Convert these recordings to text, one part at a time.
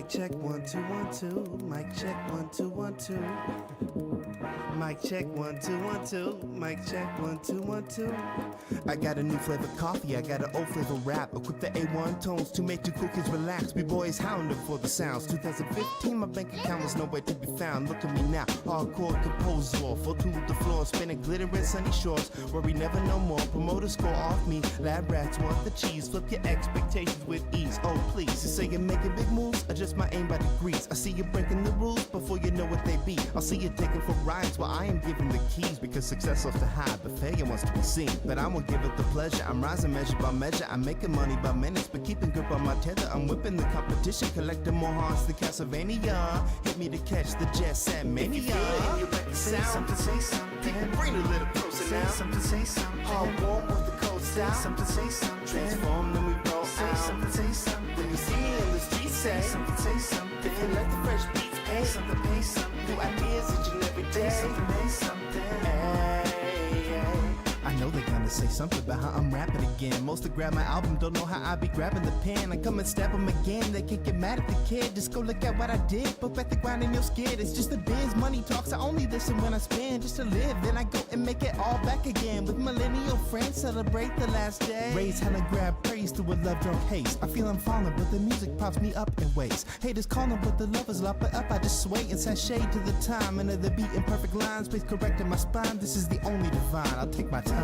Mic check 1 2 1 2. Mic check 1 2 1 2. Mic check 1 2 1 2. Mic check 1 2 1 2. I got a new flavor coffee, I got an old flavor rap. Equip the A1 tones to make you cool kids relax. We boys hounding for the sounds. 2015, my bank account was nowhere to be found. Look at me now, hardcore composer. Full to the floor, spinning glitter in sunny shores. Worry never no more, promoters score off me. Lab rats want the cheese, flip your expectations with ease. Oh please, you say you're making big moves, adjust my aim by degrees. I see you breaking the rules before you know what they be. I'll see you taking for rides while I am giving the keys. Because success loves to hide, but failure wants to be seen. But I won't give it the pleasure, I'm rising measure by measure. I'm making money by minutes, but keeping grip on my tether. I'm whipping the competition, collecting more hearts than Castlevania. Hit me to catch the jet set mania. If you feel it in your record sound, something, say something. Bring a little closer now. Something, say something. Hard warm with the cold style. Something, say something. Transform, then we roll out. Something, say something. When you see me in the streets, say something, say something. If you let the fresh beats pay something, pay something. New ideas each and every day. Something, pay something. I know they're gonna say something about how I'm rapping again. Most to grab my album don't know how I be grabbing the pen. I come and stab them again, they can't get mad at the kid. Just go look at what I did, but back the grind in your skid. It's just the biz, money talks, I only listen when I spend. Just to live, then I go and make it all back again. With millennial friends, celebrate the last day. Raise hell and grab praise through a love drunk haze. I feel I'm falling, but the music props me up in ways. Haters calling, but the lovers lop it up. I just sway and sashay to the time. Under the beat in perfect lines, space correcting my spine. This is the only divine, I'll take my time.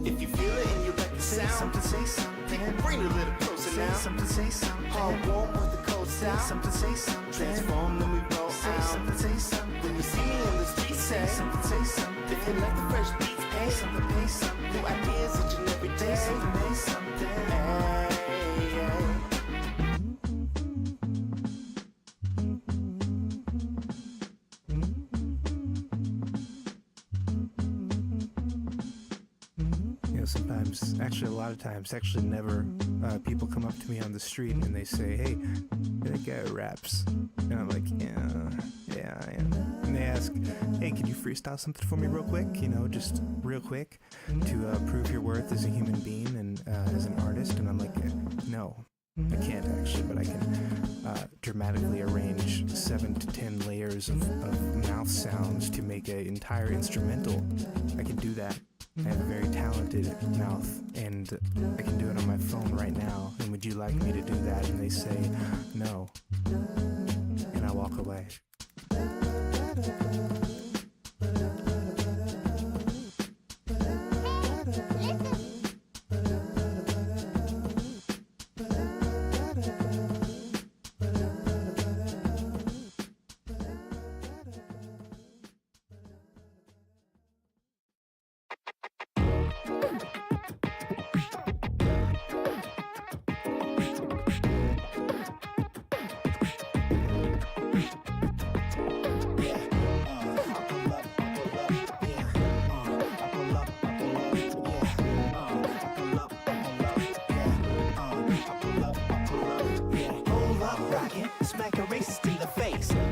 If you feel it in your record sound, something, say something. Bring a little closer now. Something, say something. Hard warm with the cold style. Something, say something. Transform, then we roll out. Something, say something. When you see me in the streets, say something, say something. If you let the fresh beats pay something, pay something. New ideas each and every day. Something, pay something. Sometimes, actually a lot of times, actually never, people come up to me on the street and they say, hey, that guy raps. And I'm like, yeah. And they ask, hey, can you freestyle something for me real quick? You know, just real quick to prove your worth as a human being and as an artist. And I'm like, no, I can't actually, but I can dramatically arrange 7 to 10 layers of mouth sounds to make an entire instrumental. I can do that. I have a very talented mouth, and I can do it on my phone right now. And would you like me to do that? And they say, no. And I walk away.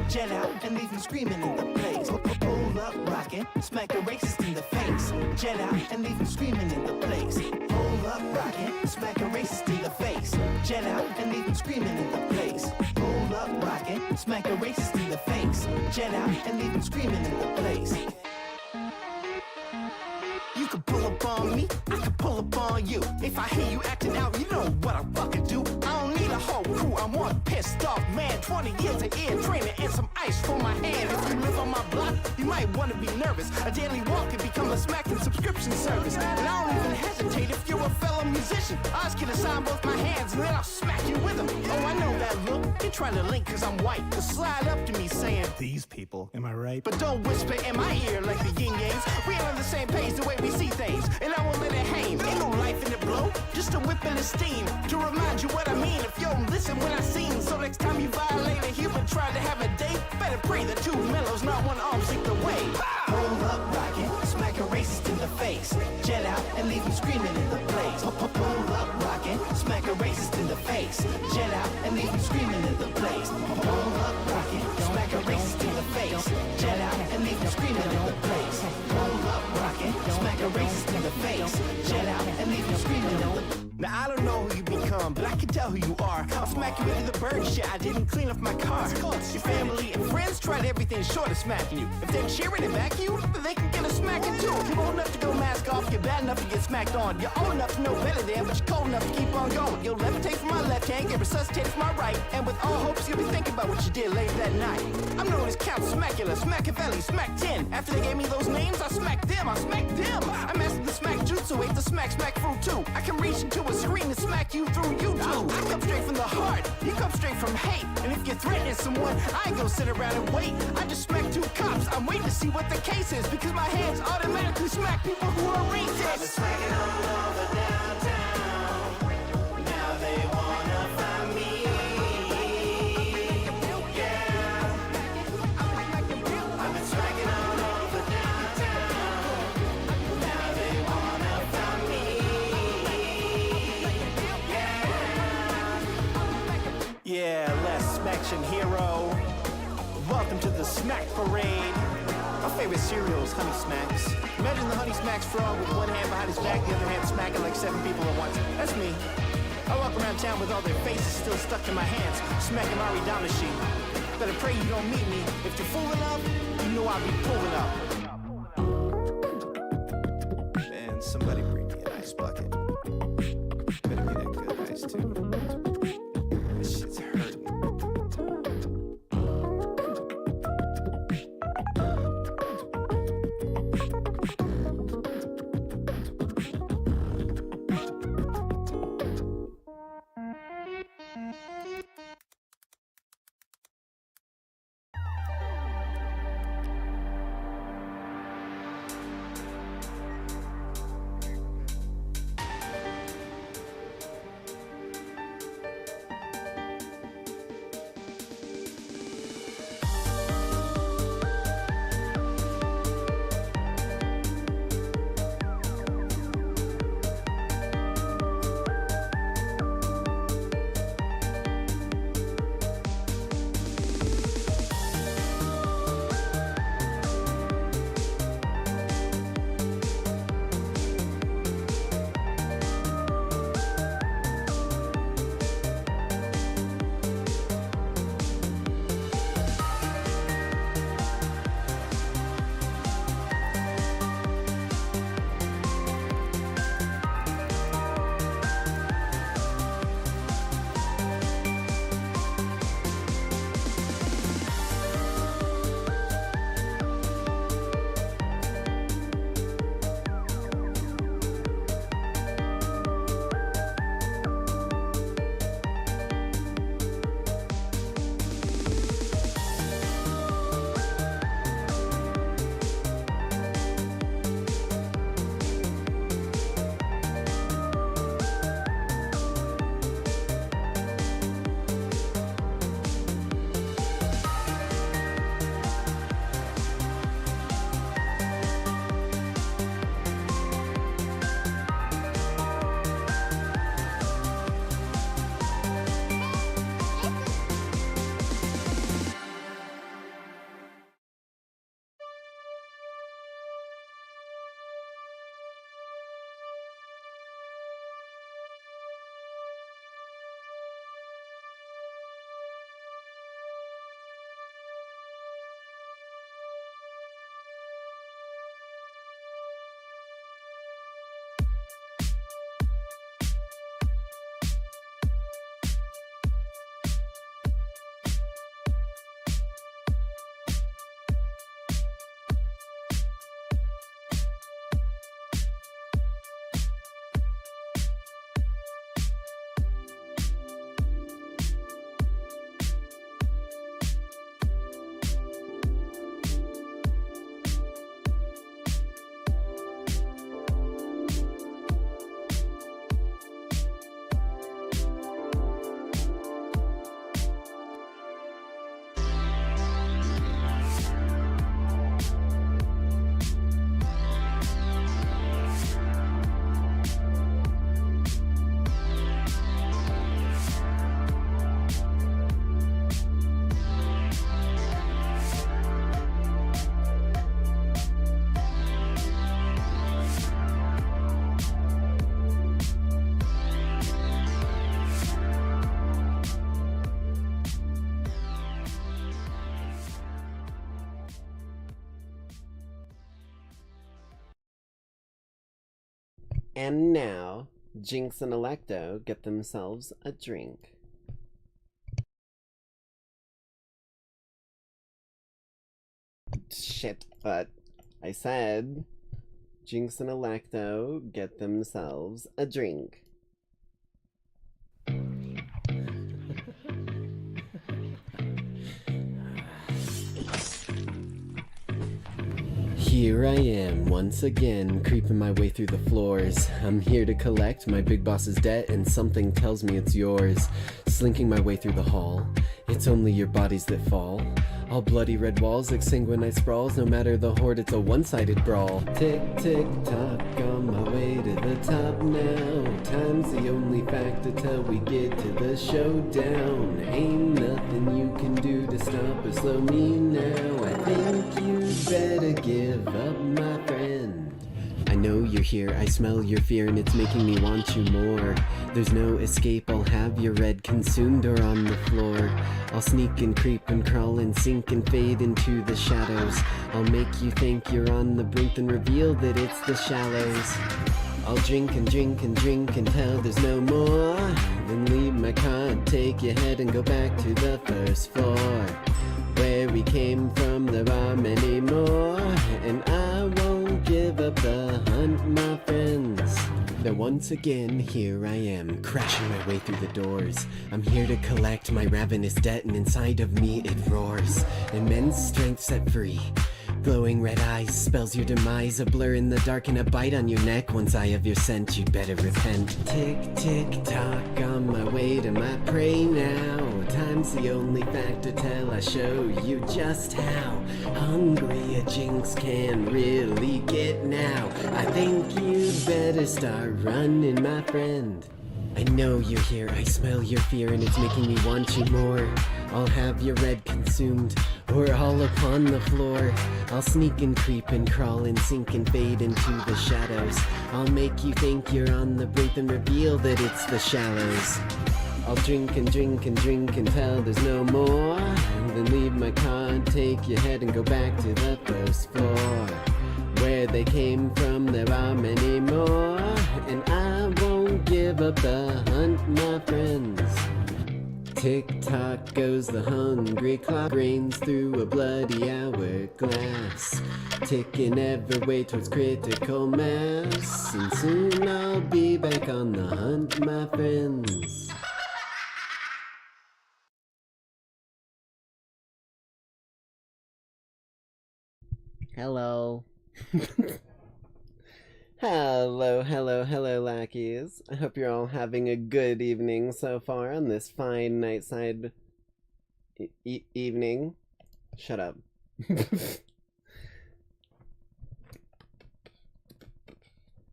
Jet out and leave him screaming in the place. Hold up, rockin', smack a racist in the face. Jet out and leave him screaming in the place. Hold up, rockin', smack a racist in the face. Jet out and leave him screaming in the place. Hold up, rockin', smack a racist in the face. Jet out and leave him screaming in the place. You can pull up on me, I can pull up on you. If I hear you acting out, you know what I fucking do. I don't need a whole crew, I'm one pissed off man. 20 years of ear training and some ice for my hand. If you live on my block, you might want to be nervous. A daily walk can become a smacking subscription service. And I don't even hesitate if you're a fellow musician. I ask you to sign both my hands and then I'll smack you with them. Oh, I know that look, you're trying to link cause I'm white. So slide up to me saying, these people, am I right? But don't whisper in my ear like the yin yangs. We are on the same page the way we see things, and I won't let it hang. Ain't no life in the blow, just a whip and a steam. To remind you what I mean, if you don't listen when I sing. So next time you violate a human, try to have a date, better pray the two mellows, not one arm synced away. Hold up, rockin', smack a racist in the face. Jet out and leave him screaming in the place. Hold up, rockin', smack a racist in the face. Jet out and leave him screaming in the place. Hold up, rockin', smack a racist in the face. Jet out and leave him screaming in the place. Hold up, rockin', can tell who you are. I'll smack you into the bird shit. I didn't clean up my car. Your family and friends tried everything short of smacking you. If they're cheering and back you, then they can get a smacking too. You're old enough to go mask off, you're bad enough to get smacked on. You're old enough to know better than, but you're cold enough to keep on going. You'll levitate from my left hand, get resuscitated from my right, and with all hopes you'll be thinking about what you did late that night. I'm known as Count Smackula, Smackavelli, Smack 10. After they gave me those names, I smacked them, I mastered the smack jutsu, ate the smack fruit too. I can reach into a screen and smack you through YouTube. I come straight from the heart, you come straight from hate. And if you're threatening someone, I ain't gonna sit around and wait. I just smack two cops, I'm waiting to see what the case is, because my hands automatically smack people who are racist. I've been smacking all over downtown. Now they wanna find me. Yeah. I've been smacking all over downtown. Now they wanna find me. Yeah, less smaction hero. Welcome to the Smack Parade. My favorite cereal is Honey Smacks. Imagine the Honey Smacks frog with one hand behind his back, the other hand smacking like 7 people at once. That's me. I walk around town with all their faces still stuck to my hands, smacking Ari Damashi. Better pray you don't meet me. If you're fooling up, you know I'll be pulling up. Man, somebody bring me an ice bucket. Better be that good ice too. This shit's hurting. And now, Jinx and Electo get themselves a drink. Shit, but I said Jinx and Electo get themselves a drink. Here I am, once again, creeping my way through the floors. I'm here to collect my big boss's debt, and something tells me it's yours. Slinking my way through the hall, it's only your bodies that fall. All bloody red walls, like sanguinite sprawls. No matter the horde, it's a one-sided brawl. Tick, tick, tock, on my way to the top now. Time's the only factor till we get to the showdown. Ain't nothing you can do to stop or slow me now. I think you better give up, my friend. I know you're here, I smell your fear, and it's making me want you more. There's no escape, I'll have your red consumed or on the floor. I'll sneak and creep and crawl and sink and fade into the shadows. I'll make you think you're on the brink and reveal that it's the shallows. I'll drink and drink and drink until there's no more. Then leave my car, take your head and go back to the first floor. Where we came from, there are many more, and I won't give up the hunt, my friends. Then once again, here I am, crashing my way through the doors. I'm here to collect my ravenous debt, and inside of me it roars. Immense strength set free. Glowing red eyes spells your demise, a blur in the dark and a bite on your neck. Once I have your scent, you'd better repent. Tick, tick, tock, on my way to my prey now. Time's the only factor till I show you just how hungry a Jinx can really get now. I think you'd better start running, my friend. I know you're here, I smell your fear, and it's making me want you more. I'll have your red consumed, or all upon the floor. I'll sneak and creep and crawl and sink and fade into the shadows. I'll make you think you're on the brink and reveal that it's the shallows. I'll drink and drink and drink until there's no more. Then leave my car, take your head and go back to the first floor. Where they came from, there are many more, and I won't give up the hunt, my friends. Tick-tock goes the hungry clock, rains through a bloody hourglass, ticking every way towards critical mass, and soon I'll be back on the hunt, my friends. Hello. Hello, Lackeys. I hope you're all having a good evening so far on this fine nightside evening. Shut up.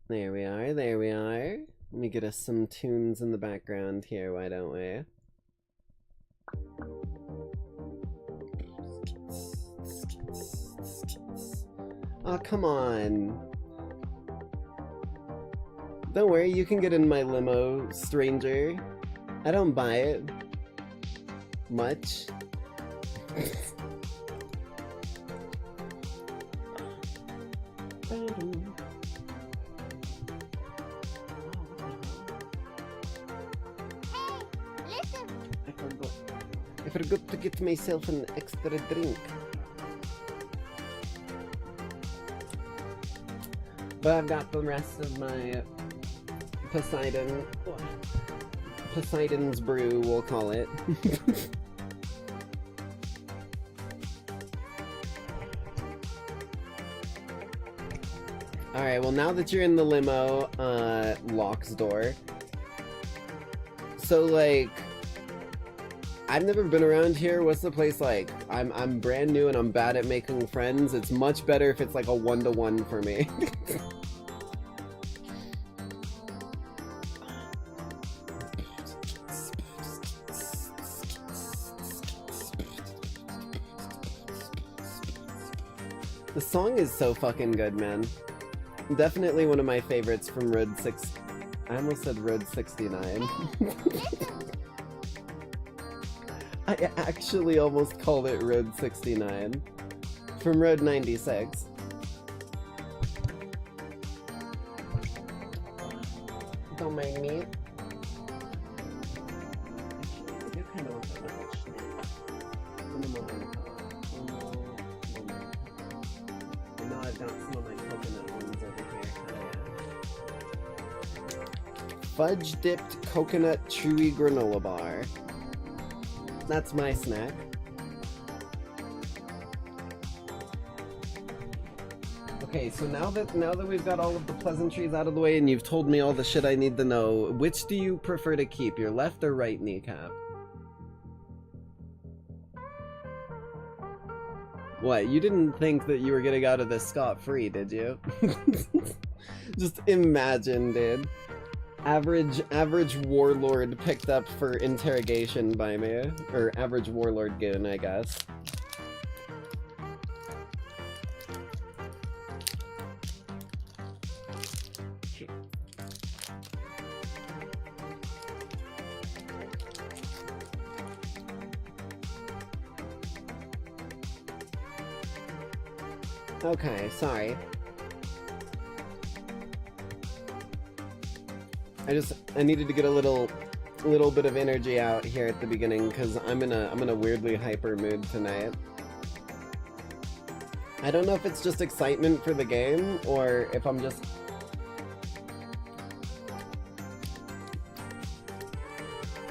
There we are. Let me get us some tunes in the background here, why don't we? Oh, come on. Don't worry, you can get in my limo, stranger. I don't buy it. Much. I forgot to get myself an extra drink. But I've got the rest of my Poseidon's brew, we'll call it. Alright, well now that you're in the limo, locks door. So like, I've never been around here. What's the place like? I'm brand new and I'm bad at making friends. It's much better if it's like a 1-to-1 for me. The song is so fucking good, man. Definitely one of my favorites from Road 6. I almost said Road 69. I actually almost called it Road 69. From Road 96. on my meat. I do kind of want that much. I know I've got some of my coconut ones over here. Fudge dipped coconut chewy granola bar. That's my snack. Okay, so now that we've got all of the pleasantries out of the way and you've told me all the shit I need to know, which do you prefer to keep, your left or right kneecap? What, you didn't think that you were getting out of this scot-free, did you? Just imagine, dude. Average warlord picked up for interrogation by me. Or average warlord goon, I guess. Okay, sorry. I needed to get a little bit of energy out here at the beginning because I'm in a weirdly hyper mood tonight. I don't know if it's just excitement for the game or if I'm just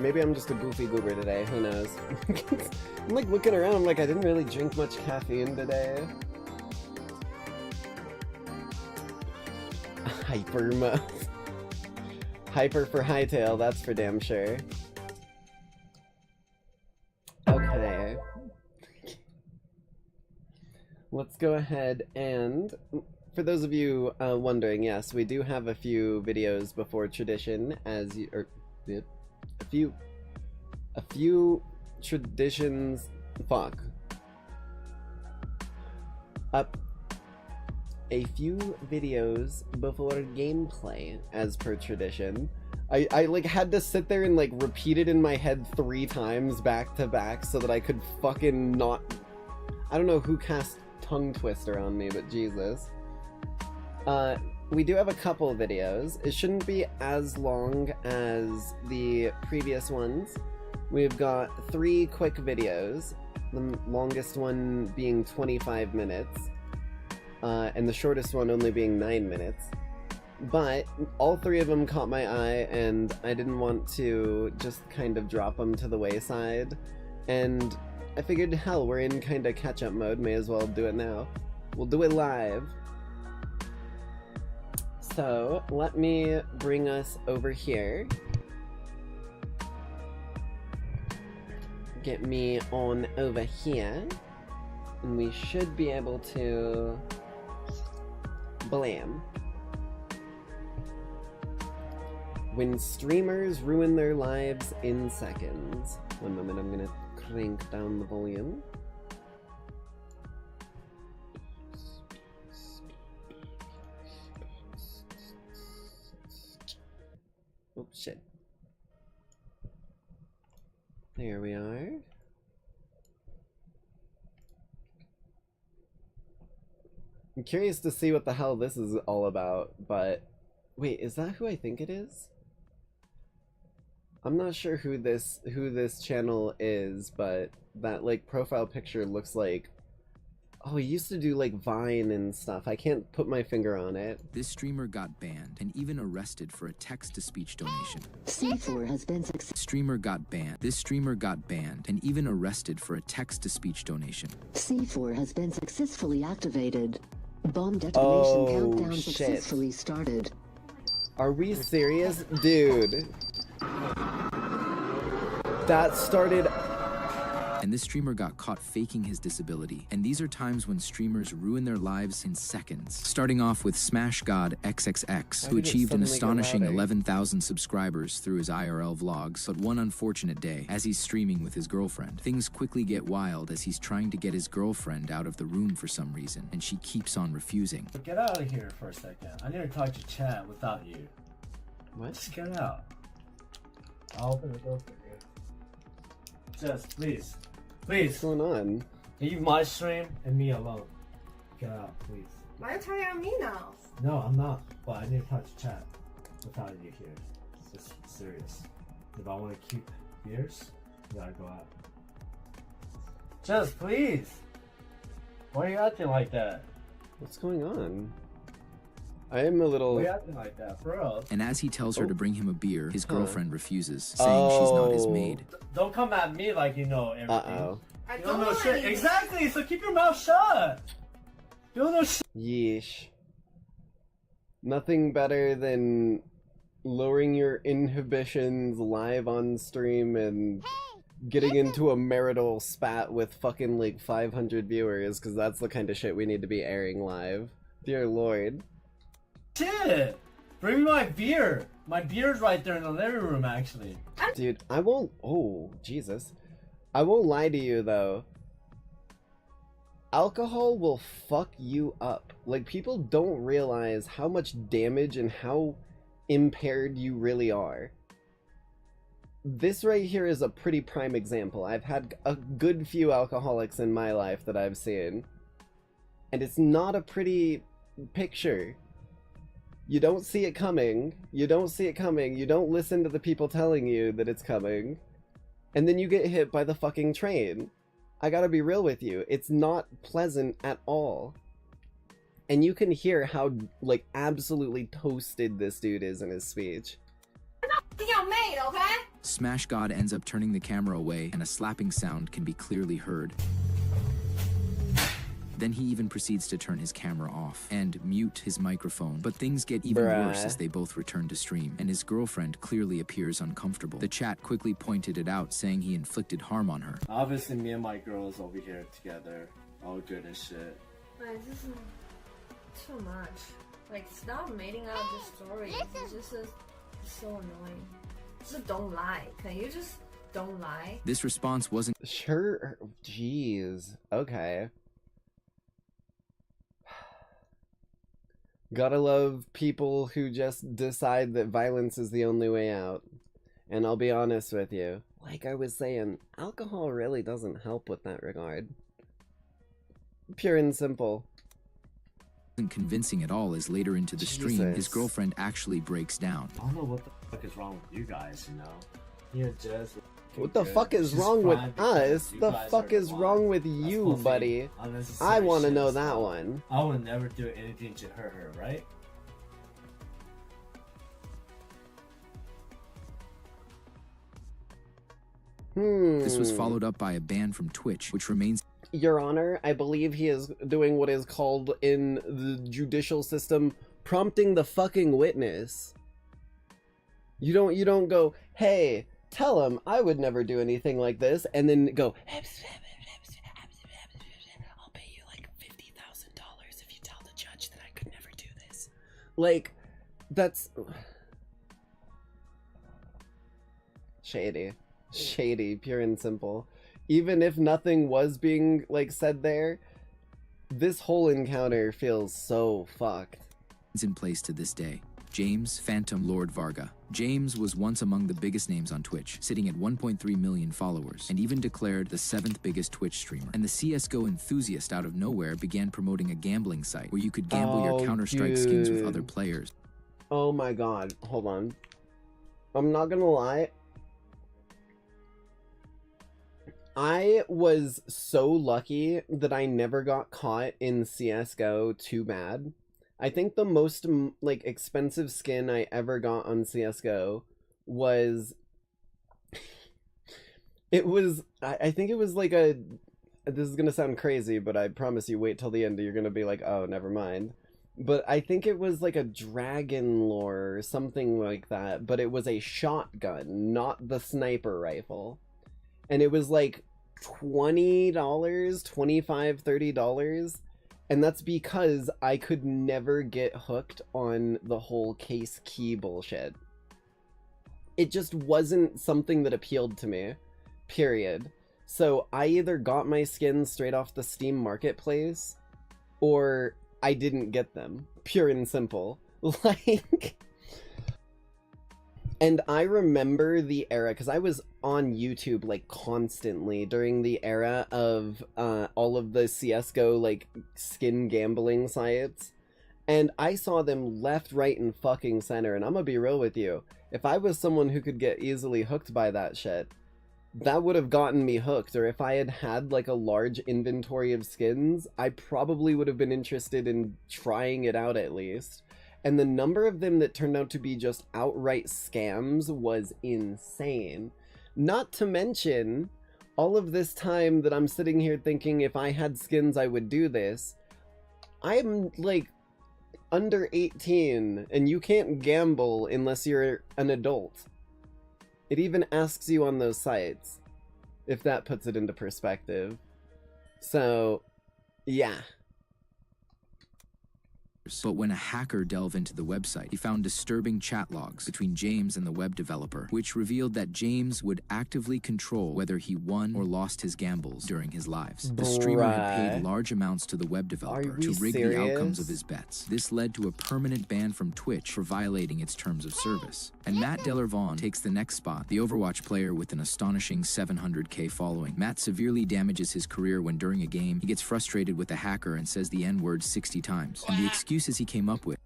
maybe I'm just a goofy goober today, who knows. I'm like looking around, I'm like I didn't really drink much caffeine today. Hyper mode. Hyper for Hytale, that's for damn sure. Okay. Let's go ahead and, for those of you wondering, yes, we do have a few videos before tradition, as you, or a few traditions, a few videos before gameplay, as per tradition. I like had to sit there and like repeat it in my head 3 times back to back so that I could fucking not. I don't know who cast tongue twister on me, but Jesus. We do have a couple videos. It shouldn't be as long as the previous ones. We've got 3 quick videos, the longest one being 25 minutes. And the shortest one only being 9 minutes. But all 3 of them caught my eye, and I didn't want to just kind of drop them to the wayside. And I figured, hell, we're in kind of catch-up mode, may as well do it now. We'll do it live. So, let me bring us over here. Get me on over here. And we should be able to... Blam. When streamers ruin their lives in seconds. One moment, I'm gonna crank down the volume. Oh shit. There we are. I'm curious to see what the hell this is all about, but wait, is that who I think it is? I'm not sure who this channel is, but that like profile picture looks like, oh, he used to do like Vine and stuff. I can't put my finger on it. This streamer got banned and even arrested for a text-to-speech donation. C4 has been Streamer got banned. This streamer got banned and even arrested for a text-to-speech donation. C4 has been successfully activated. Bomb detonation countdown shit. successfully started. Are we serious? Dude. That started... And this streamer got caught faking his disability. And these are times when streamers ruin their lives in seconds. Starting off with Smash God XXX, who achieved an astonishing 11,000 subscribers through his IRL vlogs. But one unfortunate day, as he's streaming with his girlfriend, things quickly get wild as he's trying to get his girlfriend out of the room for some reason, and she keeps on refusing. Get out of here for a second. I need to talk to chat without you. What? Just get out. I'll open the door for you. Just please. Please. What's going on? Leave my stream and me alone. Get out, please. Why are you turning on me now? No, I'm not. But I need to talk to chat without you here. It's serious. If I want to keep beers, you gotta go out. Just please. Why are you acting like that? What's going on? I am a little... Why are you acting like that, bro? And as he tells her to bring him a beer, his girlfriend refuses, saying she's not his maid. Don't come at me like you know everything. Uh-oh. I You don't know shit. Exactly, so keep your mouth shut. You don't know shit. Yeesh. Nothing better than lowering your inhibitions live on stream and getting into a marital spat with fucking like 500 viewers, because that's the kind of shit we need to be airing live. Dear lord. Shit. Bring me my beer. My beer's right there in the living room, actually. Dude, I won't... Oh, Jesus. I won't lie to you, though. Alcohol will fuck you up. Like, people don't realize how much damage and how impaired you really are. This right here is a pretty prime example. I've had a good few alcoholics in my life that I've seen. And it's not a pretty picture. You don't see it coming. You don't see it coming. You don't listen to the people telling you that it's coming. And then you get hit by the fucking train. I gotta be real with you. It's not pleasant at all. And you can hear how, like, absolutely toasted this dude is in his speech. Your maid, okay? Smash God ends up turning the camera away, and a slapping sound can be clearly heard. Then he even proceeds to turn his camera off and mute his microphone. But things get even worse as they both return to stream, and his girlfriend clearly appears uncomfortable. The chat quickly pointed it out, saying he inflicted harm on her. Obviously, me and my girls over here together. All good as shit. Like, this is too much. Like, stop making out this story. It's just so annoying. Just don't lie. Can you just don't lie? This response wasn't... Sure. Jeez. Okay. Gotta love people who just decide that violence is the only way out. And I'll be honest with you, like I was saying, alcohol really doesn't help with that regard. Pure and simple. Convincing at all, as later into the stream, his girlfriend actually breaks down. I don't know what the fuck is wrong with you guys, you know? You're just... What the fuck is wrong with us? The fuck is wrong with you, buddy? I want to know that one. I would never do anything to hurt her, right? This was followed up by a ban from Twitch, which remains... Your Honor, I believe he is doing what is called in the judicial system, prompting the fucking witness. You don't go, hey, tell him I would never do anything like this, and then go, I'll pay you like $50,000 if you tell the judge that I could never do this. Like, that's... Shady. Shady, pure and simple. Even if nothing was being, like, said there, this whole encounter feels so fucked. It's in place to this day. James Phantom Lord Varga. James was once among the biggest names on Twitch, sitting at 1.3 million followers, and even declared the 7th biggest Twitch streamer. And the CSGO enthusiast out of nowhere began promoting a gambling site where you could gamble your Counter-Strike skins with other players. Oh my god, hold on. I'm not gonna lie. I was so lucky that I never got caught in CSGO too bad. I think the most, like, expensive skin I ever got on CSGO was... It was... I think it was like a... This is gonna sound crazy, but I promise you, wait till the end, you're gonna be like, oh, never mind. But I think it was like a dragon lore or something like that, but it was a shotgun, not the sniper rifle. And it was like $20, $25, $30. And that's because I could never get hooked on the whole case key bullshit. It just wasn't something that appealed to me. Period. So I either got my skins straight off the Steam marketplace, or I didn't get them. Pure and simple. Like... And I remember the era, because I was on YouTube, like, constantly during the era of all of the CSGO, like, skin gambling sites. And I saw them left, right, and fucking center. And I'm gonna be real with you. If I was someone who could get easily hooked by that shit, that would have gotten me hooked. Or if I had had like a large inventory of skins, I probably would have been interested in trying it out at least. And the number of them that turned out to be just outright scams was insane. Not to mention, all of this time that I'm sitting here thinking if I had skins I would do this, I'm like under 18 and you can't gamble unless you're an adult. It even asks you on those sites, if that puts it into perspective. So, yeah. But when a hacker delved into the website, he found disturbing chat logs between James and the web developer, which revealed that James would actively control whether he won or lost his gambles during his lives. The streamer had paid large amounts to the web developer to rig the outcomes of his bets. This led to a permanent ban from Twitch for violating its terms of service. And Matt Delarvon takes the next spot, the Overwatch player with an astonishing 700k following. Matt severely damages his career when during a game, he gets frustrated with a hacker and says the N-word 60 times. And the excuses he came up with.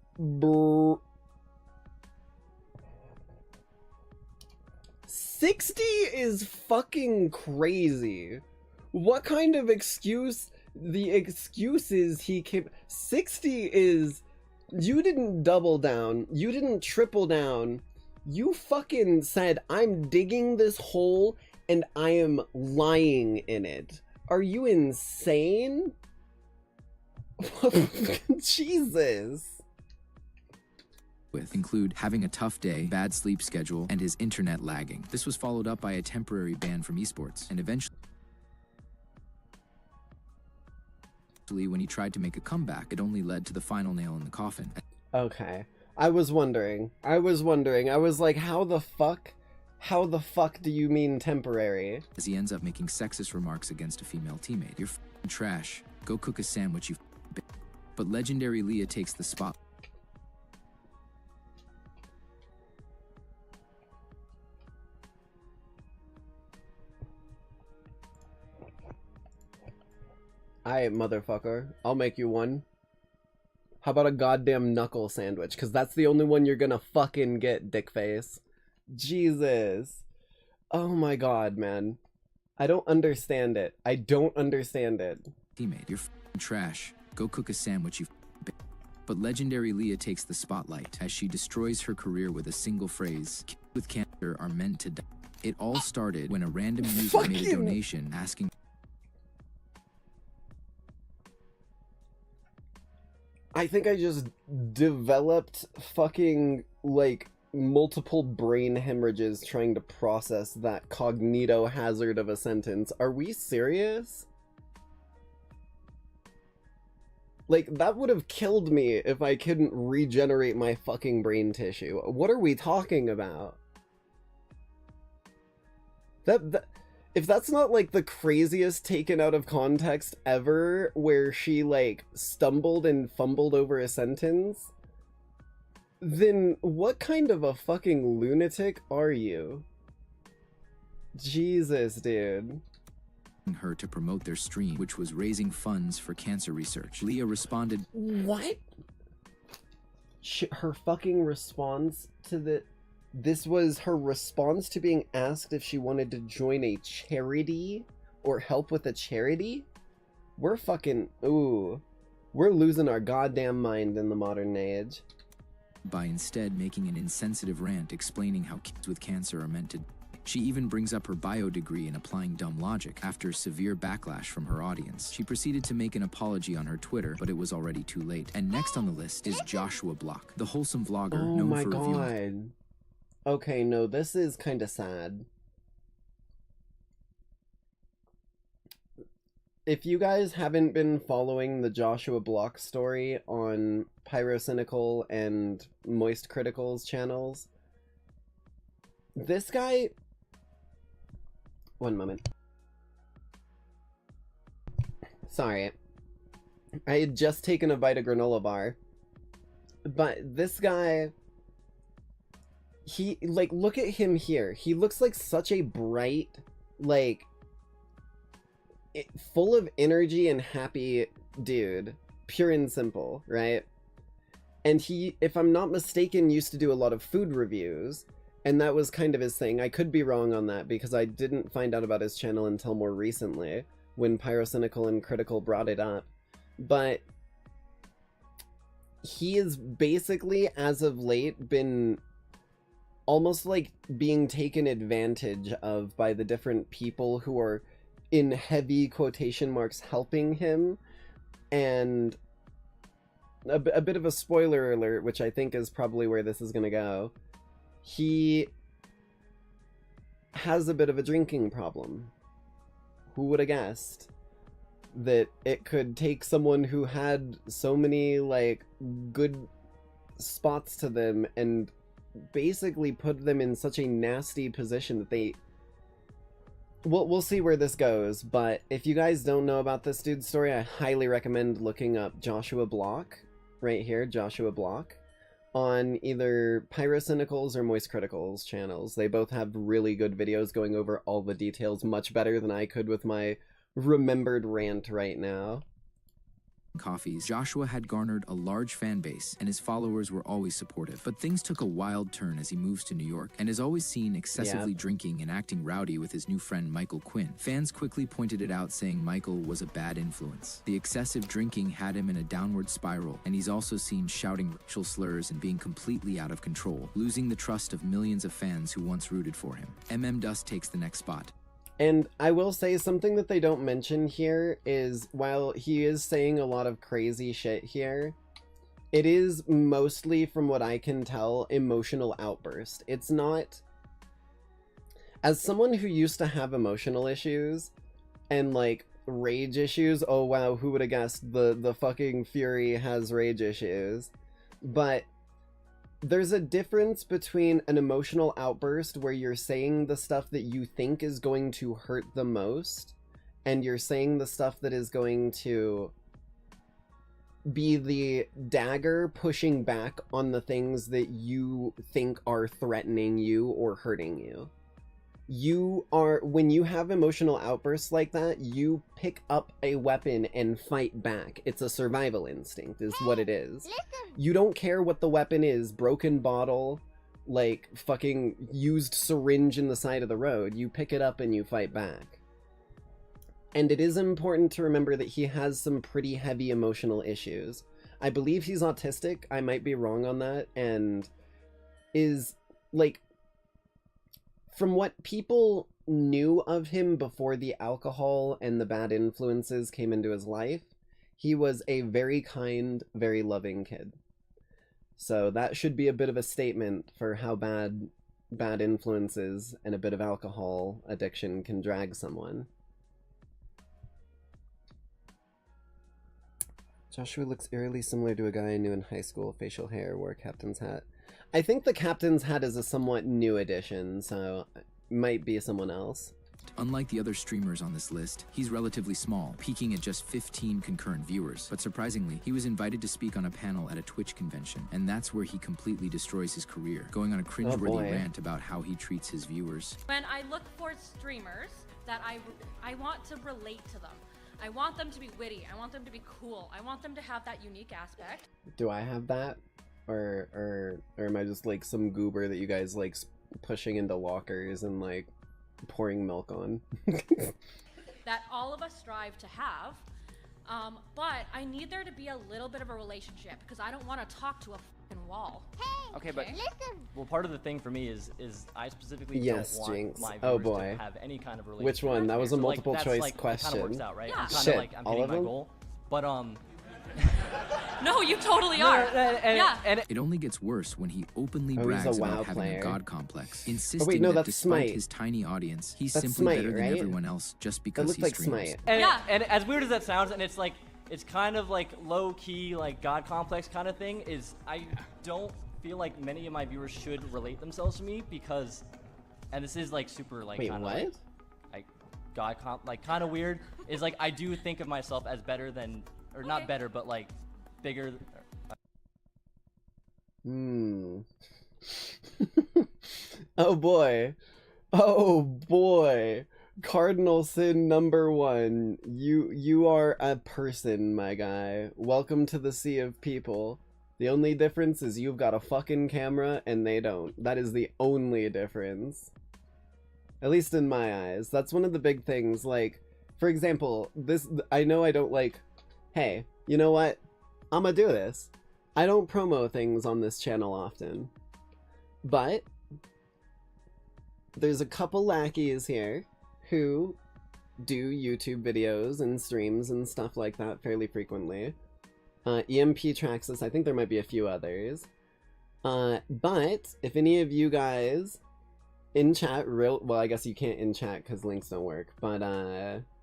60 is fucking crazy. What kind of excuse? The excuses he came... 60 is... You didn't double down. You didn't triple down. You fucking said, I'm digging this hole and I am lying in it. Are you insane? Jesus. With include having a tough day, bad sleep schedule, and his internet lagging. This was followed up by a temporary ban from esports, and eventually when he tried to make a comeback, it only led to the final nail in the coffin. Okay. I was wondering. I was like, how the fuck do you mean temporary? As he ends up making sexist remarks against a female teammate. You're f***ing trash. Go cook a sandwich, you f***ing bitch. But legendary Heyya takes the spot. Aight, motherfucker. I'll make you one. How about a goddamn knuckle sandwich? Because that's the only one you're gonna fucking get, dickface. Jesus. Oh my god, man. I don't understand it. I don't understand it. Teammate, you're f***ing trash. Go cook a sandwich, you f***ing bitch. But legendary Heyya takes the spotlight as she destroys her career with a single phrase. Kids with cancer are meant to die. It all started when a random user made a donation asking... I think I just developed fucking, like, multiple brain hemorrhages trying to process that cognito hazard of a sentence. Are we serious? Like, that would have killed me if I couldn't regenerate my fucking brain tissue. What are we talking about? If that's not, like, the craziest taken out of context ever, where she, like, stumbled and fumbled over a sentence, then what kind of a fucking lunatic are you? Jesus, dude. Her to promote their stream, which was raising funds for cancer research. Heyya responded, What? Her fucking response to the... This was her response to being asked if she wanted to join a charity or help with a charity? We're fucking... Ooh. We're losing our goddamn mind in the modern age. By instead making an insensitive rant explaining how kids with cancer are meant to... She even brings up her bio degree in applying dumb logic. After severe backlash from her audience, she proceeded to make an apology on her Twitter, but it was already too late. And next on the list is Joshua Block, the wholesome vlogger known for reviewing... Okay, no, this is kind of sad. If you guys haven't been following the Joshua Block story on Pyrocynical and Moist Critical's channels, this guy... One moment. Sorry. I had just taken a bite of granola bar. But this guy... He, like, look at him here. He looks like such a bright, like, full of energy and happy dude. Pure and simple, right? And he, if I'm not mistaken, used to do a lot of food reviews, and that was kind of his thing. I could be wrong on that because I didn't find out about his channel until more recently, when Pyrocynical and Critical brought it up. But he is basically, as of late, been almost like being taken advantage of by the different people who are, in heavy quotation marks, helping him. And a bit of a spoiler alert, which I think is probably where this is going to go. He has a bit of a drinking problem. Who would have guessed that it could take someone who had so many, like, good spots to them and basically put them in such a nasty position that they... We'll see where this goes, but if you guys don't know about this dude's story, I highly recommend looking up Joshua Block, right here, Joshua Block, on either Pyrocynical's or Moist Critical's channels. They both have really good videos going over all the details much better than I could with my remembered rant right now. Coffees, Joshua had garnered a large fan base, and his followers were always supportive. But things took a wild turn as he moves to New York, and is always seen excessively drinking and acting rowdy with his new friend Michael Quinn. Fans quickly pointed it out, saying Michael was a bad influence. The excessive drinking had him in a downward spiral, and he's also seen shouting racial slurs and being completely out of control, losing the trust of millions of fans who once rooted for him. Dust takes the next spot. And I will say something that they don't mention here is, while he is saying a lot of crazy shit here, it is mostly, from what I can tell, emotional outburst. It's not... As someone who used to have emotional issues and, like, rage issues, oh wow, who would have guessed the fucking Fury has rage issues. But there's a difference between an emotional outburst where you're saying the stuff that you think is going to hurt the most, and you're saying the stuff that is going to be the dagger pushing back on the things that you think are threatening you or hurting you. When you have emotional outbursts like that, you pick up a weapon and fight back. It's a survival instinct, is what it is. You don't care what the weapon is, broken bottle, like fucking used syringe in the side of the road. You pick it up and you fight back. And it is important to remember that he has some pretty heavy emotional issues. I believe he's autistic, I might be wrong on that, and is, like, from what people knew of him before the alcohol and the bad influences came into his life, he was a very kind, very loving kid. So that should be a bit of a statement for how bad influences and a bit of alcohol addiction can drag someone. Joshua looks eerily similar to a guy I knew in high school. Facial hair, wore a captain's hat. I think the captain's hat is a somewhat new addition, so it might be someone else. Unlike the other streamers on this list, he's relatively small, peaking at just 15 concurrent viewers. But surprisingly, he was invited to speak on a panel at a Twitch convention, and that's where he completely destroys his career, going on a cringeworthy rant about how he treats his viewers. When I look for streamers that I want to relate to them. I want them to be witty. I want them to be cool. I want them to have that unique aspect. Do I have that? Or am I just like some goober that you guys like pushing into lockers and like pouring milk on? That all of us strive to have, but I need there to be a little bit of a relationship because I don't want to talk to a fucking wall. Okay, but listen. Well, part of the thing for me is I specifically yes, don't want Jinx. my Oh viewers boy. to have any kind of relationship. Which one? That was a multiple so, like, choice like, question. Kind of works out, right? Yeah. I'm kind Shit, of like I'm all hitting of my them? goal, but No, you totally are. Yeah. And It only gets worse when he openly Oh, he's a brags WoW about having player. a god complex, insisting wait, no, that that's despite Smite. his tiny audience, he's That's simply Smite, better than right? everyone else just That because looked he like streams. Smite. And, Yeah. and as weird as that sounds, and it's like it's kind of like low key like god complex kind of thing, is I don't feel like many of my viewers should relate themselves to me because, and this is like super like Wait, kinda, what? like like kind of weird, is like I do think of myself as better than, or Okay. not better, but like bigger. Oh boy. Oh boy. Cardinal sin number 1. You are a person, my guy. Welcome to the sea of people. The only difference is you've got a fucking camera and they don't. That is the only difference. At least in my eyes. That's one of the big things. Like, for example, this, I know I don't like, hey, you know what? I'ma do this. I don't promo things on this channel often. But there's a couple lackeys here who do YouTube videos and streams and stuff like that fairly frequently. EMP tracks this. I think there might be a few others. But if any of you guys in chat, well, I guess you can't in chat because links don't work. But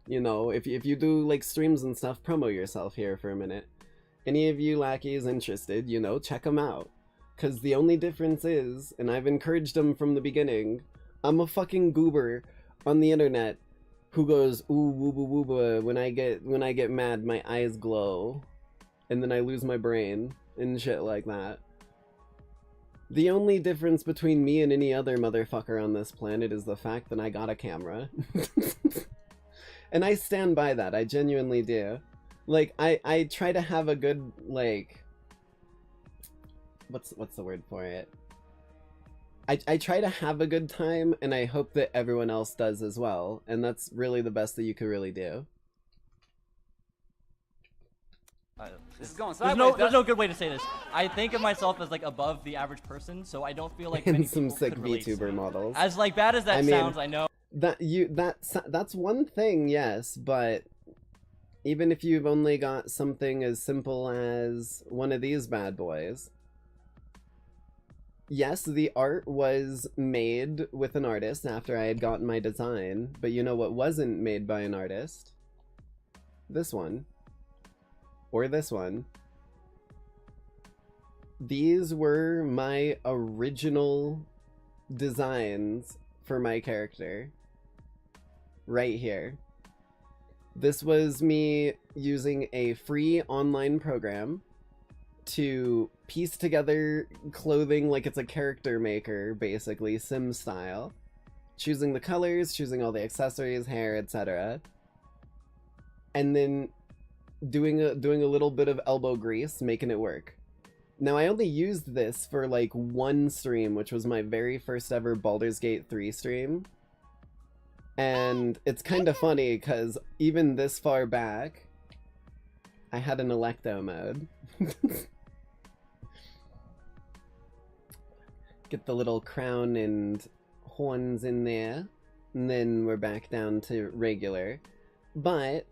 you know, if you do like streams and stuff, promo yourself here for a minute. Any of you lackeys interested, you know, check them out. Because the only difference is, and I've encouraged them from the beginning, I'm a fucking goober on the internet who goes, ooh, wooba wooba, when I get mad, my eyes glow. And then I lose my brain, and shit like that. The only difference between me and any other motherfucker on this planet is the fact that I got a camera. And I stand by that, I genuinely do. Like, I try to have a good, like... What's the word for it? I try to have a good time, and I hope that everyone else does as well, and that's really the best that you could really do. This is going sideways. There's no good way to say this. I think of myself as like above the average person, so I don't feel like And some sick VTuber models. As like bad as that sounds, I know. That's one thing, yes, but even if you've only got something as simple as one of these bad boys. Yes, the art was made with an artist after I had gotten my design, but you know what wasn't made by an artist? This one. Or this one. These were my original designs for my character. Right here. This was me using a free online program to piece together clothing like it's a character maker, basically, Sim style. Choosing the colors, choosing all the accessories, hair, etc. And then doing a little bit of elbow grease, making it work. Now, I only used this for like one stream, which was my very first ever Baldur's Gate 3 stream. And it's kind of funny, because even this far back, I had an Electo mode. Get the little crown and horns in there, and then we're back down to regular. But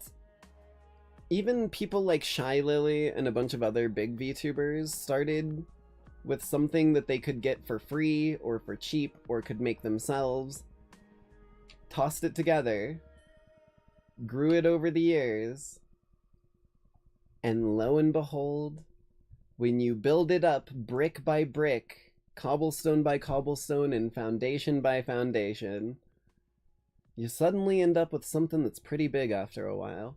even people like Shy Lily and a bunch of other big VTubers started with something that they could get for free or for cheap or could make themselves, tossed it together, grew it over the years, and lo and behold, when you build it up brick by brick, cobblestone by cobblestone, and foundation by foundation, you suddenly end up with something that's pretty big after a while.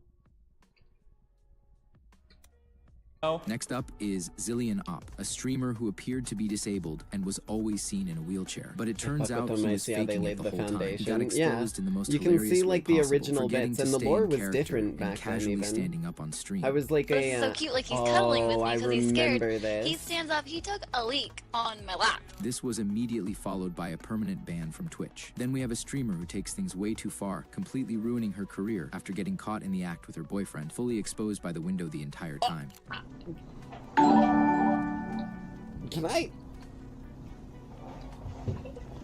Next up is Zillion Op, a streamer who appeared to be disabled and was always seen in a wheelchair. But it turns out he was faking it the whole time. He got exposed in the most hilarious way possible, you can see like the original forgetting bits, to and the stay lore in was character different back and then casually even. standing up on stream. I was like This is so cute, like he's cuddling with me because he's scared. This. He stands up, he took a leak on my lap. This was immediately followed by a permanent ban from Twitch. Then we have a streamer who takes things way too far, completely ruining her career after getting caught in the act with her boyfriend, fully exposed by the window the entire time. Can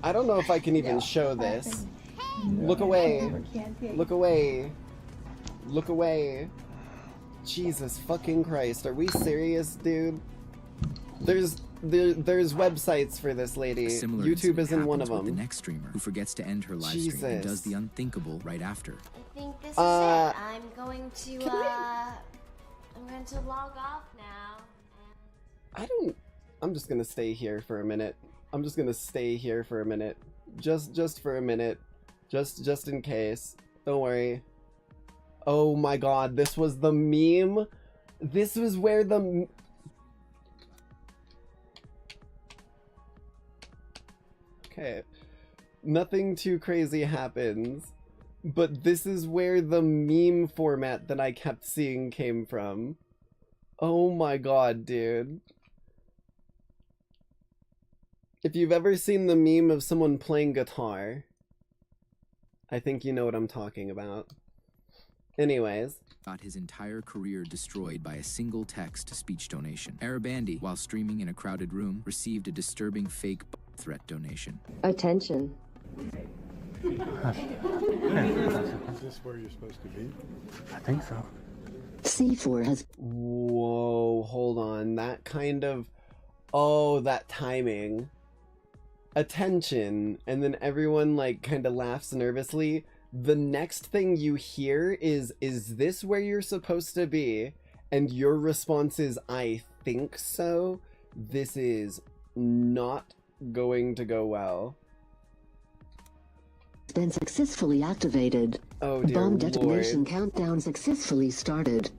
I don't know if I can even show this. Look away. Look away. Look away. Jesus fucking Christ. Are we serious, dude? There's websites for this lady. YouTube isn't one of them. The next streamer who forgets to end her live stream and does the unthinkable right after. I think this is it. I'm going to log off now. I'm just gonna stay here for a minute. I'm just gonna stay here for a minute. Just for a minute. Just in case. Don't worry. Oh my god, this was the meme? This was where the... Okay. Nothing too crazy happens. But this is where the meme format that I kept seeing came from. Oh my god, dude. If you've ever seen the meme of someone playing guitar, I think you know what I'm talking about. Anyways. Got his entire career destroyed by a single text-to-speech donation. Arabandi, while streaming in a crowded room, received a disturbing fake threat donation. Attention. Is this where you're supposed to be? I think so. C4 has... Whoa, hold on. That kind of... Oh, that timing. Attention. And then everyone, like, kind of laughs nervously. The next thing you hear is this where you're supposed to be? And your response is, I think so. This is not going to go well. Been successfully activated. Oh dear Bomb detonation Lord. countdown successfully started.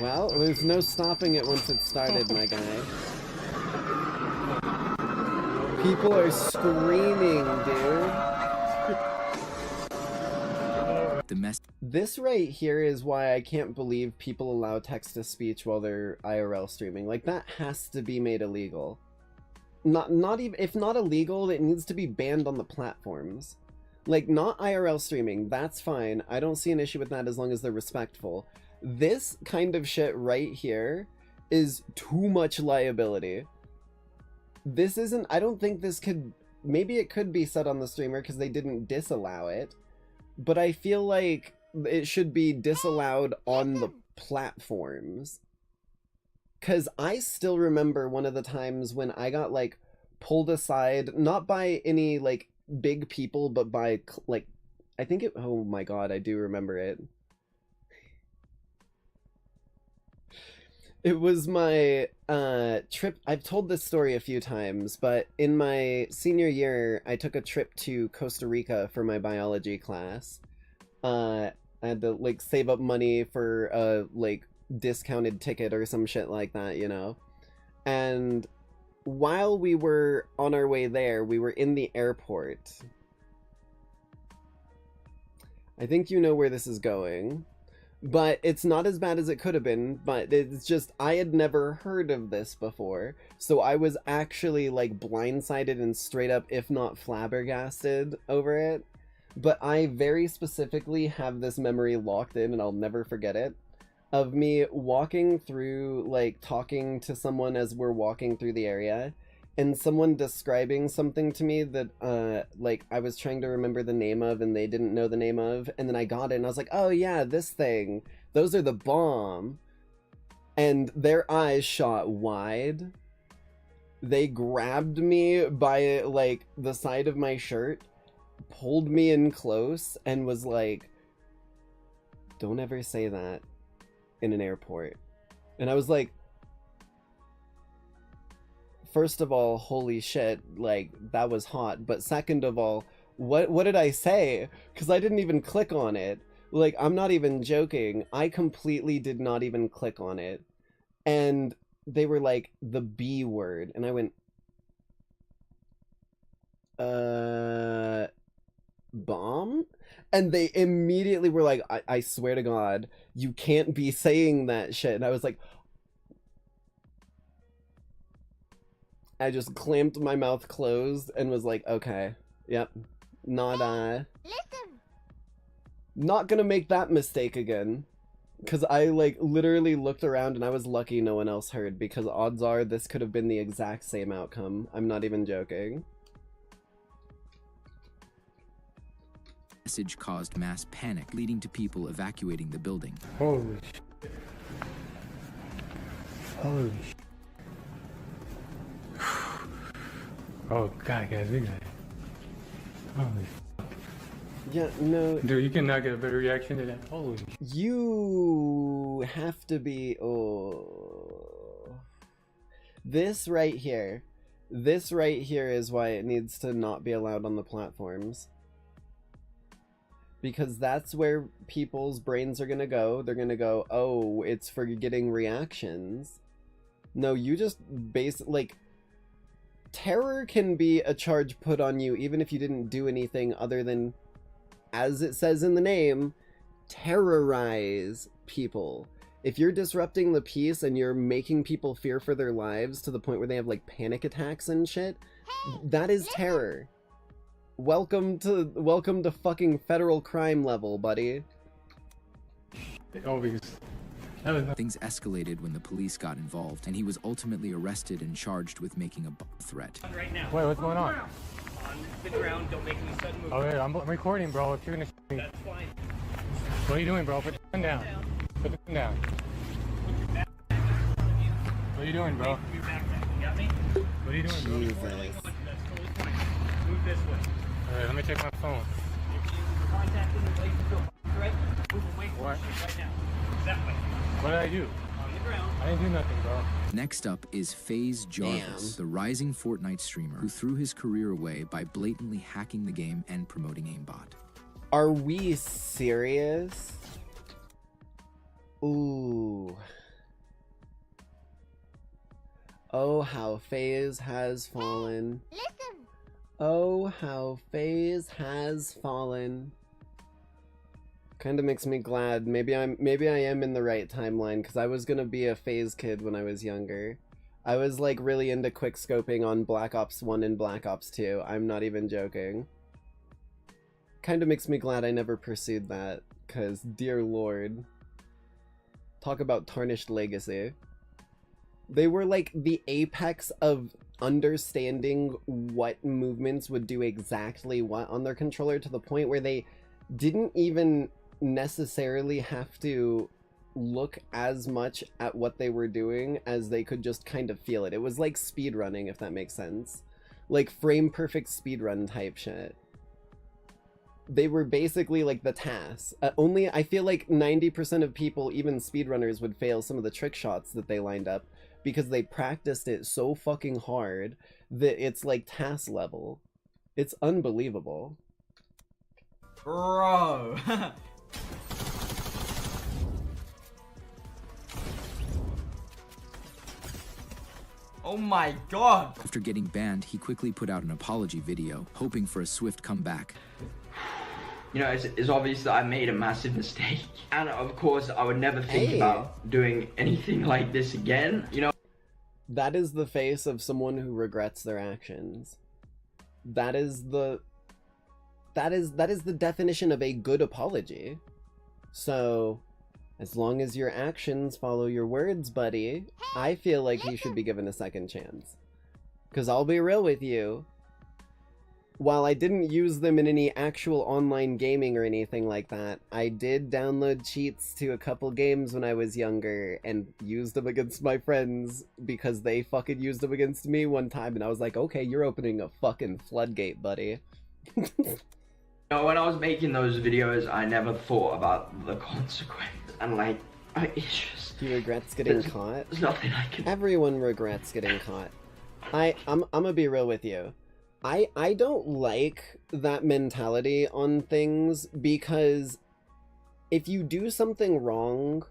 Well, there's no stopping it once it started, my guy. People are screaming, dude. This right here is why I can't believe people allow text-to-speech while they're IRL streaming. Like, that has to be made illegal. Not even, if not illegal, it needs to be banned on the platforms. Like, not IRL streaming, that's fine. I don't see an issue with that as long as they're respectful. This kind of shit right here is too much liability. This isn't, I don't think this could, maybe it could be said on the streamer because they didn't disallow it, but I feel like it should be disallowed on the platforms. Because I still remember one of the times when I got, like, pulled aside, not by any, like, big people, but by, like, I think it, oh my god, I do remember it. It was my trip. I've told this story a few times, but in my senior year, I took a trip to Costa Rica for my biology class. I had to, like, save up money for a, like, discounted ticket or some shit like that, you know? And while we were on our way there, we were in the airport. I think you know where this is going. But it's not as bad as it could have been, but it's just, I had never heard of this before, so I was actually, like, blindsided and straight up, if not flabbergasted, over it. But I very specifically have this memory locked in, and I'll never forget it, of me walking through, like, talking to someone as we're walking through the area, and someone describing something to me that, like, I was trying to remember the name of and they didn't know the name of, and then I got it and I was like, oh yeah, this thing, those are the bomb. And their eyes shot wide. They grabbed me by, like, the side of my shirt, pulled me in close, and was like, don't ever say that in an airport. And I was like, first of all, holy shit, like, that was hot. But second of all, what did I say? Because I didn't even click on it. Like, I'm not even joking. I completely did not even click on it. And they were like, the B word. And I went, bomb? And they immediately were like, I swear to God, you can't be saying that shit. And I was like, I just clamped my mouth closed and was like, okay, yep, not gonna make that mistake again. Because I, like, literally looked around and I was lucky no one else heard, because odds are this could have been the exact same outcome. I'm not even joking. Message caused mass panic, leading to people evacuating the building. Holy shit. Holy shit. Oh god, guys, we got it. Holy shit. Yeah, no. Dude, you cannot get a better reaction to that. Holy shit. You have to be, oh. This right here is why it needs to not be allowed on the platforms. Because that's where people's brains are gonna go. They're gonna go, oh, it's for getting reactions. No, you just like, terror can be a charge put on you even if you didn't do anything other than, as it says in the name, terrorize people. If you're disrupting the peace and you're making people fear for their lives to the point where they have like panic attacks and shit, that is terror. Welcome to fucking federal crime level, buddy. Things escalated when the police got involved, and he was ultimately arrested and charged with making a bomb threat. Right now. Wait, what's going on? On the ground, don't make any sudden movement. Oh, yeah, I'm recording, bro. If you're gonna shoot me. That's fine. What are you doing, bro? Put the gun down. Put the gun down. What are you doing, bro? Your backpack, you got me? What are you doing, bro? Jesus. That's totally fine. Move this way. Alright, let me check my phone. Contacting the place to threat. Move away from What? the shit right now. That way. What did I do? On the ground. I didn't do nothing, bro. Next up is FaZe Jarvis, the rising Fortnite streamer who threw his career away by blatantly hacking the game and promoting aimbot. Are we serious? Ooh. Oh, how FaZe has fallen. Listen. Oh, how FaZe has fallen. Kind of makes me glad. Maybe I am in the right timeline, because I was gonna be a FaZe kid when I was younger. I was like really into quickscoping on Black Ops 1 and Black Ops 2. I'm not even joking. Kind of makes me glad I never pursued that, because dear lord. Talk about tarnished legacy. They were like the apex of understanding what movements would do exactly what on their controller, to the point where they didn't even necessarily have to look as much at what they were doing as they could just kind of feel it. It was like speedrunning, if that makes sense. Like frame perfect speedrun type shit. They were basically like the TAS. Only I feel like 90% of people, even speedrunners, would fail some of the trick shots that they lined up because they practiced it so fucking hard that it's like TAS level. It's unbelievable. Bro. Oh my god. After getting banned, he quickly put out an apology video, hoping for a swift comeback. You know, it's obvious that I made a massive mistake. And of course, I would never think about doing anything like this again, you know? That is the face of someone who regrets their actions. That is the definition of a good apology. So, as long as your actions follow your words, buddy, I feel like you should be given a second chance. 'Cause I'll be real with you, while I didn't use them in any actual online gaming or anything like that, I did download cheats to a couple games when I was younger and used them against my friends because they fucking used them against me one time, and I was like, okay, you're opening a fucking floodgate, buddy. You know, when I was making those videos, I never thought about the consequence, and like, it's just... He regrets getting caught? There's nothing I can... Everyone regrets getting caught. I'm gonna be real with you. I don't like that mentality on things, because if you do something wrong,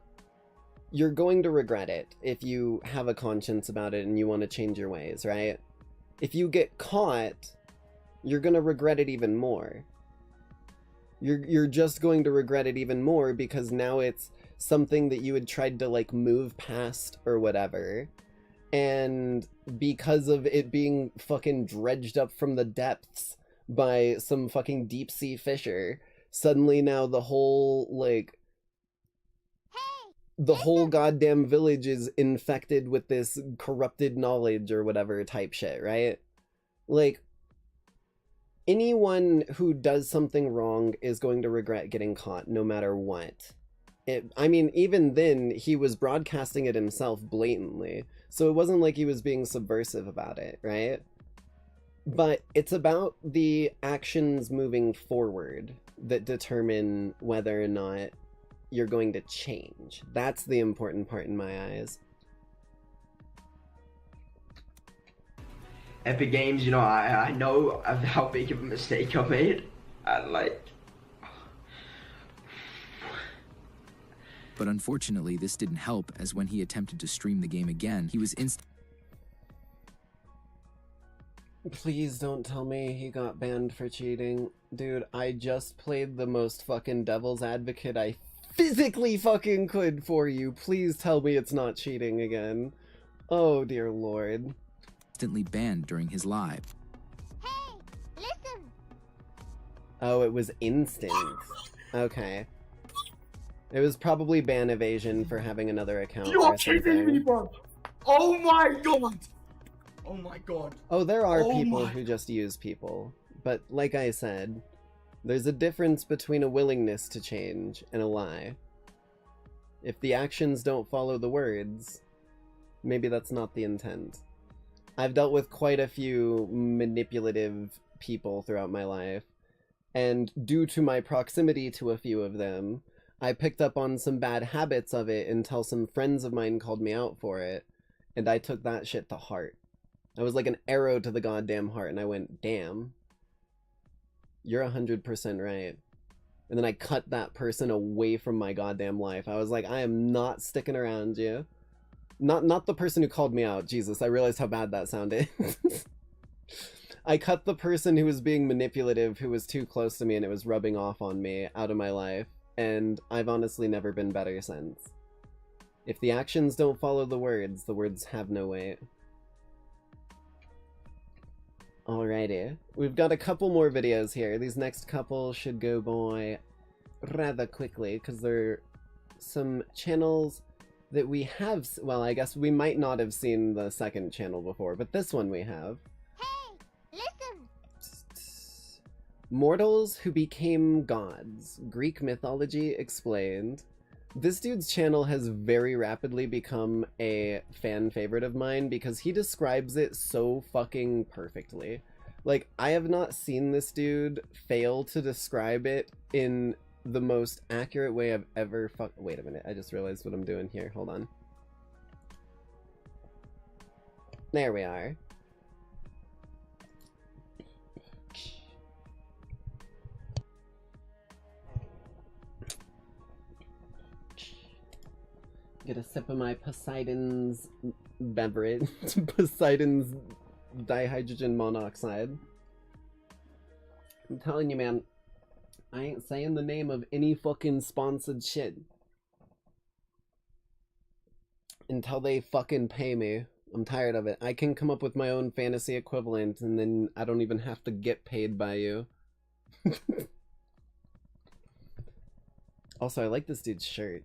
you're going to regret it if you have a conscience about it and you want to change your ways, right? If you get caught, you're going to regret it even more. You're just going to regret it even more because now it's something that you had tried to like move past or whatever. And because of it being fucking dredged up from the depths by some fucking deep sea fisher, suddenly now the whole, like, the whole goddamn village is infected with this corrupted knowledge or whatever type shit, right? Like, anyone who does something wrong is going to regret getting caught no matter what. I mean, even then, he was broadcasting it himself blatantly, so it wasn't like he was being subversive about it, right? But it's about the actions moving forward that determine whether or not you're going to change. That's the important part in my eyes. Epic Games, you know, I know how big of a mistake I made, and like... But unfortunately, this didn't help, as when he attempted to stream the game again, he was Please don't tell me he got banned for cheating. Dude, I just played the most fucking devil's advocate I physically fucking could for you. Please tell me it's not cheating again. Oh dear lord. Instantly banned during his live. Oh, it was instant. Okay. It was probably ban evasion for having another account You or are cheating something. me, bro! Oh my god! Oh my god. Oh, there are Oh people my- who just use people. But like I said, there's a difference between a willingness to change and a lie. If the actions don't follow the words, maybe that's not the intent. I've dealt with quite a few manipulative people throughout my life, and due to my proximity to a few of them, I picked up on some bad habits of it until some friends of mine called me out for it, and I took that shit to heart. I was like an arrow to the goddamn heart, and I went, damn, you're 100% right. And then I cut that person away from my goddamn life. I was like, I am not sticking around you. Not the person who called me out. Jesus, I realized how bad that sounded. I cut the person who was being manipulative, who was too close to me and it was rubbing off on me, out of my life. And I've honestly never been better since. If the actions don't follow the words have no weight. Alrighty. We've got a couple more videos here. These next couple should go by rather quickly, because they're some channels that we have... Well, I guess we might not have seen the second channel before, but this one we have. Mortals who became gods. Greek mythology explained. This dude's channel has very rapidly become a fan favorite of mine because he describes it so fucking perfectly. Like, I have not seen this dude fail to describe it in the most accurate way I've ever Wait a minute, I just realized what I'm doing here. Hold on. There we are. Get a sip of my Poseidon's beverage. Poseidon's dihydrogen monoxide. I'm telling you, man, I ain't saying the name of any fucking sponsored shit until they fucking pay me. I'm tired of it. I can come up with my own fantasy equivalent and then I don't even have to get paid by you. Also, I like this dude's shirt.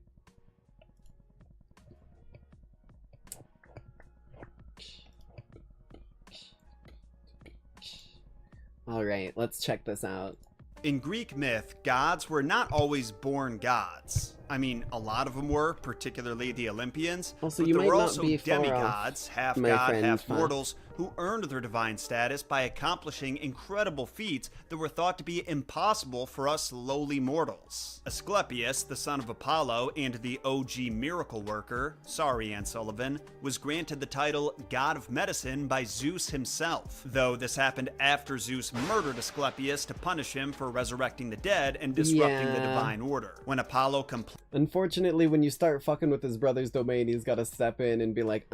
Alright, let's check this out. In Greek myth, gods were not always born gods. I mean, a lot of them were, particularly the Olympians. Also, but you there might were not also be far demigods, off, half my god, friend half Fa. mortals, who earned their divine status by accomplishing incredible feats that were thought to be impossible for us lowly mortals. Asclepius, the son of Apollo and the OG miracle worker, sorry Anne Sullivan, was granted the title God of Medicine by Zeus himself, though this happened after Zeus murdered Asclepius to punish him for resurrecting the dead and disrupting the Yeah. divine order. When Apollo Unfortunately, when you start fucking with his brother's domain, he's gotta step in and be like,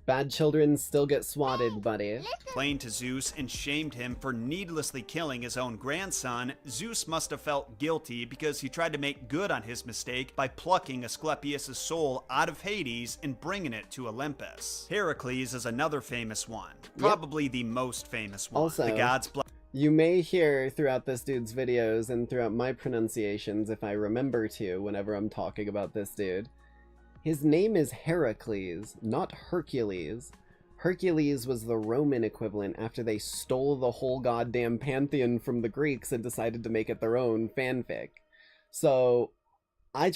bad children still get swatted, buddy. complained to Zeus and shamed him for needlessly killing his own grandson, Zeus must have felt guilty because he tried to make good on his mistake by plucking Asclepius' soul out of Hades and bringing it to Olympus. Heracles is another famous one, probably the most famous one. Also, the gods you may hear throughout this dude's videos and throughout my pronunciations, if I remember to, whenever I'm talking about this dude, his name is Heracles, not Hercules. Hercules was the Roman equivalent after they stole the whole goddamn pantheon from the Greeks and decided to make it their own fanfic. So I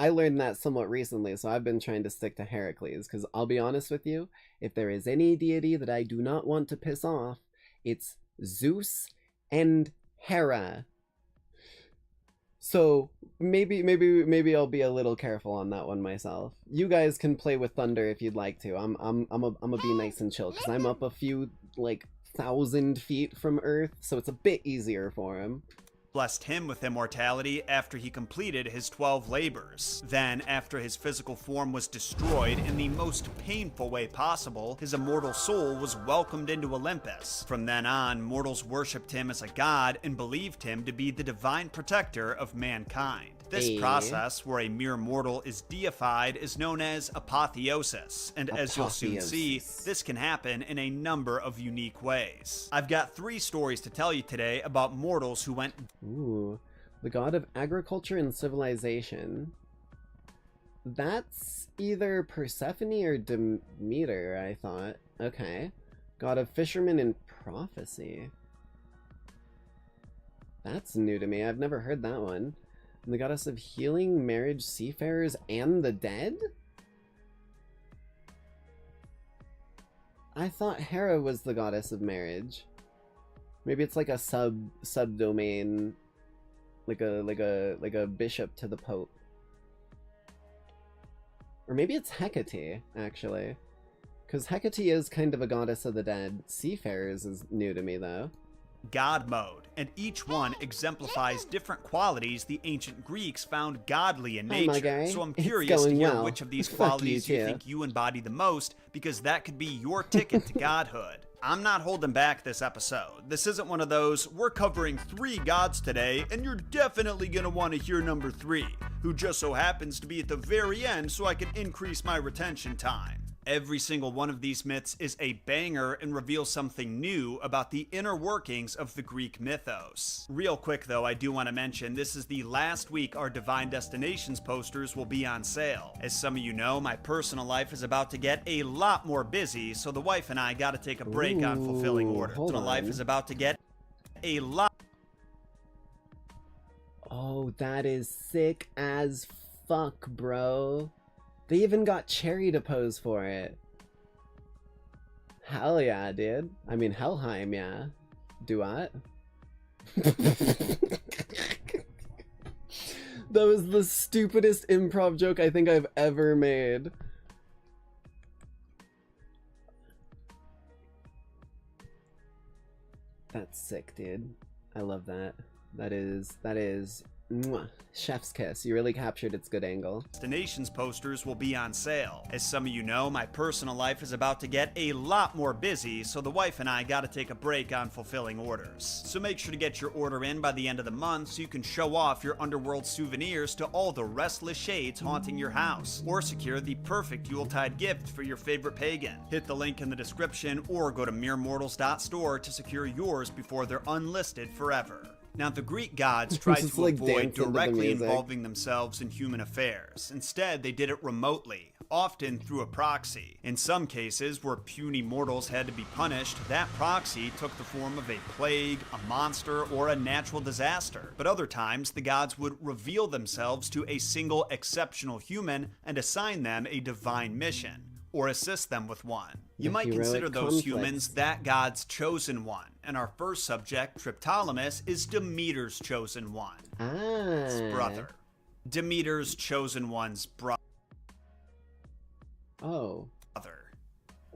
learned that somewhat recently, so I've been trying to stick to Heracles, because I'll be honest with you, if there is any deity that I do not want to piss off, it's Zeus and Hera. So maybe I'll be a little careful on that one myself. You guys can play with thunder if you'd like to. I'm gonna be nice and chill because I'm up a few like 1,000 feet from Earth, so it's a bit easier for him. Blessed him with immortality after he completed his 12 labors. Then, after his physical form was destroyed in the most painful way possible, his immortal soul was welcomed into Olympus. From then on, mortals worshipped him as a god and believed him to be the divine protector of mankind. This Hey. process, where a mere mortal is deified, is known as apotheosis, and as you'll soon see, this can happen in a number of unique ways. I've got 3 stories to tell you today about mortals who went... Ooh, the god of agriculture and civilization. That's either Persephone or Demeter, I thought. Okay. God of fishermen and prophecy. That's new to me. I've never heard that one. And the goddess of healing, marriage, seafarers, and the dead? I thought Hera was the goddess of marriage. Maybe it's like a subdomain, like a bishop to the Pope. Or maybe it's Hecate, actually. Because Hecate is kind of a goddess of the dead. Seafarers is new to me, though. God mode, and each one exemplifies different qualities the ancient Greeks found godly in nature. So I'm curious to hear which of these qualities you think you embody the most, because that could be your ticket to godhood. I'm not holding back this episode. This isn't one of those, we're covering 3 gods today, and you're definitely gonna want to hear number 3, who just so happens to be at the very end so I can increase my retention time. Every single one of these myths is a banger and reveals something new about the inner workings of the Greek mythos. Real quick though, I do want to mention this is the last week our Divine Destinations posters will be on sale. As some of you know, my personal life is about to get a lot more busy, so the wife and I gotta take a break on fulfilling orders. Personal life is about to get a lot... Oh, that is sick as fuck, bro. They even got Cherry to pose for it. Hell yeah, dude. I mean, Helheim, yeah. Do what? That was the stupidest improv joke I think I've ever made. That's sick, dude. I love that. That is mwah, chef's kiss. You really captured its good angle. Destinations posters will be on sale. As some of you know, my personal life is about to get a lot more busy, so the wife and I gotta take a break on fulfilling orders. So make sure to get your order in by the end of the month so you can show off your Underworld souvenirs to all the restless shades haunting your house, or secure the perfect Yuletide gift for your favorite pagan. Hit the link in the description or go to meremortals.store to secure yours before they're unlisted forever. Now, the Greek gods tried to avoid directly involving themselves in human affairs. Instead, they did it remotely, often through a proxy. In some cases, where puny mortals had to be punished, that proxy took the form of a plague, a monster, or a natural disaster. But other times, the gods would reveal themselves to a single exceptional human and assign them a divine mission, or assist them with one. You might consider those humans that god's chosen one, and our first subject, Triptolemus, is Demeter's chosen one. His brother. Demeter's chosen one's brother. Oh.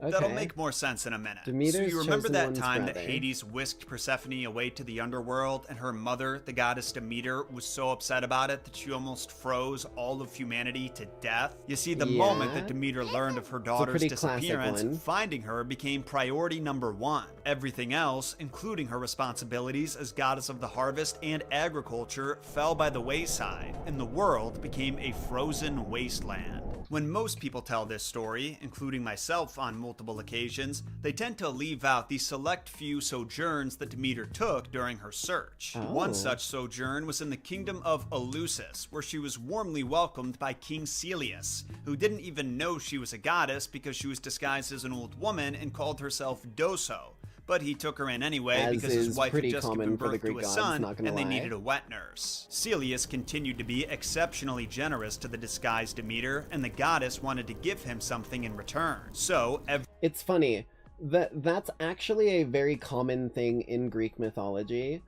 That'll make more sense in a minute. Demeter's so you remember chosen that one's time brother. that Hades whisked Persephone away to the underworld, and her mother, the goddess Demeter, was so upset about it that she almost froze all of humanity to death? You see, the moment that Demeter learned of her daughter's disappearance, finding her became priority number 1. Everything else, including her responsibilities as goddess of the harvest and agriculture, fell by the wayside, and the world became a frozen wasteland. When most people tell this story, including myself on multiple occasions, they tend to leave out the select few sojourns that Demeter took during her search. One such sojourn was in the kingdom of Eleusis, where she was warmly welcomed by King Celeus, who didn't even know she was a goddess because she was disguised as an old woman and called herself Doso. But he took her in anyway because his wife had just given birth to a son and they needed a wet nurse. Celeus continued to be exceptionally generous to the disguised Demeter, and the goddess wanted to give him something in return. So it's funny that's actually a very common thing in Greek mythology.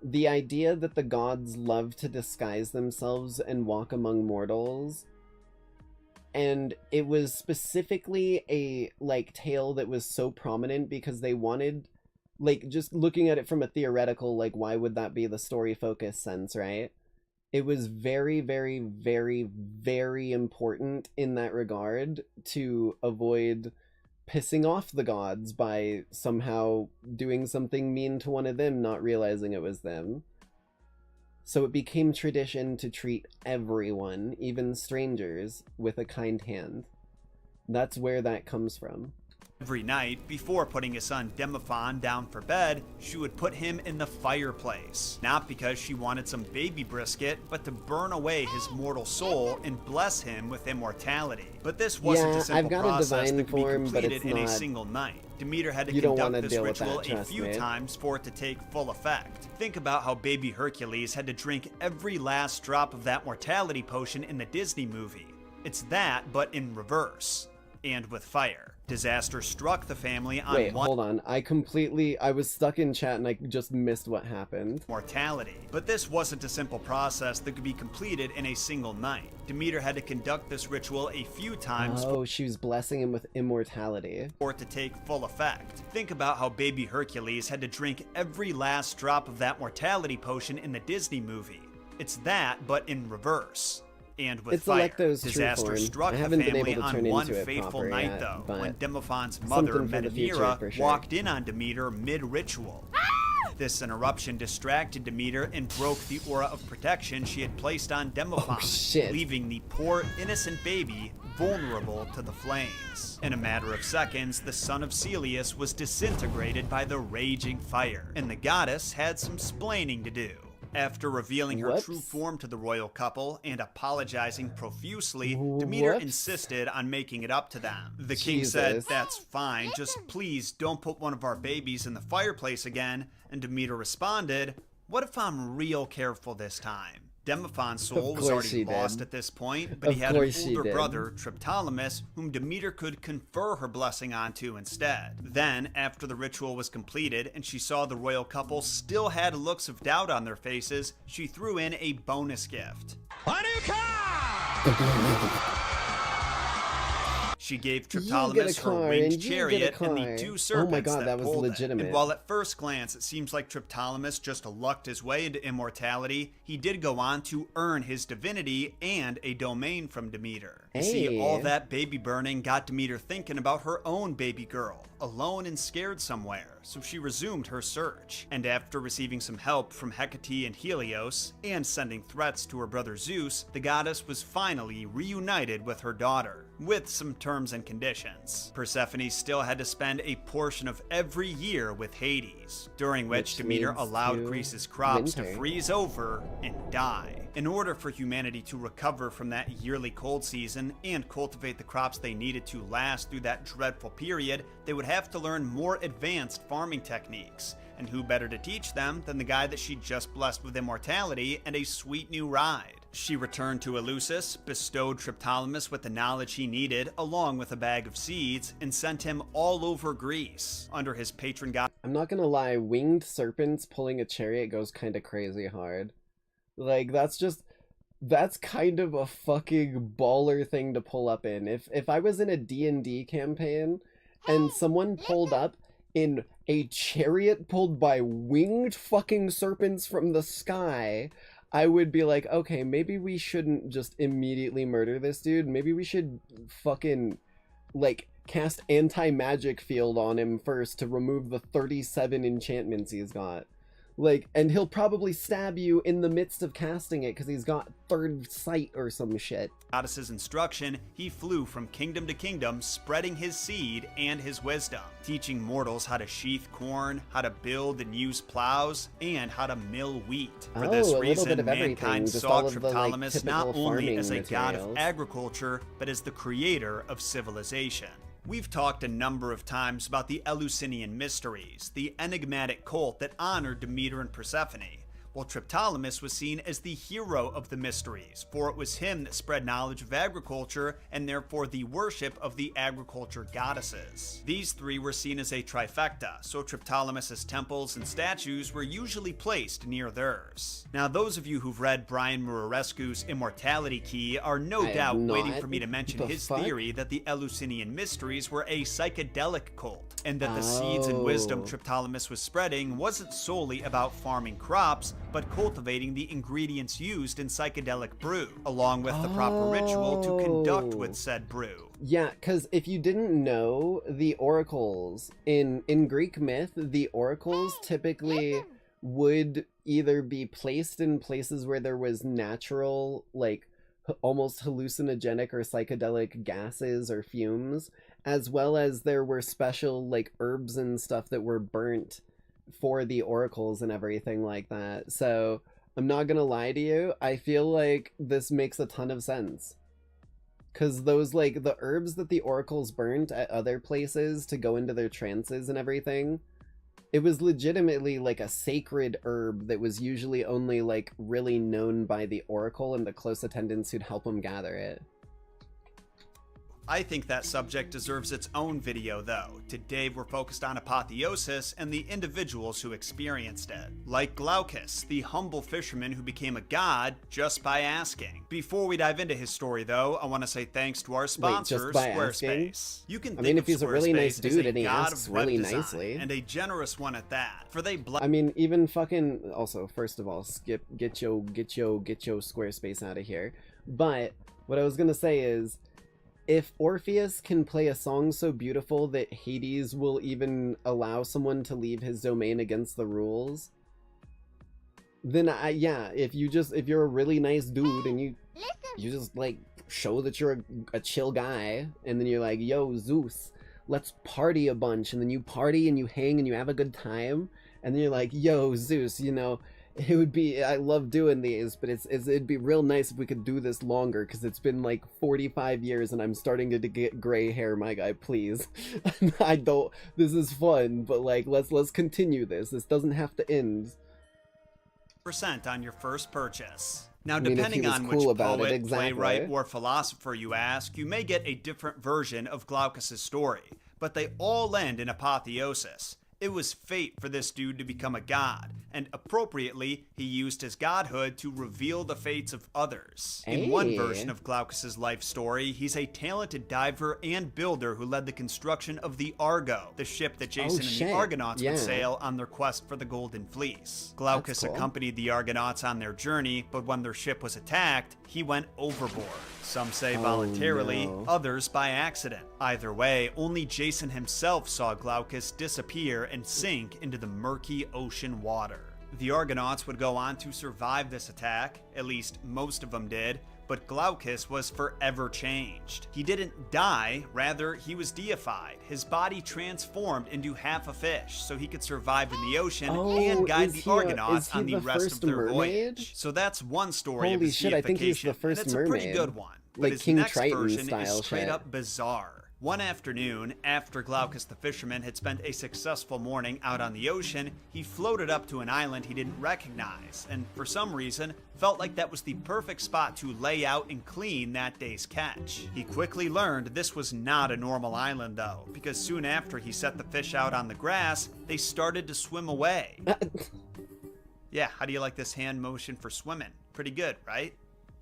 The idea that the gods love to disguise themselves and walk among mortals. And it was specifically a, tale that was so prominent because they wanted, just looking at it from a theoretical, why would that be the story focus sense, right? It was very, very, very, very important in that regard to avoid pissing off the gods by somehow doing something mean to one of them, not realizing it was them. So it became tradition to treat everyone, even strangers, with a kind hand. That's where that comes from. Every night, before putting his son Demophon down for bed, she would put him in the fireplace. Not because she wanted some baby brisket, but to burn away his mortal soul and bless him with immortality. But this wasn't a simple process that could be completed in a single night. Demeter had to conduct this ritual a few times for it to take full effect. Think about how baby Hercules had to drink every last drop of that mortality potion in the Disney movie. It's that, but in reverse. And with fire. Disaster struck the family on hold on. I was stuck in chat and I just missed what happened. Mortality. But this wasn't a simple process that could be completed in a single night. Demeter had to conduct this ritual a few times. Oh, she was blessing him with immortality. For it to take full effect. Think about how baby Hercules had to drink every last drop of that mortality potion in the Disney movie. It's that, but in reverse. And with fire. Disaster struck the family on one fateful night, though, when Demophon's mother, Medivira, walked in on Demeter mid-ritual. This interruption distracted Demeter and broke the aura of protection she had placed on Demophon, leaving the poor, innocent baby vulnerable to the flames. In a matter of seconds, the son of Celeus was disintegrated by the raging fire, and the goddess had some splaining to do. After revealing her true form to the royal couple and apologizing profusely, Demeter insisted on making it up to them. The king said, "That's fine, just please don't put one of our babies in the fireplace again," and Demeter responded, "What if I'm real careful this time?" Demophon's soul was already lost at this point, but he had an older brother, Triptolemus, whom Demeter could confer her blessing onto instead. Then, after the ritual was completed and she saw the royal couple still had looks of doubt on their faces, she threw in a bonus gift. She gave Triptolemus her winged chariot and the two serpents that pulled it. And while at first glance it seems like Triptolemus just lucked his way into immortality, he did go on to earn his divinity and a domain from Demeter. You see, all that baby burning got Demeter thinking about her own baby girl, alone and scared somewhere, so she resumed her search. And after receiving some help from Hecate and Helios, and sending threats to her brother Zeus, the goddess was finally reunited with her daughter, with some terms and conditions. Persephone still had to spend a portion of every year with Hades, during which Demeter allowed Greece's crops to freeze over and die. In order for humanity to recover from that yearly cold season and cultivate the crops they needed to last through that dreadful period, they would have to learn more advanced farming techniques. And who better to teach them than the guy that she just blessed with immortality and a sweet new ride? She returned to Eleusis, bestowed Triptolemus with the knowledge he needed, along with a bag of seeds, and sent him all over Greece, under his patron god. I'm not gonna lie, winged serpents pulling a chariot goes kinda crazy hard. Like, that's kind of a fucking baller thing to pull up in. If I was in a D&D campaign, and someone pulled up in a chariot pulled by winged fucking serpents from the sky, I would be like, okay, maybe we shouldn't just immediately murder this dude. Maybe we should fucking, like, cast anti-magic field on him first to remove the 37 enchantments he's got. Like, and he'll probably stab you in the midst of casting it because he's got third sight or some shit. Goddess's instruction, he flew from kingdom to kingdom, spreading his seed and his wisdom, teaching mortals how to sheath corn, how to build and use plows, and how to mill wheat. For this reason, mankind saw Triptolemus not only as a god of agriculture, but as the creator of civilization. We've talked a number of times about the Eleusinian Mysteries, the enigmatic cult that honored Demeter and Persephone, while Triptolemus was seen as the hero of the mysteries, for it was him that spread knowledge of agriculture and therefore the worship of the agriculture goddesses. These three were seen as a trifecta, so Triptolemus's temples and statues were usually placed near theirs. Now, those of you who've read Brian Murarescu's Immortality Key are no doubt waiting for me to mention his theory that the Eleusinian Mysteries were a psychedelic cult, and that the seeds and wisdom Triptolemus was spreading wasn't solely about farming crops, but cultivating the ingredients used in psychedelic brew, along with the proper ritual to conduct with said brew. Yeah, because if you didn't know, the oracles, in Greek myth, the oracles typically would either be placed in places where there was natural, like, almost hallucinogenic or psychedelic gases or fumes, as well as there were special, like, herbs and stuff that were burnt for the oracles and everything like that. So I'm not gonna lie to you, I feel like this makes a ton of sense. Because those, like, the herbs that the oracles burnt at other places to go into their trances and everything, it was legitimately, like, a sacred herb that was usually only, like, really known by the oracle and the close attendants who'd help them gather it. I think that subject deserves its own video, though. Today we're focused on apotheosis and the individuals who experienced it. Like Glaucus, the humble fisherman who became a god just by asking. Before we dive into his story, though, I want to say thanks to our sponsor, Squarespace. You can think if he's a really nice dude and he asks really nicely, and a generous one at that. For they even fucking, also, first of all, get your Squarespace out of here. But what I was gonna say is, if Orpheus can play a song so beautiful that Hades will even allow someone to leave his domain against the rules, then yeah, if you're a really nice dude and you just, like, show that you're a chill guy, and then you're like, yo, Zeus, let's party a bunch, and then you party and you hang and you have a good time, and then you're like, yo, Zeus, you know, it would be, I love doing these, but it'd be real nice if we could do this longer, because it's been like 45 years and I'm starting to get gray hair, my guy, please. This is fun, but, like, let's continue this. This doesn't have to end. % on your first purchase. Now, I mean, depending on cool which about poet, it, exactly. playwright, or philosopher you ask, you may get a different version of Glaucus' story, but they all end in apotheosis. It was fate for this dude to become a god, and appropriately, he used his godhood to reveal the fates of others. In one version of Glaucus' life story, he's a talented diver and builder who led the construction of the Argo, the ship that Jason and the Argonauts would sail on their quest for the Golden Fleece. Glaucus accompanied the Argonauts on their journey, but when their ship was attacked, he went overboard. Some say voluntarily, others by accident. Either way, only Jason himself saw Glaucus disappear and sink into the murky ocean water. The Argonauts would go on to survive this attack, at least most of them did, but Glaucus was forever changed. He didn't die, rather he was deified. His body transformed into half a fish so he could survive in the ocean and guide the Argonauts on the rest of their voyage. So that's one story of his deification, I think he's the first and it's a pretty good one. But like his King next Triton version style is straight shit. up bizarre. One afternoon, after Glaucus the fisherman had spent a successful morning out on the ocean, he floated up to an island he didn't recognize, and for some reason, felt like that was the perfect spot to lay out and clean that day's catch. He quickly learned this was not a normal island though, because soon after he set the fish out on the grass, they started to swim away. Yeah, how do you like this hand motion for swimming? Pretty good, right?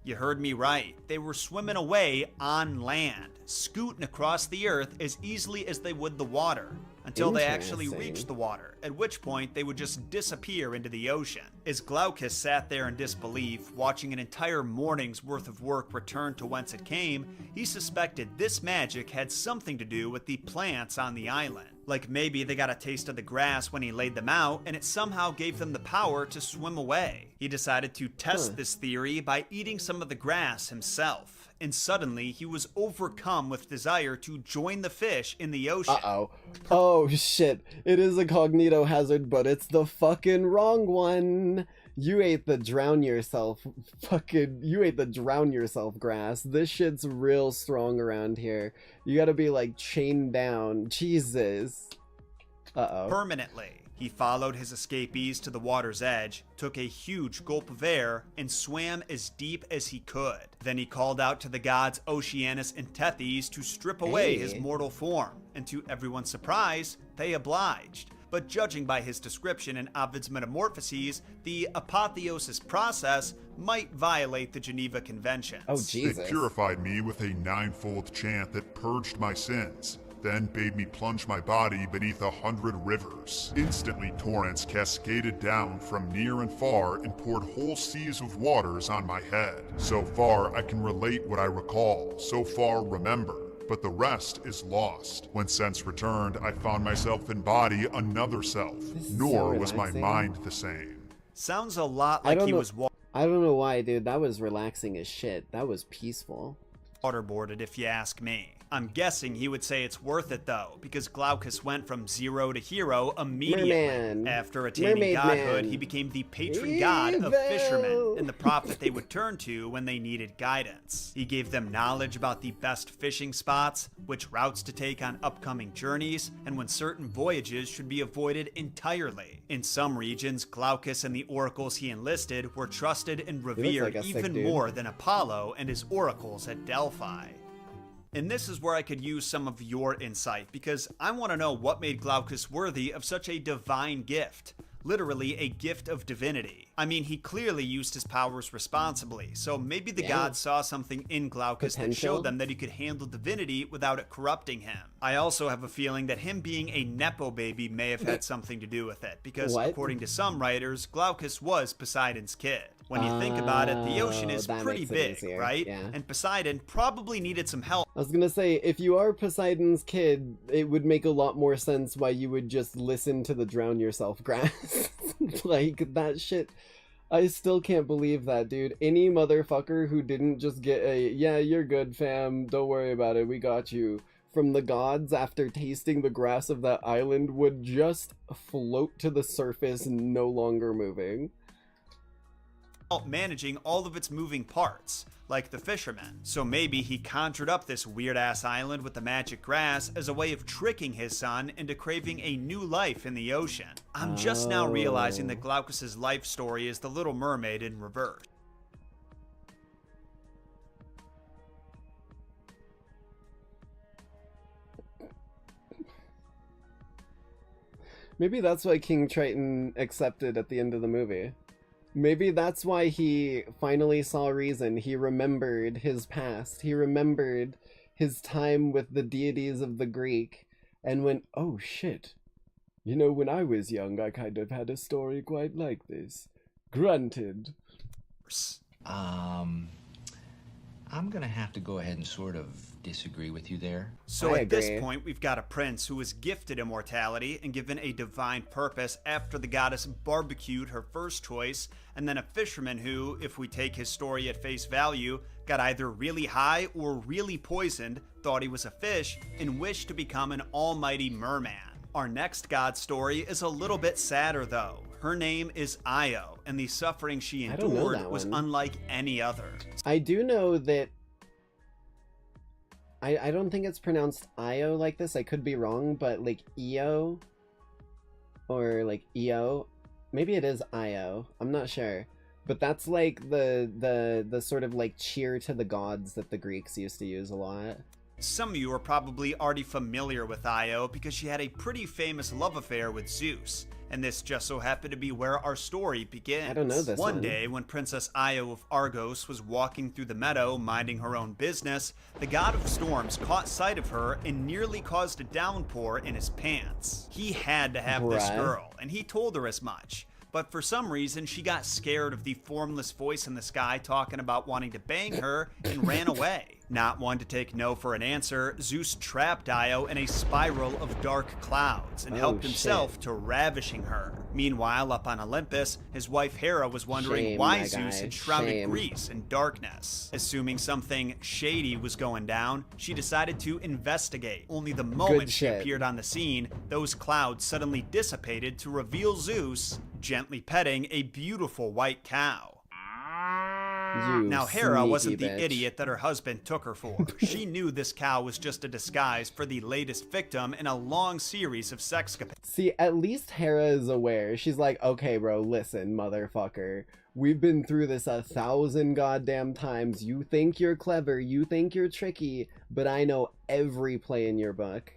You heard me right. They were swimming away on land, scooting across the earth as easily as they would the water, until they actually reached the water, at which point they would just disappear into the ocean. As Glaucus sat there in disbelief, watching an entire morning's worth of work return to whence it came, he suspected this magic had something to do with the plants on the island. Like maybe they got a taste of the grass when he laid them out, and it somehow gave them the power to swim away. He decided to test this theory by eating some of the grass himself, and suddenly he was overcome with desire to join the fish in the ocean. Oh shit, it is a cognito hazard, but it's the fucking wrong one. You ate the drown yourself grass. This shit's real strong around here. You gotta be, like, chained down. Jesus. Permanently. He followed his escapees to the water's edge, took a huge gulp of air, and swam as deep as he could. Then he called out to the gods Oceanus and Tethys to strip away his mortal form, and to everyone's surprise, they obliged. But judging by his description in Ovid's Metamorphoses, the apotheosis process might violate the Geneva Convention. They purified me with a ninefold chant that purged my sins, then bade me plunge my body beneath 100 rivers. Instantly torrents cascaded down from near and far and poured whole seas of waters on my head. So far I can relate what I recall, so far remember. But the rest is lost. When sense returned, I found myself in body another self, nor was my mind the same. Sounds a lot like he was I don't know why, dude. That was relaxing as shit. That was peaceful. waterboarded, if you ask me. I'm guessing he would say it's worth it though, because Glaucus went from zero to hero immediately. Merman. After attaining Mermaid godhood, man. he became the patron god of fishermen and the prophet they would turn to when they needed guidance. He gave them knowledge about the best fishing spots, which routes to take on upcoming journeys, and when certain voyages should be avoided entirely. In some regions, Glaucus and the oracles he enlisted were trusted and revered like a sick even dude. more than Apollo and his oracles at Delphi. And this is where I could use some of your insight, because I want to know what made Glaucus worthy of such a divine gift. Literally a gift of divinity. I mean, he clearly used his powers responsibly, so maybe the gods saw something in Glaucus that showed them that he could handle divinity without it corrupting him. I also have a feeling that him being a Nepo baby may have had something to do with it, because according to some writers, Glaucus was Poseidon's kid. When you think about it, the ocean is that pretty makes it big, easier, right? yeah. And Poseidon probably needed some help. I was gonna say, if you are Poseidon's kid, it would make a lot more sense why you would just listen to the drown yourself grass. Like, that shit, I still can't believe that, dude. Any motherfucker who didn't just get a, yeah, you're good, fam, don't worry about it, we got you, from the gods after tasting the grass of that island would just float to the surface, no longer moving. Managing all of its moving parts, like the fisherman. So maybe he conjured up this weird-ass island with the magic grass as a way of tricking his son into craving a new life in the ocean. I'm just now realizing that Glaucus's life story is the Little Mermaid in reverse. Maybe that's why King Triton accepted at the end of the movie. Maybe that's why he finally saw reason. He remembered his past. He remembered his time with the deities of the Greek and went, oh shit. You know, when I was young, I kind of had a story quite like this. Granted. I'm gonna have to go ahead and sort of disagree with you there. So at this point, we've got a prince who was gifted immortality and given a divine purpose after the goddess barbecued her first choice, and then a fisherman who, if we take his story at face value, got either really high or really poisoned, thought he was a fish, and wished to become an almighty merman. Our next god story is a little bit sadder though. Her name is Io, and the suffering she endured was unlike any other. I do know that I don't think it's pronounced Io like this. I could be wrong, but like Io or like Io, maybe it is Io. I'm not sure. But that's like the sort of like cheer to the gods that the Greeks used to use a lot. Some of you are probably already familiar with Io because she had a pretty famous love affair with Zeus, and this just so happened to be where our story begins. I don't know this one. One day, when Princess Io of Argos was walking through the meadow minding her own business, the god of storms caught sight of her and nearly caused a downpour in his pants. He had to have this girl, and he told her as much. But for some reason, she got scared of the formless voice in the sky talking about wanting to bang her and ran away. Not one to take no for an answer, Zeus trapped Io in a spiral of dark clouds and helped himself to ravishing her. Meanwhile, up on Olympus, his wife Hera was wondering why Zeus had shrouded Greece in darkness. Assuming something shady was going down, she decided to investigate. Only the moment she appeared on the scene, those clouds suddenly dissipated to reveal Zeus gently petting a beautiful white cow. Now, Hera wasn't the idiot that her husband took her for. She knew this cow was just a disguise for the latest victim in a long series of sexcapades. See, at least Hera is aware. She's like, okay, bro, listen, motherfucker. We've been through this 1,000 goddamn times. You think you're clever, you think you're tricky, but I know every play in your book.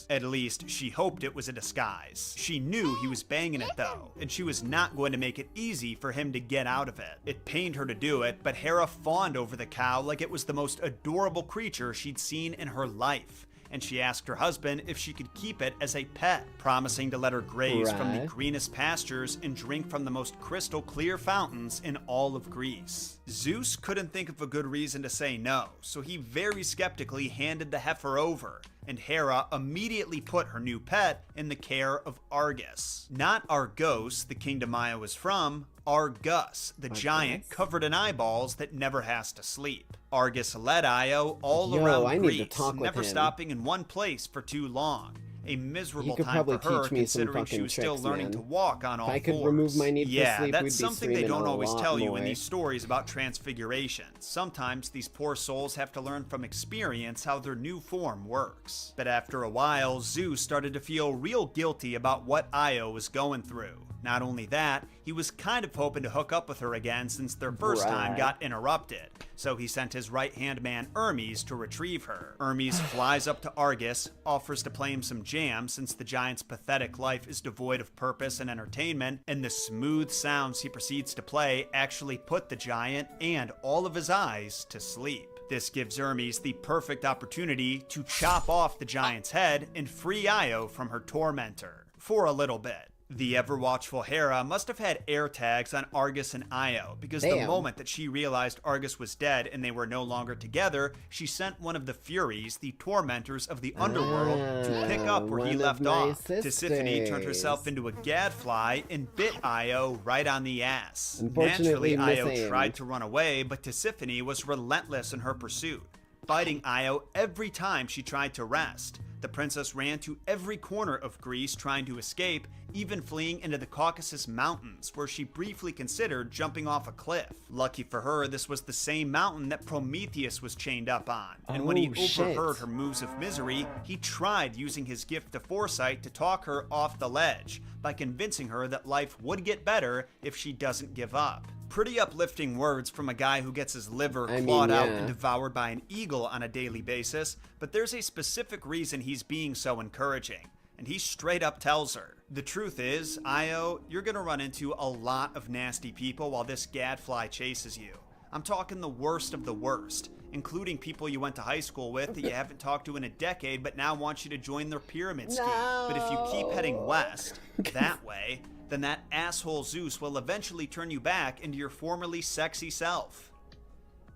At least, she hoped it was a disguise. She knew he was banging it though, and she was not going to make it easy for him to get out of it. It pained her to do it, but Hera fawned over the cow like it was the most adorable creature she'd seen in her life. and she asked her husband if she could keep it as a pet, promising to let her graze from the Right. greenest pastures and drink from the most crystal clear fountains in all of Greece. Zeus couldn't think of a good reason to say no, so he very skeptically handed the heifer over, and Hera immediately put her new pet in the care of Argus. Not Argos, the kingdom Io is from, Argus, the giant covered in eyeballs that never has to sleep. Argus led Io all around I need to Greece, talk with never him. stopping in one place for too long. A miserable could time probably for her, teach me some considering she fucking was still tricks, learning man. to walk on all If I could fours. remove my need for Yeah, sleep, that's we'd be something they streaming don't a always lot tell you more. in these stories about transfiguration. Sometimes these poor souls have to learn from experience how their new form works. But after a while, Zeus started to feel real guilty about what Io was going through. Not only that, he was kind of hoping to hook up with her again since their first time Right. got interrupted. So he sent his right-hand man Hermes to retrieve her. Hermes flies up to Argus, offers to play him some jam since the giant's pathetic life is devoid of purpose and entertainment, and the smooth sounds he proceeds to play actually put the giant and all of his eyes to sleep. This gives Hermes the perfect opportunity to chop off the giant's head and free Io from her tormentor. For a little bit. The ever-watchful Hera must have had air tags on Argus and Io, because the Damn. moment that she realized Argus was dead and they were no longer together, she sent one of the Furies, the tormentors of the underworld, to pick up where he one of left my off. Tisiphone turned herself sisters. into a gadfly and bit Io right on the ass. Unfortunately, Naturally, Io misaimed. tried to run away, but Tisiphone was relentless in her pursuit, biting Io every time she tried to rest. The princess ran to every corner of Greece trying to escape, even fleeing into the Caucasus Mountains, where she briefly considered jumping off a cliff. Lucky for her, this was the same mountain that Prometheus was chained up on, and when he overheard her moves of misery, he tried using his gift of foresight to talk her off the ledge, by convincing her that life would get better if she doesn't give up. Pretty uplifting words from a guy who gets his liver clawed out and devoured by an eagle on a daily basis, but there's a specific reason he's being so encouraging, and he straight up tells her. The truth is, Io, you're gonna run into a lot of nasty people while this gadfly chases you. I'm talking the worst of the worst, including people you went to high school with that you haven't talked to in a decade but now want you to join their pyramid scheme. But if you keep heading west, that way, then that asshole Zeus will eventually turn you back into your formerly sexy self.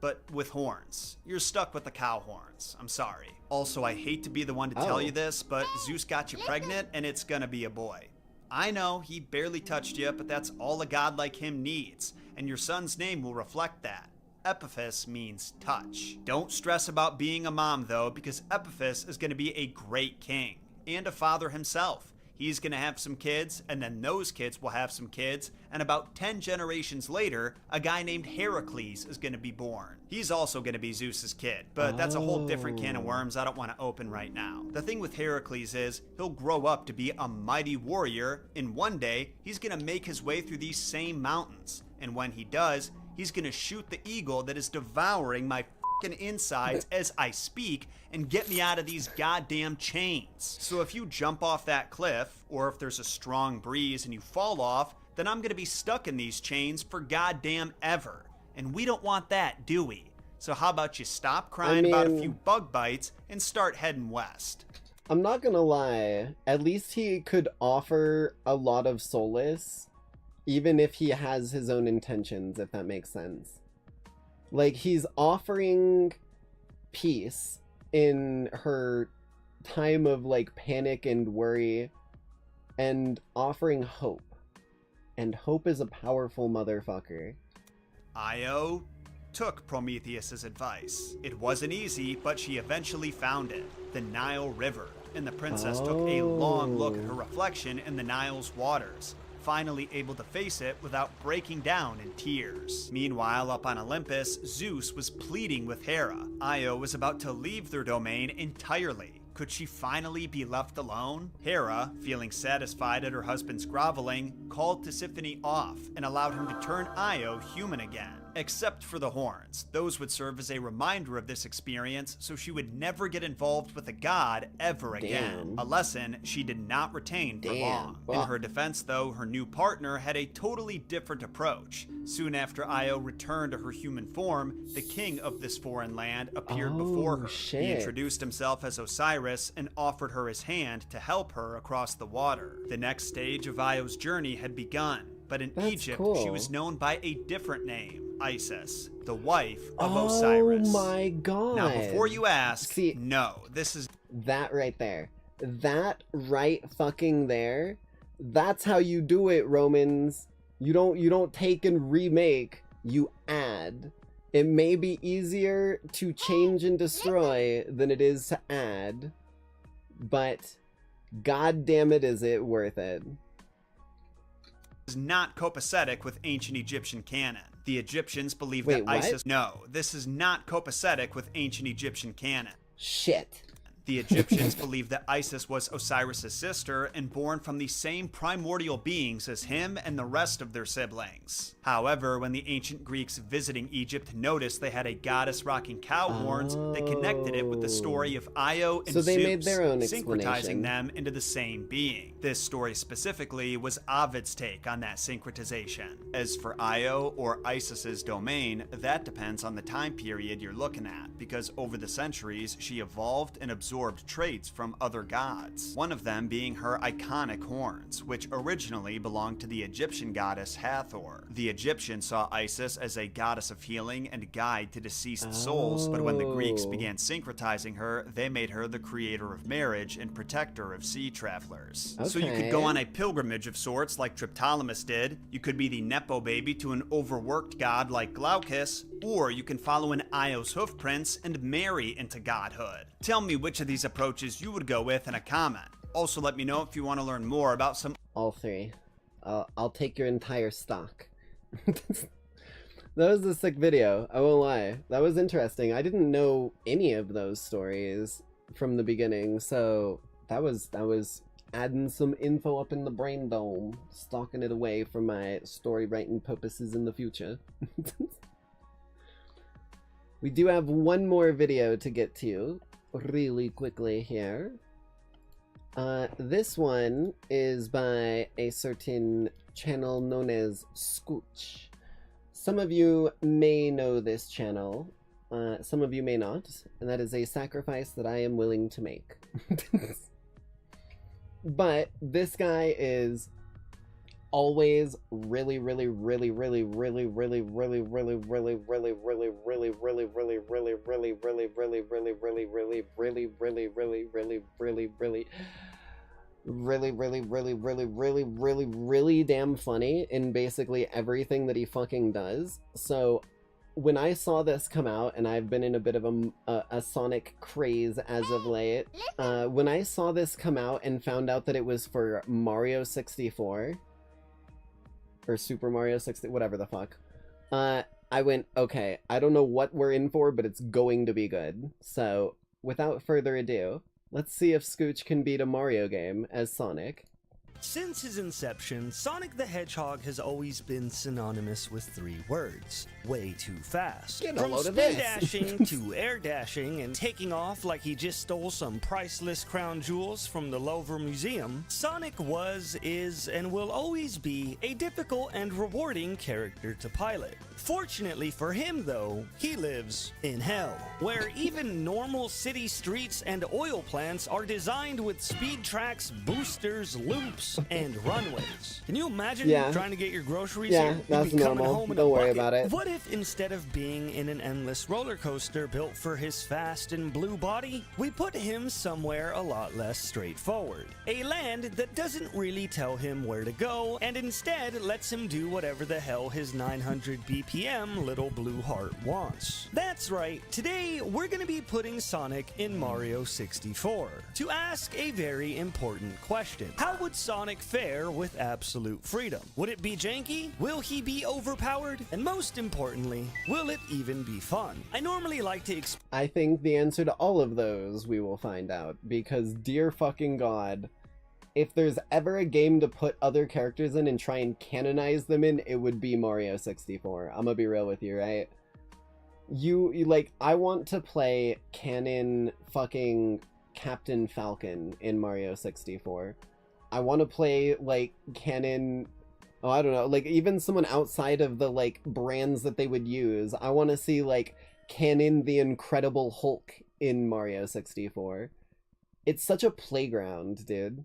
But with horns. You're stuck with the cow horns. I'm sorry. Also, I hate to be the one to tell you this, but Zeus got you pregnant and it's gonna be a boy. I know, he barely touched you, but that's all a god like him needs, and your son's name will reflect that. Epiphus means touch. Don't stress about being a mom though, because Epiphus is gonna be a great king, and a father himself. He's gonna have some kids, and then those kids will have some kids, and about 10 generations later, a guy named Heracles is gonna be born. He's also gonna be Zeus's kid, but that's a whole different can of worms I don't want to open right now. The thing with Heracles is, he'll grow up to be a mighty warrior, and one day, he's gonna make his way through these same mountains, and when he does, he's gonna shoot the eagle that is devouring my insides as I speak and get me out of these goddamn chains. So if you jump off that cliff, or if there's a strong breeze and you fall off, then I'm gonna be stuck in these chains for goddamn ever. And we don't want that, do we? So how about you stop crying about a few bug bites and start heading west? I'm not gonna lie, at least he could offer a lot of solace, even if he has his own intentions, if that makes sense. Like, he's offering peace in her time of, like, panic and worry, and offering hope. And hope is a powerful motherfucker. Io took Prometheus's advice. It wasn't easy, but she eventually found it, the Nile River, and the princess took a long look at her reflection in the Nile's waters, finally able to face it without breaking down in tears. Meanwhile, up on Olympus, Zeus was pleading with Hera. Io was about to leave their domain entirely. Could she finally be left alone? Hera, feeling satisfied at her husband's groveling, called Tisiphone off and allowed him to turn Io human again. except for the horns. Those would serve as a reminder of this experience so she would never get involved with a god ever again. A lesson she did not retain for long. In her defense though, her new partner had a totally different approach. Soon after Io returned to her human form, the king of this foreign land appeared before her. He introduced himself as Osiris and offered her his hand to help her across the water. The next stage of Io's journey had begun, but in Egypt she was known by a different name, Isis, the wife of Osiris. Oh my god. Now before you ask, no, this is... That right there. That right fucking there. That's how you do it, Romans. You don't take and remake, you add. It may be easier to change and destroy than it is to add, but god damn it, is it worth it. Is not copacetic with ancient Egyptian canon. The Egyptians believe that Isis... No, this is not copacetic with ancient Egyptian canon. Shit. The Egyptians believed that Isis was Osiris' sister and born from the same primordial beings as him and the rest of their siblings. However, when the ancient Greeks visiting Egypt noticed they had a goddess rocking cow horns, they connected it with the story of Io and so they Zeus, made their own syncretizing them into the same being. This story specifically was Ovid's take on that syncretization. As for Io, or Isis's domain, that depends on the time period you're looking at, because over the centuries she evolved and absorbed traits from other gods, one of them being her iconic horns, which originally belonged to the Egyptian goddess Hathor. The Egyptians saw Isis as a goddess of healing and guide to deceased souls, but when the Greeks began syncretizing her, they made her the creator of marriage and protector of sea travelers. So you could go on a pilgrimage of sorts like Triptolemus did, you could be the nepo baby to an overworked god like Glaucus, or you can follow in Io's hoofprints and marry into godhood. Tell me which of these approaches you would go with in a comment. Also let me know if you want to learn more about some... All three. I'll take your entire stock. That was a sick video, I won't lie. That was interesting. I didn't know any of those stories from the beginning, so that was adding some info up in the brain dome, stocking it away for my story writing purposes in the future. We do have one more video to get to really quickly here. This one is by a certain channel known as Scooch. Some of you may know this channel, some of you may not, and that is a sacrifice that I am willing to make. But this guy is always really damn funny in basically everything that he fucking does. So when I saw this come out, and I've been in a bit of a Sonic craze as of late, when I saw this come out and found out that it was for Mario 64, or Super Mario 60, whatever the fuck, I went, okay, I don't know what we're in for, but it's going to be good. So, without further ado, let's see if Scooch can beat a Mario game as Sonic. Since his inception, Sonic the Hedgehog has always been synonymous with three words: way too fast. From spin dashing to air dashing and taking off like he just stole some priceless crown jewels from the Louvre Museum, Sonic was, is, and will always be a difficult and rewarding character to pilot. Fortunately for him, though, he lives in hell, where even normal city streets and oil plants are designed with speed tracks, boosters, loops, and runways. Can you imagine trying to get your groceries here? That's normal. Don't worry about it. What if instead of being in an endless roller coaster built for his fast and blue body, we put him somewhere a lot less straightforward? A land that doesn't really tell him where to go, and instead lets him do whatever the hell his 900 BPM little blue heart wants. That's right, today we're gonna be putting Sonic in Mario 64 to ask a very important question. How would Sonic fare with absolute freedom? Would it be janky? Will he be overpowered? And most importantly, will it even be fun? I normally like to I think the answer to all of those we will find out, because dear fucking god, if there's ever a game to put other characters in and try and canonize them in, it would be Mario 64. I'm gonna be real with you, right? You like, I want to play canon fucking Captain Falcon in Mario 64. I want to play, like, canon... Oh, I don't know, like, even someone outside of the, like, brands that they would use. I want to see, like, canon the Incredible Hulk in Mario 64. It's such a playground, dude.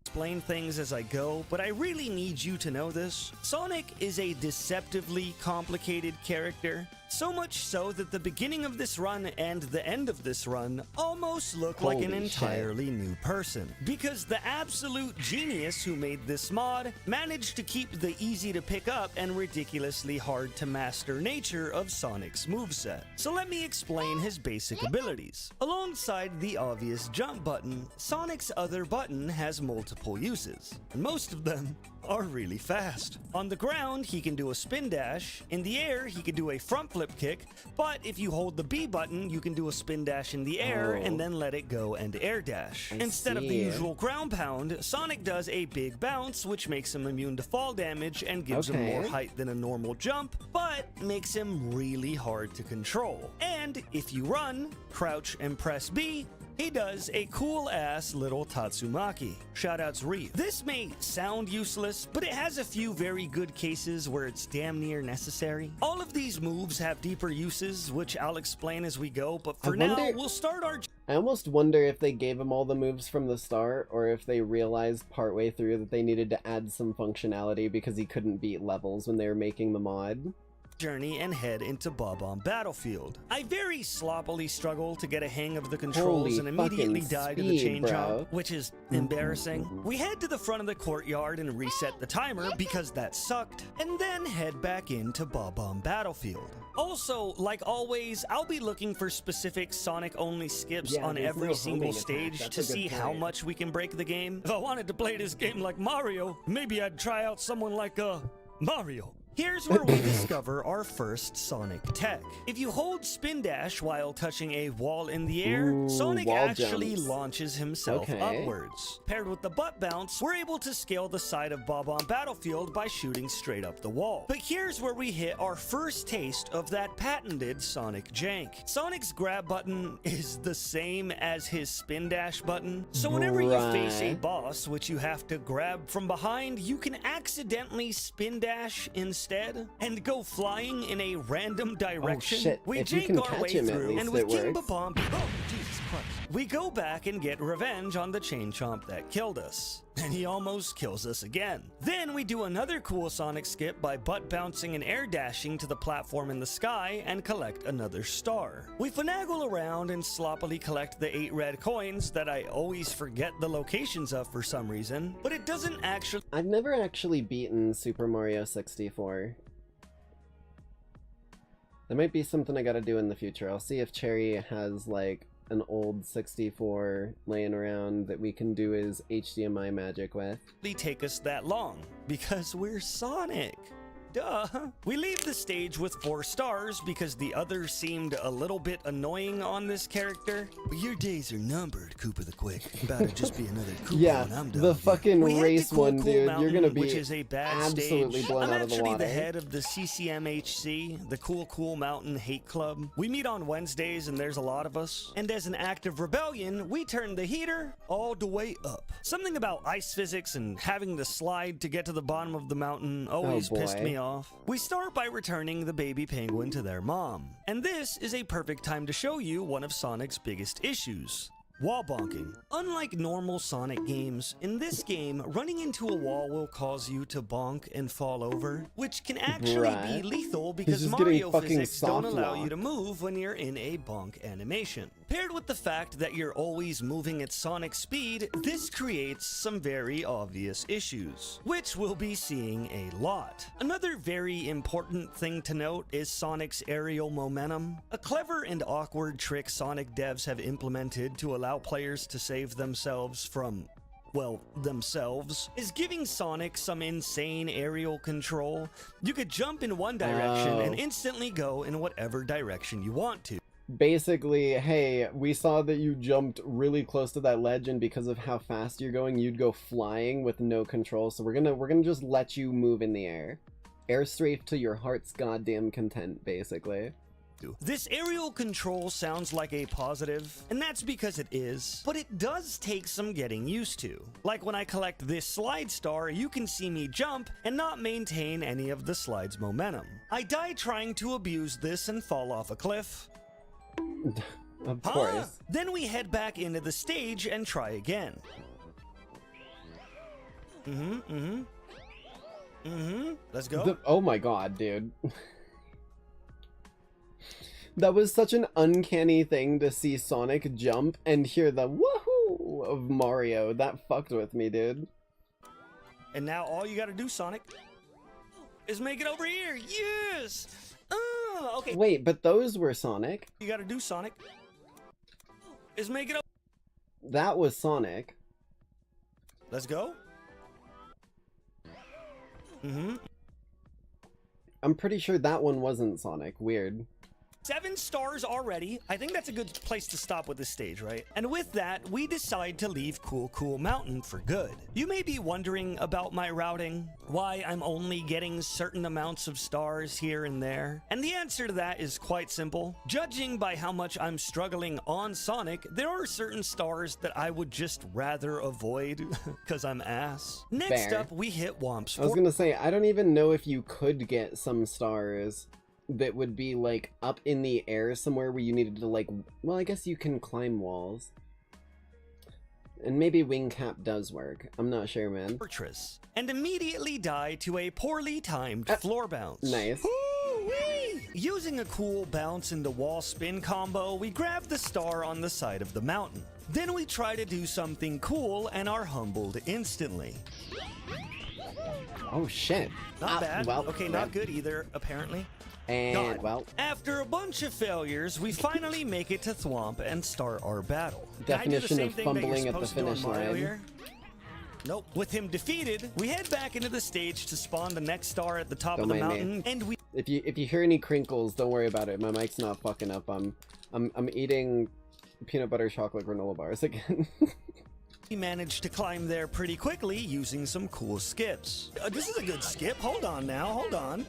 Explain things as I go, but I really need you to know this. Sonic is a deceptively complicated character. So much so that the beginning of this run and the end of this run almost look like an entirely new person. Because the absolute genius who made this mod managed to keep the easy to pick up and ridiculously hard to master nature of Sonic's moveset. So let me explain his basic abilities. Alongside the obvious jump button, Sonic's other button has multiple uses, and most of them are really fast. On the ground, he can do a spin dash. In the air, he can do a front flip kick. But if you hold the B button, you can do a spin dash in the air and then let it go and air dash. Instead of the usual ground pound, Sonic does a big bounce, which makes him immune to fall damage and gives him more height than a normal jump, but makes him really hard to control. And if you run, crouch, and press B, he does a cool-ass little Tatsumaki. Shoutouts Riot. This may sound useless, but it has a few very good cases where it's damn near necessary. All of these moves have deeper uses, which I'll explain as we go, but for now, we'll start our... I almost wonder if they gave him all the moves from the start, or if they realized partway through that they needed to add some functionality because he couldn't beat levels when they were making the mod. Journey and head into Bob-omb Battlefield. I very sloppily struggle to get a hang of the controls and immediately die to the chain jump, which is embarrassing. We head to the front of the courtyard and reset the timer because that sucked, and then head back into Bob-omb Battlefield. Also, like always, I'll be looking for specific Sonic-only skips on every single stage to see how much we can break the game. If I wanted to play this game like Mario, maybe I'd try out someone like, Mario. Here's where we discover our first Sonic tech. If you hold spin dash while touching a wall in the air, Sonic actually launches himself upwards. Paired with the butt bounce, we're able to scale the side of Bob-omb Battlefield by shooting straight up the wall. But here's where we hit our first taste of that patented Sonic jank. Sonic's grab button is the same as his spin dash button, so whenever you face a boss which you have to grab from behind, you can accidentally spin dash instead and go flying in a random direction. Oh, shit. We if you jank can our catch way him, through, and with King works. Babomb, oh Jesus Christ, we go back and get revenge on the chain chomp that killed us. And he almost kills us again. Then we do another cool Sonic skip by butt bouncing and air dashing to the platform in the sky and collect another star. We finagle around and sloppily collect the 8 red coins that I always forget the locations of for some reason, but it doesn't actually... I've never actually beaten Super Mario 64. That might be something I gotta do in the future. I'll see if Cherry has, like, an old 64 laying around that we can do his HDMI magic with. Take us that long because we're Sonic. Duh. We leave the stage with 4 stars because the others seemed a little bit annoying on this character. But your days are numbered, Koopa the Quick. About to just be another Koopa when I'm done. The fucking race Cool, one, Cool dude. Mountain, You're gonna be which is a bad absolutely stage. blown out of the I'm water. actually the head of the CCMHC, the Cool Mountain Hate Club. We meet on Wednesdays and there's a lot of us. And as an act of rebellion, we turn the heater all the way up. Something about ice physics and having to slide to get to the bottom of the mountain always pissed me off. We start by returning the baby penguin to their mom. And this is a perfect time to show you one of Sonic's biggest issues. Wall bonking. Unlike normal Sonic games, in this game, running into a wall will cause you to bonk and fall over, which can actually be lethal because Mario physics don't allow you to move when you're in a bonk animation. Paired with the fact that you're always moving at Sonic speed, this creates some very obvious issues, which we'll be seeing a lot. Another very important thing to note is Sonic's aerial momentum, a clever and awkward trick Sonic devs have implemented to allow players to save themselves from, well, themselves, is giving Sonic some insane aerial control. You could jump in one direction and instantly go in whatever direction you want to. basically, hey, we saw that you jumped really close to that ledge, and because of how fast you're going, you'd go flying with no control, so we're gonna just let you move in the air. Air strafe to your heart's goddamn content, basically. This aerial control sounds like a positive, and that's because it is, but it does take some getting used to. Like when I collect this slide star, you can see me jump and not maintain any of the slide's momentum. I die trying to abuse this and fall off a cliff. Of course. Then we head back into the stage and try again. Let's go. Oh my god, dude. That was such an uncanny thing to see Sonic jump and hear the woohoo of Mario. That fucked with me, dude. And now all you gotta do, Sonic, is make it over here. Yes! Okay. Wait, but those were Sonic. You gotta do, Sonic, is make it over. That was Sonic. Let's go. I'm pretty sure that one wasn't Sonic. Weird. 7 stars already. I think that's a good place to stop with this stage, right? And with that, we decide to leave Cool Cool Mountain for good. You may be wondering about my routing, why I'm only getting certain amounts of stars here and there. And the answer to that is quite simple. Judging by how much I'm struggling on Sonic, there are certain stars that I would just rather avoid because I'm ass. Next up, we hit Whomp's. I was gonna say, I don't even know if you could get some stars that would be like up in the air somewhere where you needed to like, well, I guess you can climb walls. And maybe wing cap does work. I'm not sure, man. Repurchase, and immediately die to a poorly timed floor bounce. Nice. Woo-wee! Using a cool bounce into wall spin combo, we grab the star on the side of the mountain. Then we try to do something cool and are humbled instantly. Oh shit. Not bad. Well, okay, not good either, apparently. And, well, after a bunch of failures, we finally make it to Thwomp and start our battle. Definition of fumbling at the finish line. Nope. With him defeated, we head back into the stage to spawn the next star at the top of the mountain, and we. If you hear any crinkles, don't worry about it. My mic's not fucking up. I'm eating peanut butter chocolate granola bars again. We managed to climb there pretty quickly using some cool skips. This is a good skip. Hold on now. Hold on.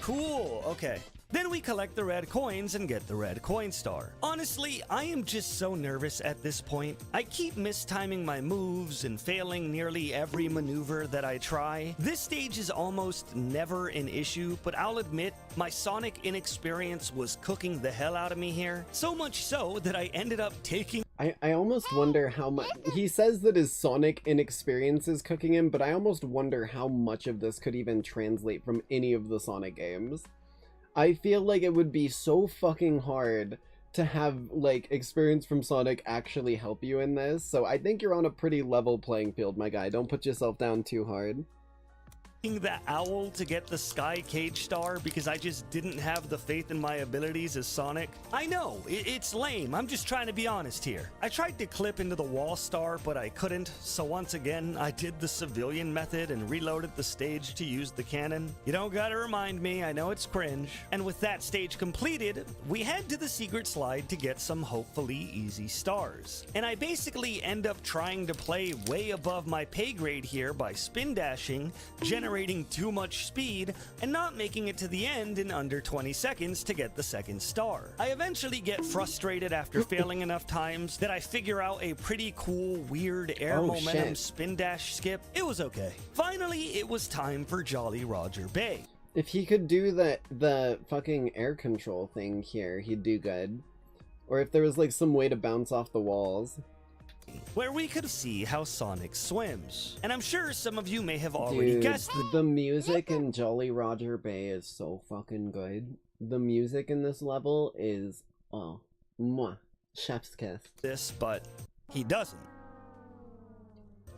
Cool, okay. Then we collect the red coins and get the red coin star. Honestly, I am just so nervous at this point. I keep mistiming my moves and failing nearly every maneuver that I try. This stage is almost never an issue, but I'll admit my Sonic inexperience was cooking the hell out of me here. So much so that I ended up taking. I almost wonder how much. He says that his Sonic inexperience is cooking him, but I almost wonder how much of this could even translate from any of the Sonic games. I feel like it would be so fucking hard to have, like, experience from Sonic actually help you in this, so I think you're on a pretty level playing field, my guy. Don't put yourself down too hard. The owl to get the Sky Cage star because I just didn't have the faith in my abilities as Sonic. I know, it's lame, I'm just trying to be honest here. I tried to clip into the wall star, but I couldn't, so once again, I did the civilian method and reloaded the stage to use the cannon. You don't gotta remind me, I know it's cringe. And with that stage completed, we head to the secret slide to get some hopefully easy stars. And I basically end up trying to play way above my pay grade here by spin dashing, generating too much speed, and not making it to the end in under 20 seconds to get the second star. I eventually get frustrated after failing enough times that I figure out a pretty cool, weird air momentum spin dash skip. It was okay. Finally, it was time for Jolly Roger Bay. If he could do the fucking air control thing here, he'd do good. Or if there was like some way to bounce off the walls. Where we could see how Sonic swims. And I'm sure some of you may have already guessed the music in Jolly Roger Bay is so fucking good. The music in this level is, oh, mwah, chef's kiss. This, but he doesn't.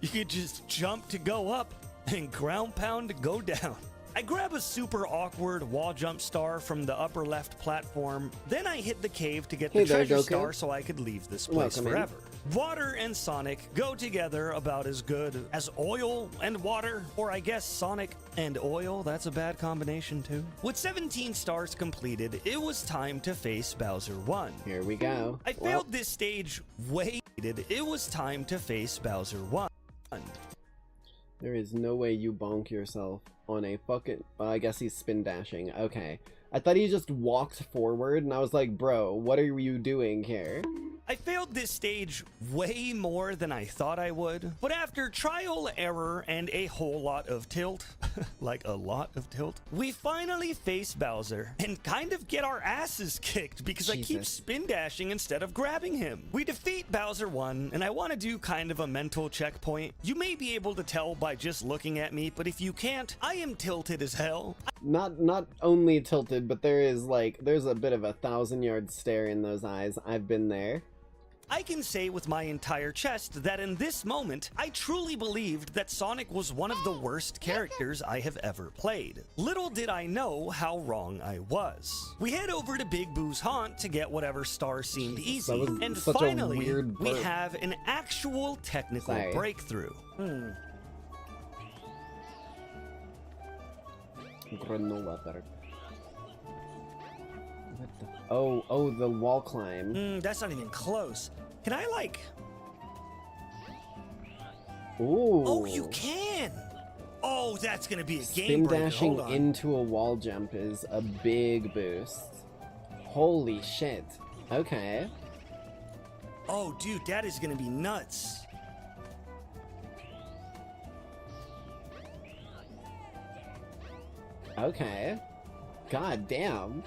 You could just jump to go up and ground pound to go down. I grab a super awkward wall jump star from the upper left platform, then I hit the cave to get the treasure star so I could leave this place forever. Water and Sonic go together about as good as oil and water, or I guess Sonic and oil, that's a bad combination too. With 17 stars completed, it was time to face Bowser 1. Here we go. I failed this stage way. It was time to face Bowser 1. There is no way you bonk yourself on a fucking... Well, I guess he's spin dashing. Okay. I thought he just walked forward, and I was like, bro, what are you doing here? I failed this stage way more than I thought I would, but after trial, error, and a whole lot of tilt, like a lot of tilt, we finally face Bowser and kind of get our asses kicked because I keep spin dashing instead of grabbing him. We defeat Bowser 1, and I want to do kind of a mental checkpoint. You may be able to tell by just looking at me, but if you can't, I am tilted as hell. Not only tilted, but there's a bit of a 1,000-yard stare in those eyes. I've been there. I can say with my entire chest that in this moment, I truly believed that Sonic was one of the worst characters I have ever played. Little did I know how wrong I was. We head over to Big Boo's haunt to get whatever star seemed easy, and finally, we have an actual technical breakthrough. Oh, the wall climb. That's not even close. Can I, like... Ooh. Oh, you can! Oh, that's gonna be a game Spin breaker. dashing Hold on. into a wall jump is a big boost. Holy shit. Okay. Oh, dude, that is gonna be nuts. Okay. God damn.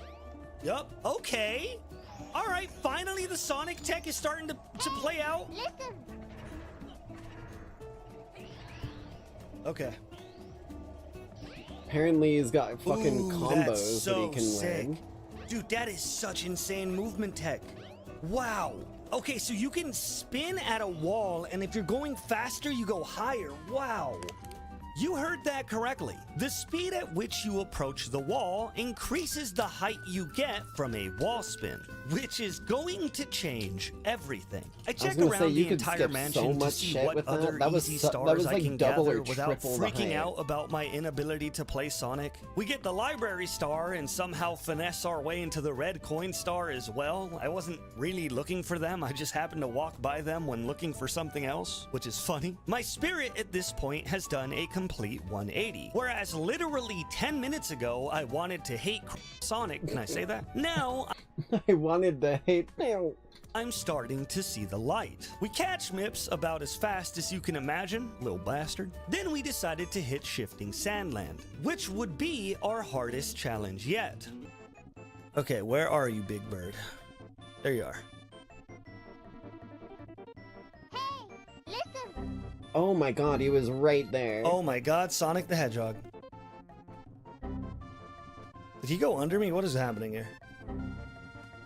Yup, okay. Alright, finally the Sonic tech is starting to play out. Listen. Okay. Apparently he's got fucking Ooh, combos that's so that he can sick. learn. Dude, that is such insane movement tech. Wow. Okay, so you can spin at a wall, and if you're going faster, you go higher. Wow. You heard that correctly. The speed at which you approach the wall increases the height you get from a wall spin, which is going to change everything. I check around the entire mansion to see what other easy stars I can gather without freaking out about my inability to play Sonic. We get the library star and somehow finesse our way into the red coin star as well. I wasn't really looking for them, I just happened to walk by them when looking for something else, which is funny. My spirit at this point has done a complete 180, whereas literally 10 minutes ago I wanted to hate Sonic. Can I say that? Now I wanted to hate. I'm starting to see the light. We catch Mips about as fast as you can imagine, little bastard. Then we decided to hit Shifting Sandland, which would be our hardest challenge yet. Okay, where are you, Big Bird? There you are. Listen. Oh my god, he was right there. Oh my god, Sonic the Hedgehog. Did he go under me? What is happening here?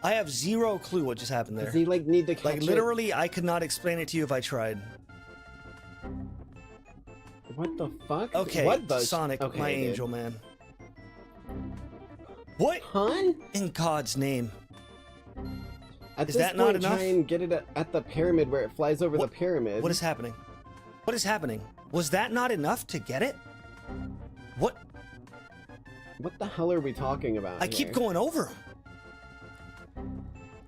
I have zero clue what just happened there. Does he like need to catch Like literally, I could not explain it to you if I tried. What the fuck? Okay, what the Sonic, okay, my dude. angel man. What? Hun? In God's name. At Is this that not point, enough? try and get it at the pyramid where it flies over the pyramid. What is happening? What is happening? Was that not enough to get it? What? What the hell are we talking about I keep here? going over him.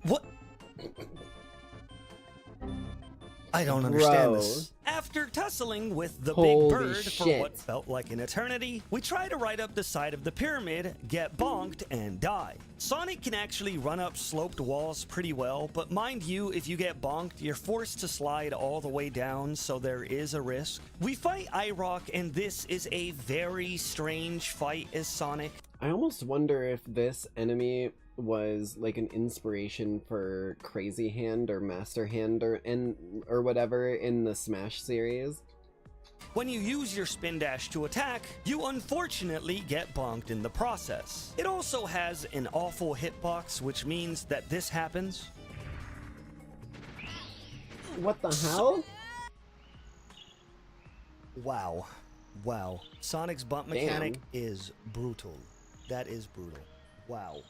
What? I don't understand this. After tussling with the Holy big bird for shit. what felt like an eternity, we try to ride up the side of the pyramid, get bonked, and die. Sonic can actually run up sloped walls pretty well, but mind you, if you get bonked, you're forced to slide all the way down, so there is a risk. We fight iRock, and this is a very strange fight as Sonic. I almost wonder if this enemy was like an inspiration for Crazy Hand or Master Hand or whatever in the Smash series. When you use your spin dash to attack, you unfortunately get bonked in the process. It also has an awful hitbox, which means that this happens. What the hell? Wow. Wow. Sonic's bump mechanic is brutal. That is brutal. Wow.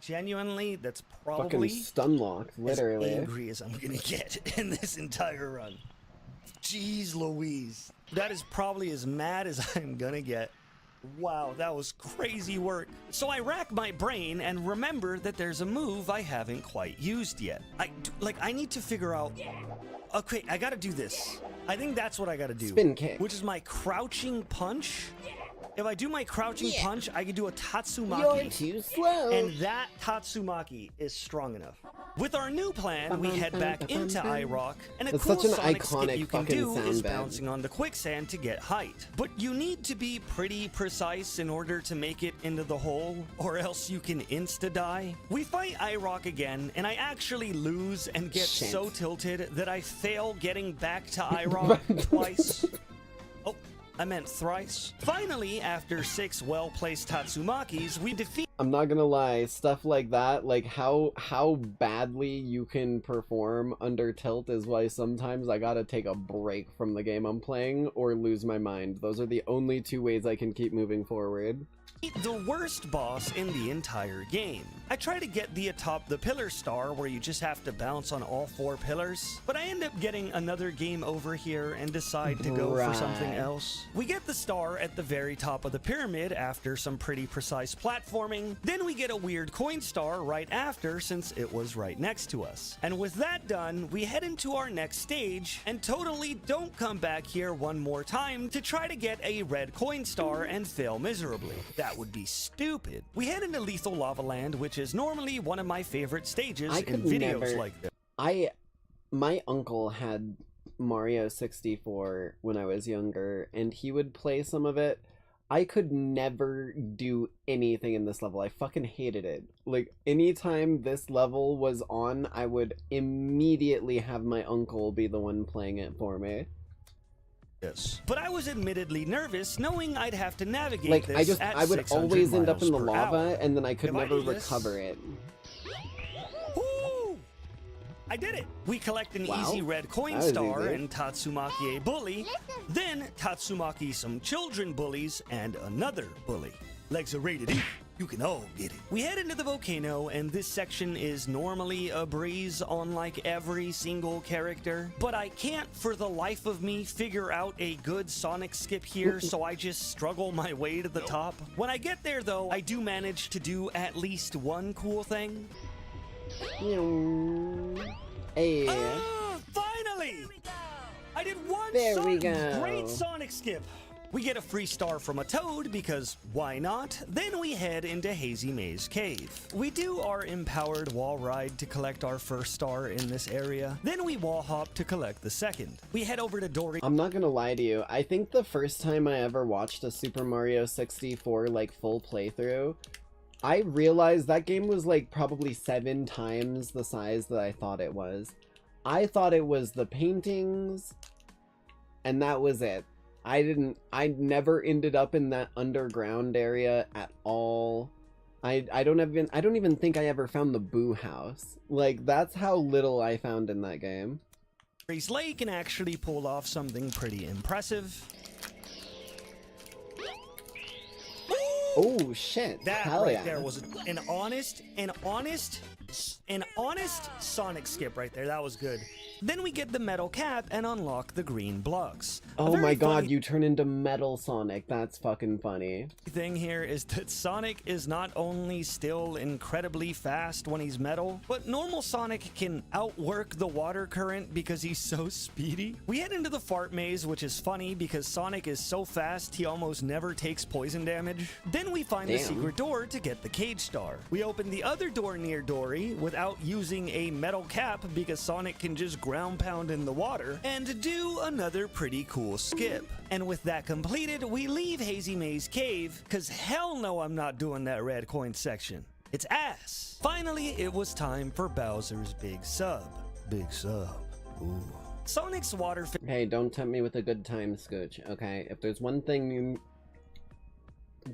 Genuinely, that's probably Fucking stun locked, literally. as angry as I'm gonna get in this entire run. Jeez Louise. That is probably as mad as I'm gonna get. Wow, that was crazy work. So I rack my brain and remember that there's a move I haven't quite used yet. I need to figure out... Okay, I gotta do this. I think that's what I gotta do. Spin kick. Which is my crouching punch. If I do my crouching punch, I can do a Tatsumaki. You're too slow. And that Tatsumaki is strong enough. With our new plan, we head back into iRock, and a That's cool such an Sonic iconic skip you can fucking do is sound bed. bouncing on the quicksand to get height. But you need to be pretty precise in order to make it into the hole, or else you can insta-die. We fight iRock again, and I actually lose and get Shit. so tilted that I fail getting back to iRock twice. Oh, I meant thrice. Finally, after 6 well-placed Tatsumakis, we defeat... I'm not gonna lie, stuff like that, like how badly you can perform under tilt is why sometimes I gotta take a break from the game I'm playing or lose my mind. Those are the only 2 ways I can keep moving forward. The worst boss in the entire game. I try to get atop the pillar star where you just have to bounce on all 4 pillars, but I end up getting another game over here and decide to go for something else. We get the star at the very top of the pyramid after some pretty precise platforming, then we get a weird coin star right after since it was right next to us. And with that done, we head into our next stage and totally don't come back here one more time to try to get a red coin star and fail miserably. That would be stupid. We head into Lethal Lava Land, which is normally one of my favorite stages in videos like this. My uncle had Mario 64 when I was younger, and he would play some of it. I could never do anything in this level. I fucking hated it. Like, anytime this level was on, I would immediately have my uncle be the one playing it for me. Yes. But I was admittedly nervous knowing I'd have to navigate Like, this I would always end up in the lava, and then I could If I never do this- recover it. Woo! I did it! We collect an Wow. easy red coin That was star easy. and Tatsumaki a bully, then Tatsumaki some children bullies and another bully. Legs are rated E. You can all get it. We head into the volcano, and this section is normally a breeze on like every single character, but I can't for the life of me figure out a good Sonic skip here, so I just struggle my way to the top. When I get there though, I do manage to do at least one cool thing. Hey. Finally! I did one There we go. great Sonic skip. We get a free star from a Toad because why not? Then we head into Hazy Maze Cave. We do our empowered wall ride to collect our first star in this area. Then we wall hop to collect the second. We head over to Dory. I'm not gonna lie to you, I think the first time I ever watched a Super Mario 64 like full playthrough, I realized that game was like probably 7 times the size that I thought it was. I thought it was the paintings, and that was it. I never ended up in that underground area at all. I don't even think I ever found the Boo House. Like, that's how little I found in that game. Dory's Lake and actually pulled off something pretty impressive. Oh shit! That Hell right yeah. there was an honest Sonic skip right there. That was good. Then we get the metal cap and unlock the green blocks. Oh my god, you turn into Metal Sonic. That's fucking funny. The thing here is that Sonic is not only still incredibly fast when he's metal, but normal Sonic can outwork the water current because he's so speedy. We head into the fart maze, which is funny because Sonic is so fast he almost never takes poison damage. Then we find the secret door to get the cage star. We open the other door near Dory without using a metal cap because Sonic can just ground pound in the water and do another pretty cool skip. And with that completed, we leave Hazy Maze Cave because hell no, I'm not doing that red coin section. It's ass. Finally, it was time for Bowser's big sub. Big sub. Ooh. Sonic's water. Hey, don't tempt me with a good time, Scooch. Okay, if there's one thing you.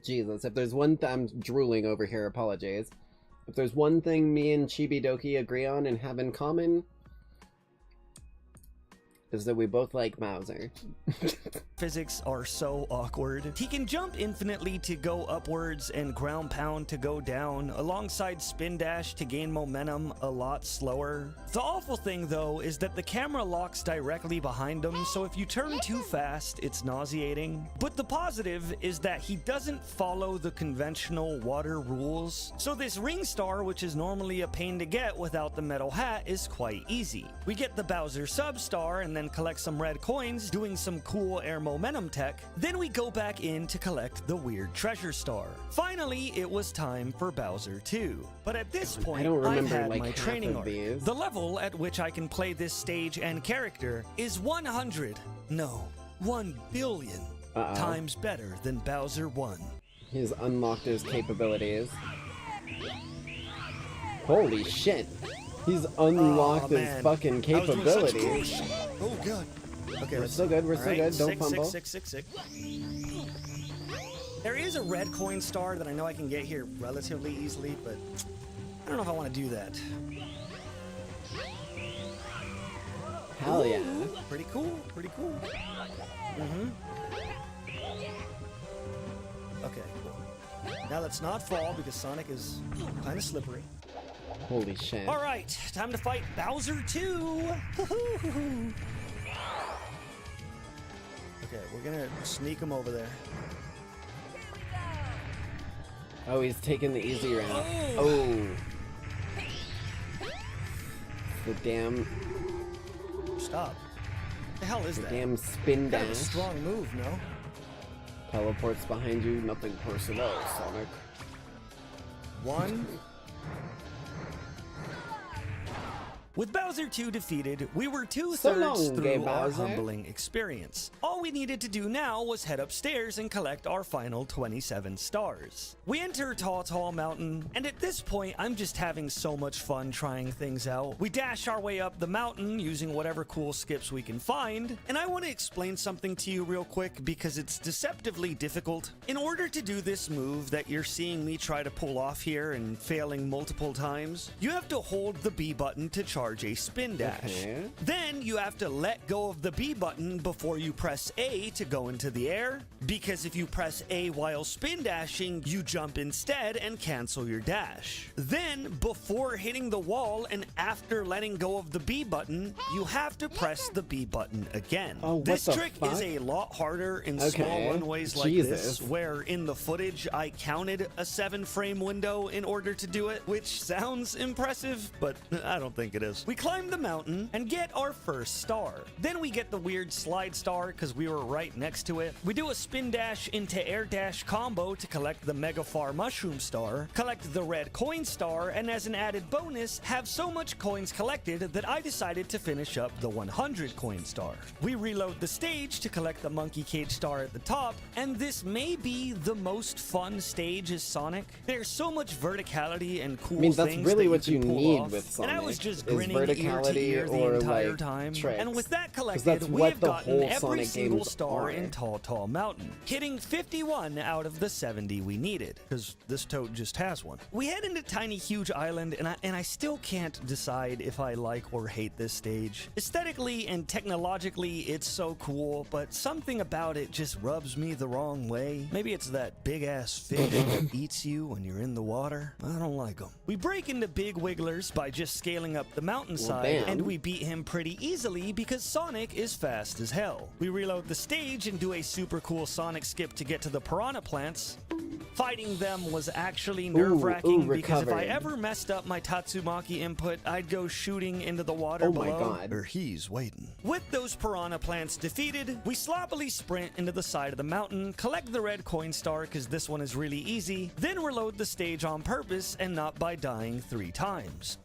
Jesus, if there's one I'm drooling over here, apologies. If there's one thing me and Chibi Doki agree on and have in common, is that we both like Bowser. Physics are so awkward. He can jump infinitely to go upwards and ground pound to go down, alongside spin dash to gain momentum a lot slower. The awful thing though is that the camera locks directly behind him, so if you turn too fast, it's nauseating. But the positive is that he doesn't follow the conventional water rules, so this ring star, which is normally a pain to get without the metal hat, is quite easy. We get the Bowser sub star and then collect some red coins doing some cool air momentum tech. Then we go back in to collect the weird treasure star. Finally, it was time for Bowser 2. But at this point, I don't I've remember had like my half training of arc. these. The level at which I can play this stage and character is 100, no, 1 billion times better than Bowser 1. He's unlocked his capabilities. Holy shit. He's unlocked his fucking capabilities. Oh god. Okay, we're still good, we're still good, don't fumble. Six. There is a red coin star that I know I can get here relatively easily, but I don't know if I want to do that. Hell yeah. Ooh, pretty cool, pretty cool. Okay, cool. Now let's not fall because Sonic is kind of slippery. Holy shit. All right, time to fight Bowser 2. Okay, we're gonna sneak him over there. Oh, he's taking the easy route. Oh. The damn... Stop. What the hell is that? Damn spin Kind of a dash. strong move, no? Teleports behind you, nothing personal, Sonic. 1. With Bowser 2 defeated, we were 2/3 through our humbling experience. All we needed to do now was head upstairs and collect our final 27 stars. We enter Tall Mountain, and at this point, I'm just having so much fun trying things out. We dash our way up the mountain using whatever cool skips we can find, and I want to explain something to you real quick because it's deceptively difficult. In order to do this move that you're seeing me try to pull off here and failing multiple times, you have to hold the B button to charge a spin dash. Okay. Then you have to let go of the B button before you press A to go into the air, because if you press A while spin dashing, you jump instead and cancel your dash. Then, before hitting the wall and after letting go of the B button, you have to press the B button again. Oh, what this the trick fuck? is a lot harder in Okay. small runways like Jesus. this, where in the footage I counted a 7-frame window in order to do it, which sounds impressive, but I don't think it is. We climb the mountain and get our first star. Then we get the weird slide star because we were right next to it. We do a spin dash into air dash combo to collect the Mega Far Mushroom Star, collect the red coin star, and as an added bonus, have so much coins collected that I decided to finish up the 100 coin star. We reload the stage to collect the Monkey Cage star at the top, and this may be the most fun stage as Sonic. There's so much verticality and cool I mean, that's things really that what you you can pull need off, with Sonic. and I was just is grinning ear to verticality ear the or entire like time. tricks. And with that 'Cause collected, that's we what have the gotten whole every Sonic single games star are. in Tall Mountain, hitting 51 out of the 70 we needed, because this toad just has one. We head into Tiny Huge Island, and I still can't decide if I like or hate this stage. Aesthetically and technologically, it's so cool, but something about it just rubs me the wrong way. Maybe it's that big-ass fish that eats you when you're in the water. I don't like them. We break into Big Wigglers by just scaling up the mountainside, damn. and we beat him pretty easily because Sonic is fast as hell. We reload the stage and do a super cool Sonic skip to get to the piranha plants. Fighting them was actually nerve-wracking because if I recovered. ever messed up my Tatsumaki input, I'd go shooting into the water Oh my below. God. Or he's waiting. With those piranha plants defeated, we sloppily sprint into the side of the mountain, collect the red coin star because this one is really easy, then reload the stage on purpose and not by dying 3 times.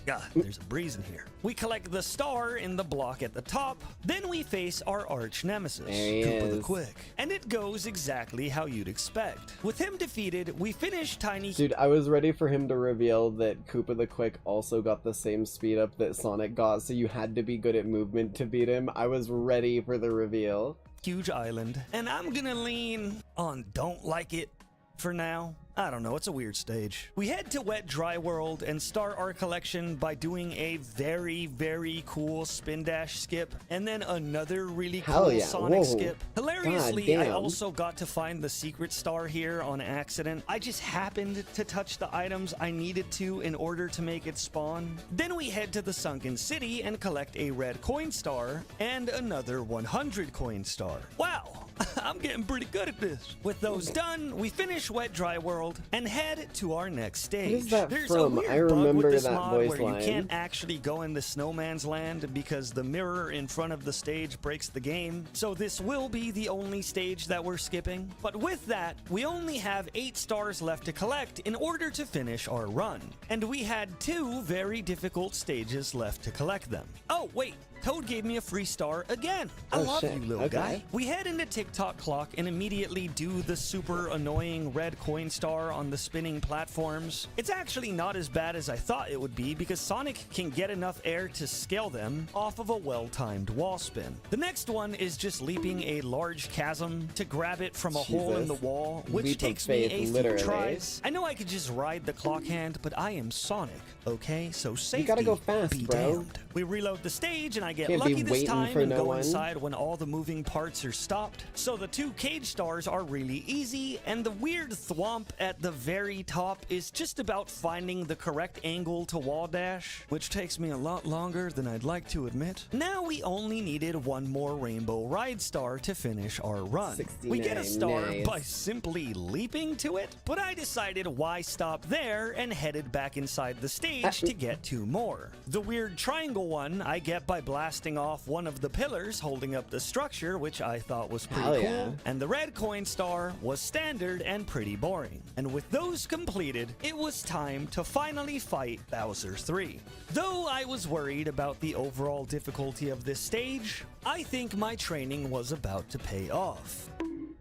God, there's a breeze in here. We collect the star in the block at the top, then we face our arch nemesis, There he Koopa the is. Quick. And it goes exactly how you'd expect. With him defeated, we finish Tiny... Dude, I was ready for him to reveal that Koopa the Quick also got the same speed up that Sonic got, so you had to be good at movement to beat him. I was ready for the reveal. Huge Island, and I'm gonna lean on don't like it for now. I don't know, it's a weird stage. We head to Wet Dry World and start our collection by doing a very, very cool spin dash skip, and then another really Hell cool yeah. Sonic Whoa. skip. Hilariously, God I damn. also got to find the secret star here on accident. I just happened to touch the items I needed to in order to make it spawn. Then we head to the Sunken City and collect a red coin star and another 100 coin star. Wow! I'm getting pretty good at this. With those done, we finish Wet Dry World and head to our next stage. What is that There's from? a weird I bug remember with this that mod voice where line. you can't actually go into Snowman's Land because the mirror in front of the stage breaks the game. So this will be the only stage that we're skipping. But with that, we only have 8 stars left to collect in order to finish our run. And we had 2 very difficult stages left to collect them. Oh, wait. Toad gave me a free star again. I Oh, love shit. you, little Okay. guy. We head into TikTok Clock and immediately do the super annoying red coin star on the spinning platforms. It's actually not as bad as I thought it would be because Sonic can get enough air to scale them off of a well-timed wall spin. The next one is just leaping a large chasm to grab it from a hole in the Jesus. wall, which Leap of takes me faith, a few literally. tries. I know I could just ride the clock hand, but I am Sonic, okay? So safety You gotta go fast, be bro. damned. We reload the stage and I get Can't be lucky this waiting time for and no go one. inside when all the moving parts are stopped. So the 2 cage stars are really easy, and the weird thwomp at the very top is just about finding the correct angle to wall dash, which takes me a lot longer than I'd like to admit. Now we only needed 1 more rainbow ride star to finish our run. We get a 69, star nice. by simply leaping to it, but I decided why stop there and headed back inside the stage to get 2 more. The weird triangle one I get by blasting off one of the pillars holding up the structure, which I thought was pretty Hell cool. yeah. And the red coin star was standard and pretty boring. And with those completed, it was time to finally fight Bowser 3. Though I was worried about the overall difficulty of this stage, I think my training was about to pay off.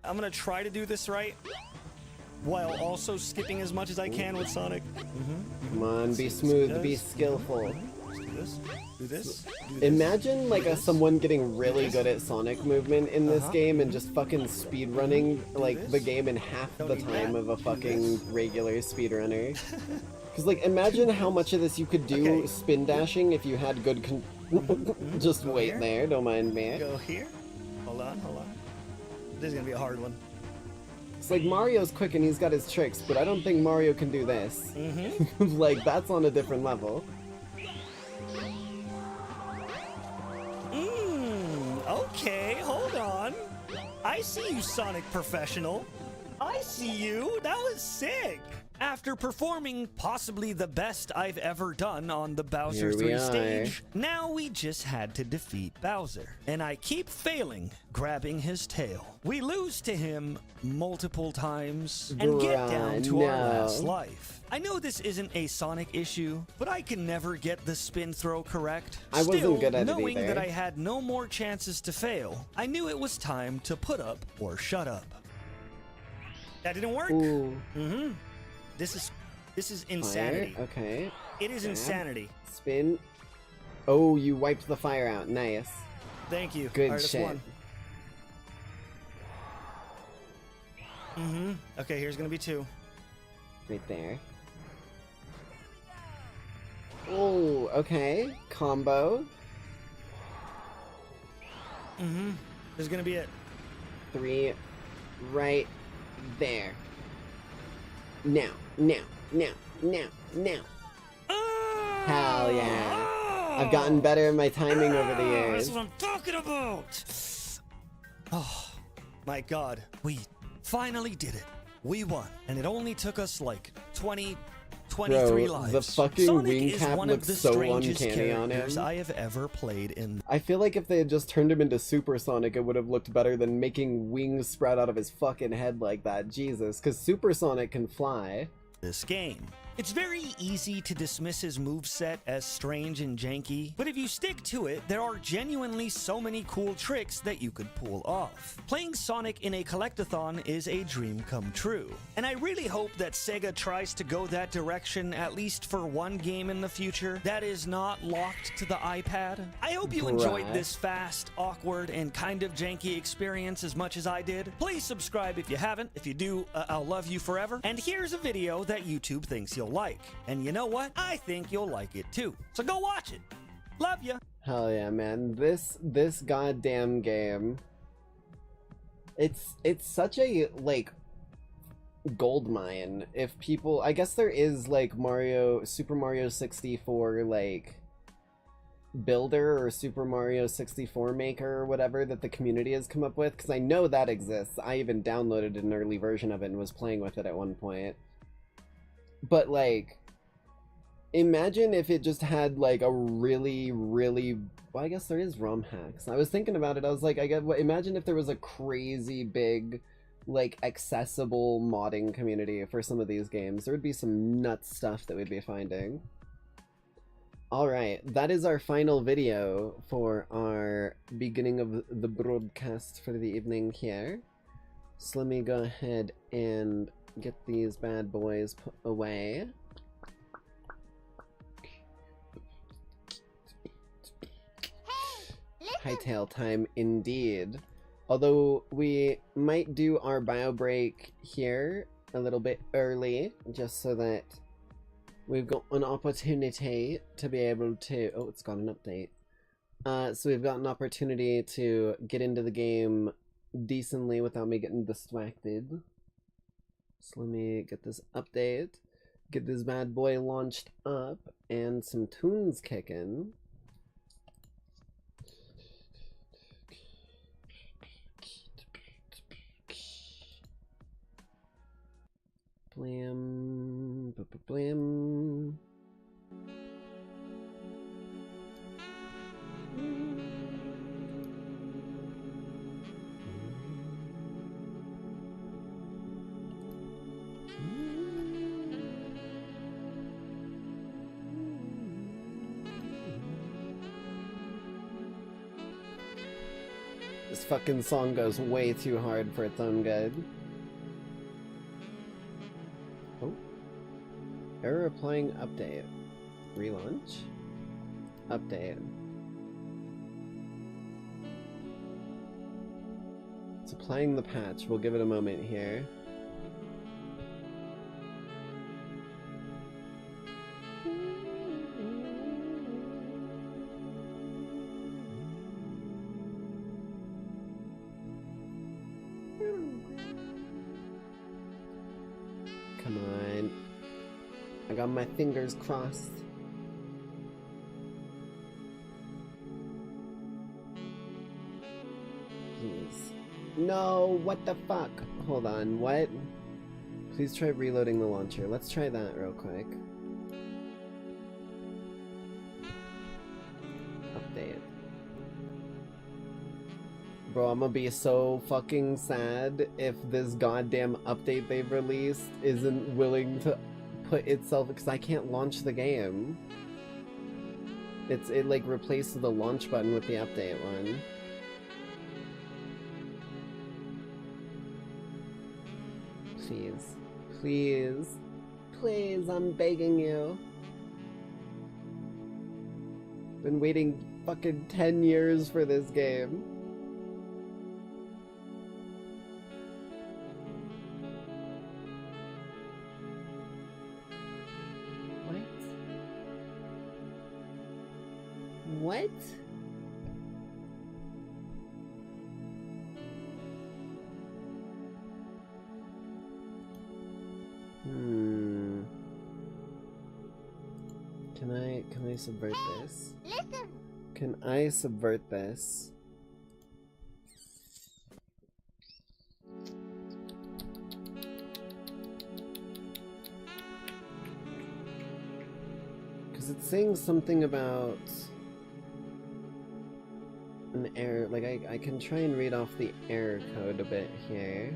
I'm gonna try to do this right, while also skipping as much as I can with Sonic. Come on, be smooth, be skillful. Do this. Imagine like someone getting really good at Sonic movement in this game and just fucking speedrunning like the game in half the time of a fucking regular speedrunner. Because like imagine how much of this you could do spin dashing if you had good just wait there, don't mind me. Go here. Hold on. This is gonna be a hard one. It's like Mario's quick and he's got his tricks, but I don't think Mario can do this. Like that's on a different level. Okay, hold on. I see you, Sonic Professional. I see you. That was sick. After performing possibly the best I've ever done on the Bowser Here we 3 are. stage, now we just had to defeat Bowser. And I keep failing grabbing his tail. We lose to him multiple times and get down to our last life. I know this isn't a Sonic issue, but I can never get the spin throw correct. I wasn't Still, good at it knowing either. that I had no more chances to fail, I knew it was time to put up or shut up. That didn't work. Ooh. This is insanity. Fire? Okay. It is Grab. insanity. Spin. Oh, you wiped the fire out. Nice. Thank you. Good All right, that's shit. one. Okay, here's gonna be 2. Right there. Oh, okay. Combo. There's gonna be it. 3 right there. Now. Hell yeah. I've gotten better at my timing over the years. That's what I'm talking about. Oh my god, we finally did it. We won, and it only took us like 23 Bro, lives. the fucking Sonic wing is cap one of looks the so strangest uncanny on characters him. I have ever played in I feel like if they had just turned him into Super Sonic, it would have looked better than making wings sprout out of his fucking head like that. Jesus, because Super Sonic can fly. this game. It's very easy to dismiss his moveset as strange and janky, but if you stick to it, there are genuinely so many cool tricks that you could pull off. Playing Sonic in a collectathon is a dream come true, and I really hope that Sega tries to go that direction at least for one game in the future that is not locked to the iPad. I hope you enjoyed this fast, awkward, and kind of janky experience as much as I did. Please subscribe if you haven't. If you do, I'll love you forever. And here's a video that YouTube thinks you'll like. And you know what? I think you'll like it too. So go watch it. Love ya. Hell yeah, man. This goddamn game. It's such a, like, gold mine. If people, I guess there is, like, Super Mario 64, like, builder or Super Mario 64 maker or whatever that the community has come up with, because I know that exists. I even downloaded an early version of it and was playing with it at one point. But, like, imagine if it just had, like, a really, really... Well, I guess there is ROM hacks. I was thinking about it. I was like, imagine if there was a crazy big, like, accessible modding community for some of these games. There would be some nuts stuff that we'd be finding. Alright, that is our final video for our beginning of the broadcast for the evening here. So let me go ahead and get these bad boys put away. Hytale time indeed. Although we might do our bio break here a little bit early, just so that we've got an opportunity to be able to... Oh, it's got an update. So we've got an opportunity to get into the game decently without me getting distracted. So let me get this update, get this bad boy launched up, and some tunes kicking. Blam, blam. This fucking song goes way too hard for its own good. Oh. Error applying update. Relaunch. Update. It's applying the patch. We'll give it a moment here. Come on. I got my fingers crossed. Please. No, what the fuck? Hold on, what? Please try reloading the launcher. Let's try that real quick. Update. Bro, I'm gonna be so fucking sad if this goddamn update they've released isn't willing to put itself, because I can't launch the game. It like replaces the launch button with the update one. Please. Please. Please, I'm begging you. Been waiting fucking 10 years for this game. What? Can I subvert this? Listen. Can I subvert this? Because it's saying something about an error. Like, I can try and read off the error code a bit here,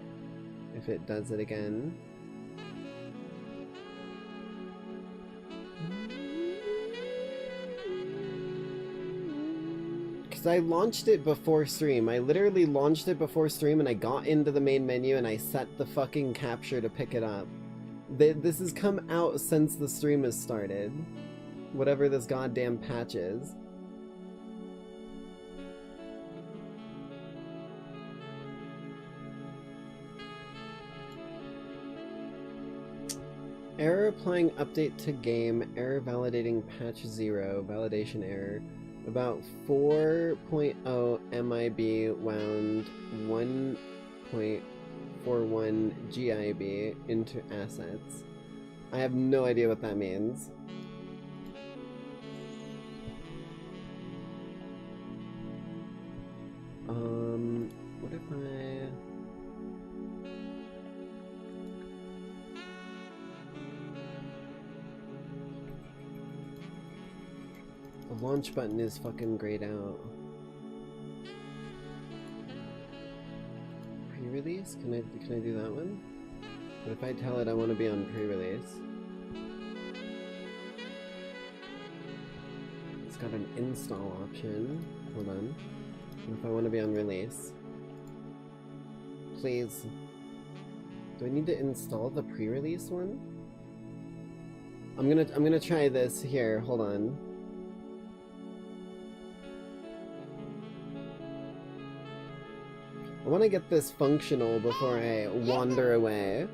if it does it again. Because I launched it before stream. I literally launched it before stream and I got into the main menu and I set the fucking capture to pick it up. This has come out since the stream has started. Whatever this goddamn patch is. Error applying update to game, error validating patch 0, validation error. About 4.0 MIB wound 1.41 GIB into assets. I have no idea what that means. What if I... The launch button is fucking grayed out. Pre-release? Can I do that one? What if I tell it I want to be on pre-release? It's got an install option. Hold on. What if I want to be on release? Please. Do I need to install the pre-release one? I'm gonna try this here. Hold on. I want to get this functional before I wander away.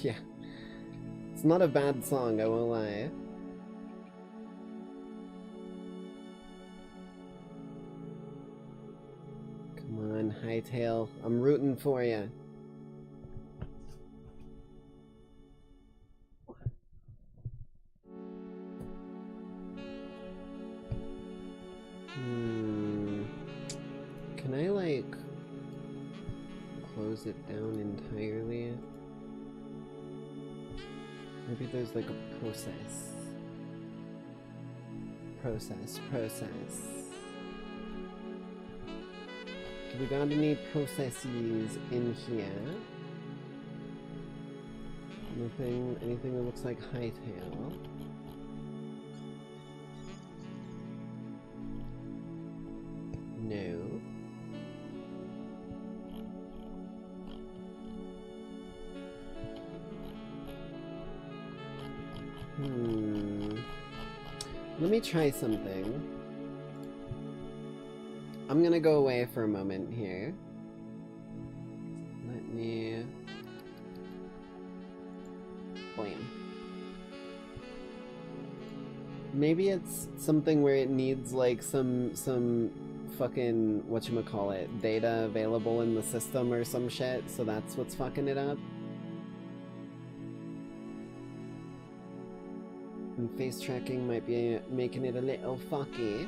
Yeah. It's not a bad song, I won't lie. Come on, Hytale. I'm rooting for you. Can I, like, close it down entirely? Maybe there's, like, a process. Process. Do we got any processes in here? Anything that looks like Hytale? No. Let me try something. I'm gonna go away for a moment here. Let me... Blame. Maybe it's something where it needs like some fucking whatchamacallit data available in the system or some shit, so that's what's fucking it up. And face tracking might be making it a little fucky.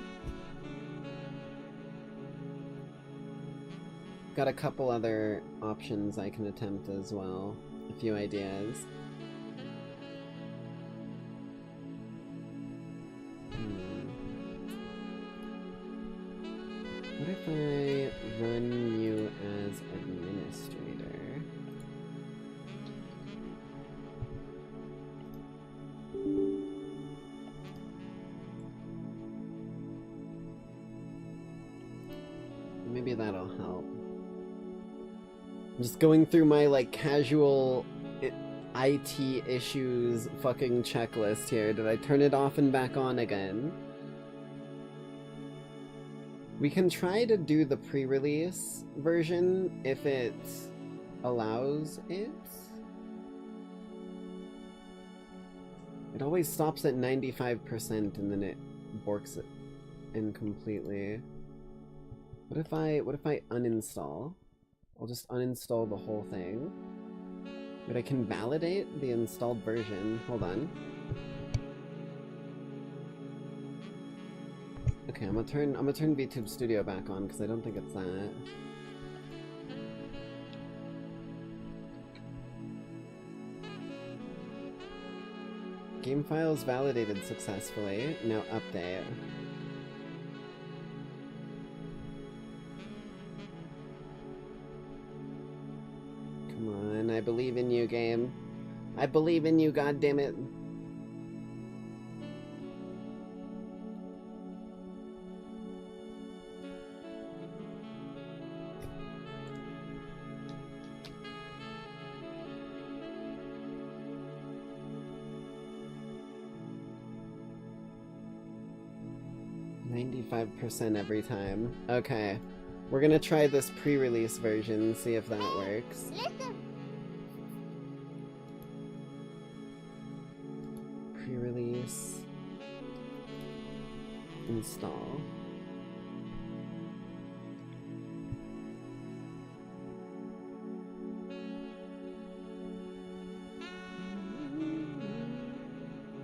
Got a couple other options I can attempt as well. A few ideas. What if I run you as administrator? Maybe that'll help. I'm just going through my, like, casual IT issues fucking checklist here. Did I turn it off and back on again? We can try to do the pre-release version if it allows it. It always stops at 95% and then it borks it in completely. What if I uninstall? I'll just uninstall the whole thing. But I can validate the installed version. Hold on. Okay, I'm gonna turn VTube Studio back on because I don't think it's that. Game files validated successfully. Now update. Come on, I believe in you, game. I believe in you, goddammit. 95% every time. Okay. We're gonna try this pre-release version, see if that works. Pre-release. Install.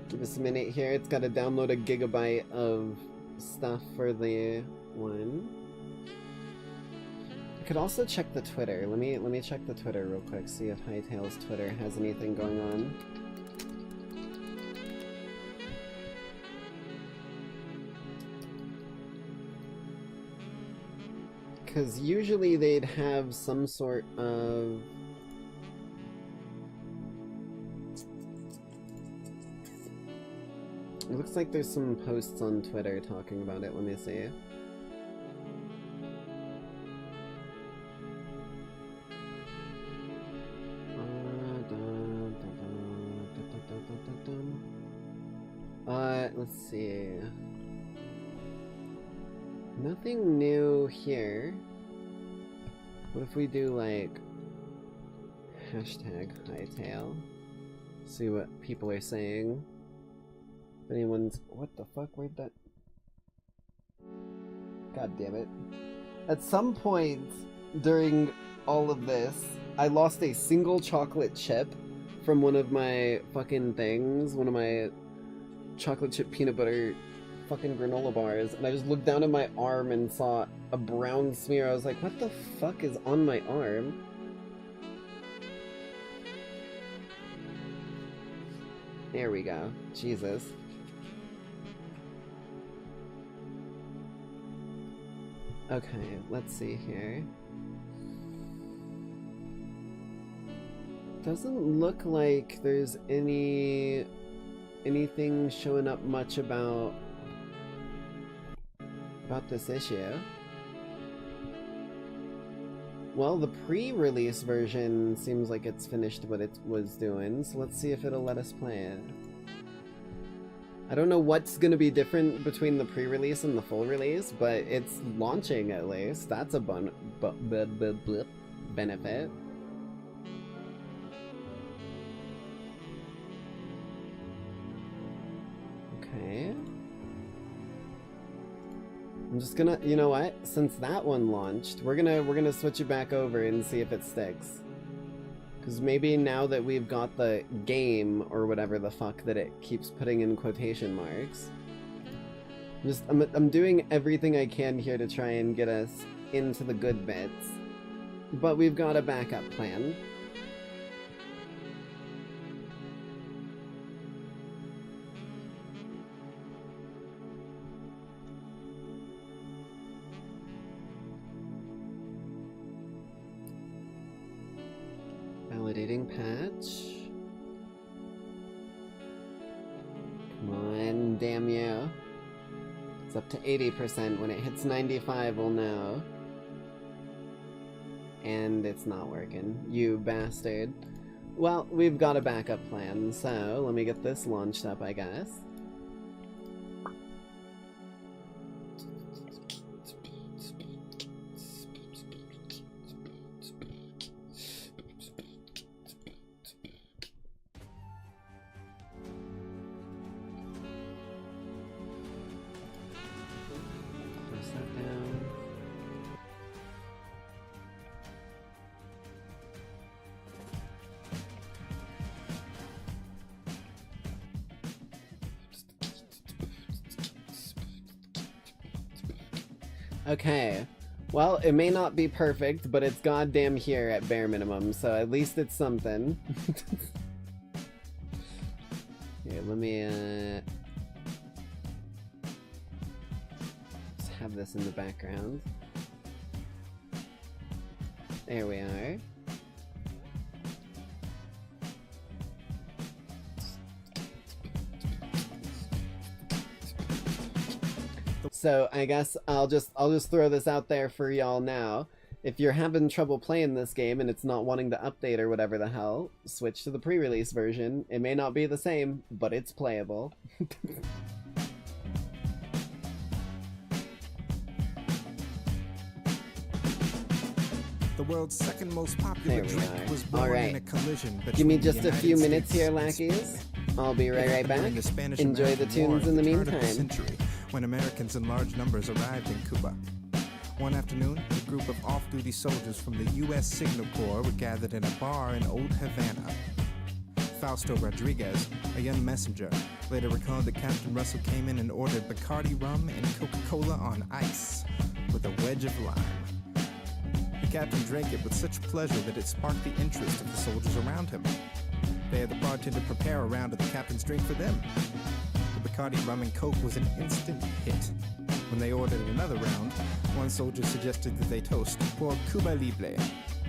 Give us a minute here. It's got to download a gigabyte of stuff for the one. I could also check the Twitter. Let me check the Twitter real quick. See if Hytale's Twitter has anything going on. Because usually they'd have some sort of... It looks like there's some posts on Twitter talking about it. Let me see. Let's see. Nothing new here. What if we do like hashtag Hytale? See what people are saying. If anyone's... What the fuck? Where'd that... God damn it. At some point during all of this, I lost a single chocolate chip from one of my fucking things. One of my chocolate chip peanut butter fucking granola bars. And I just looked down at my arm and saw a brown smear. I was like, what the fuck is on my arm? There we go. Jesus. Okay, let's see here. Doesn't look like there's anything showing up much about this issue. Well, the pre-release version seems like it's finished what it was doing, so let's see if it'll let us play it. I don't know what's gonna be different between the pre-release and the full release, but it's launching at least. That's a benefit. Okay. I'm just gonna, you know what? Since that one launched, we're gonna switch it back over and see if it sticks. Because maybe now that we've got the game, or whatever the fuck that it keeps putting in quotation marks. I'm doing everything I can here to try and get us into the good bits. But we've got a backup plan. Validating patch. Come on, damn you. It's up to 80%. When it hits 95, we'll know. And it's not working. You bastard. Well, we've got a backup plan, so let me get this launched up, I guess. Okay, well, it may not be perfect, but it's goddamn here at bare minimum, so at least it's something. Here, let me, just have this in the background. There we are. So I guess I'll just throw this out there for y'all now. If you're having trouble playing this game and it's not wanting to update or whatever the hell, switch to the pre-release version. It may not be the same, but it's playable. world's second most popular There we drink are. was born Alright. in a collision Give me between just the a few United minutes States here, and lackeys. Spain. I'll be It right happened during back. the Spanish Enjoy the American War tunes at in the turn of meantime. century, when Americans in large numbers arrived in Cuba. One afternoon, a group of off-duty soldiers from the U.S. Signal Corps were gathered in a bar in Old Havana. Fausto Rodriguez, a young messenger, later recalled that Captain Russell came in and ordered Bacardi rum and Coca-Cola on ice, with a wedge of lime. The captain drank it with such pleasure that it sparked the interest of the soldiers around him. They had the bartender prepare a round of the captain's drink for them. The Bacardi rum and Coke was an instant hit. When they ordered another round, one soldier suggested that they toast por Cuba Libre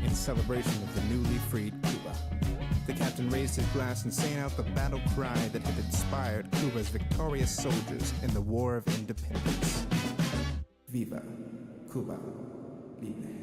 in celebration of the newly freed Cuba. The captain raised his glass and sang out the battle cry that had inspired Cuba's victorious soldiers in the War of Independence. Viva Cuba Libre.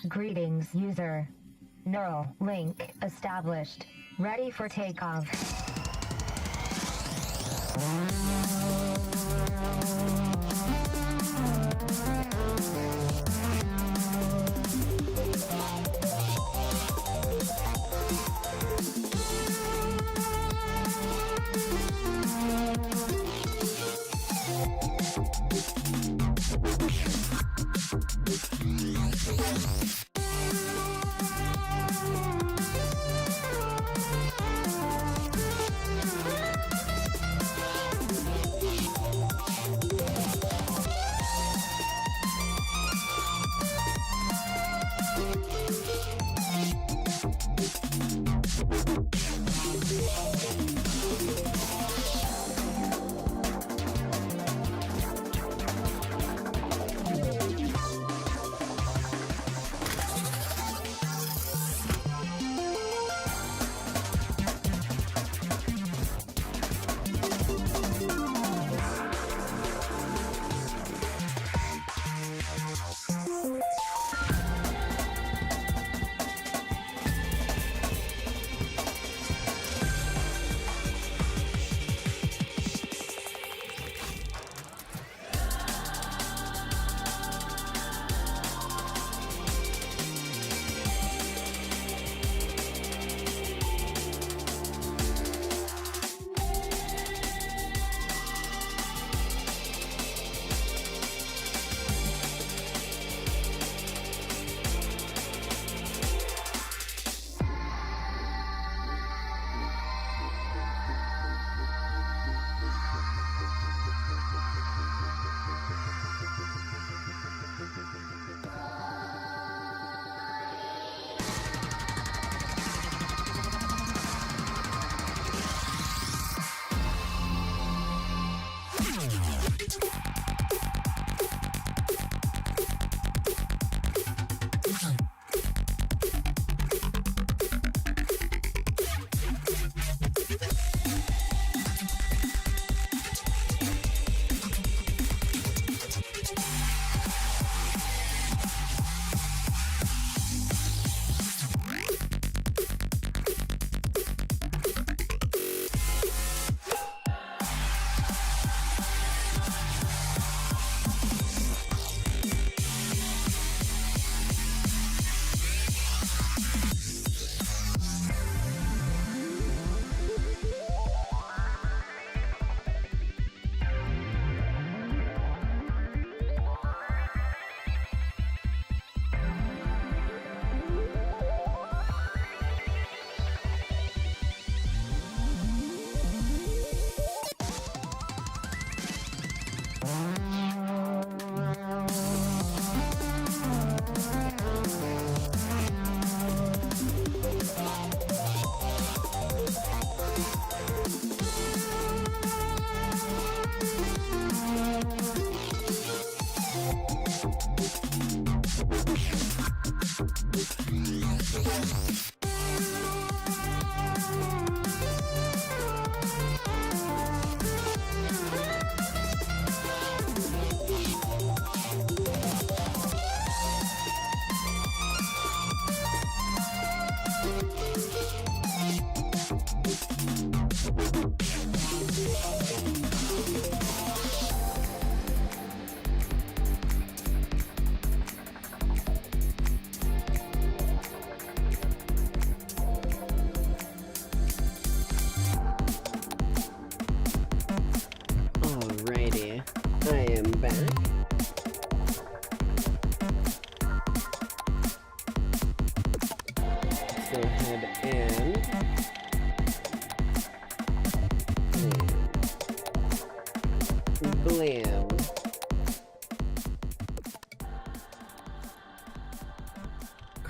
Greetings, user. Neural link established. Ready for takeoff.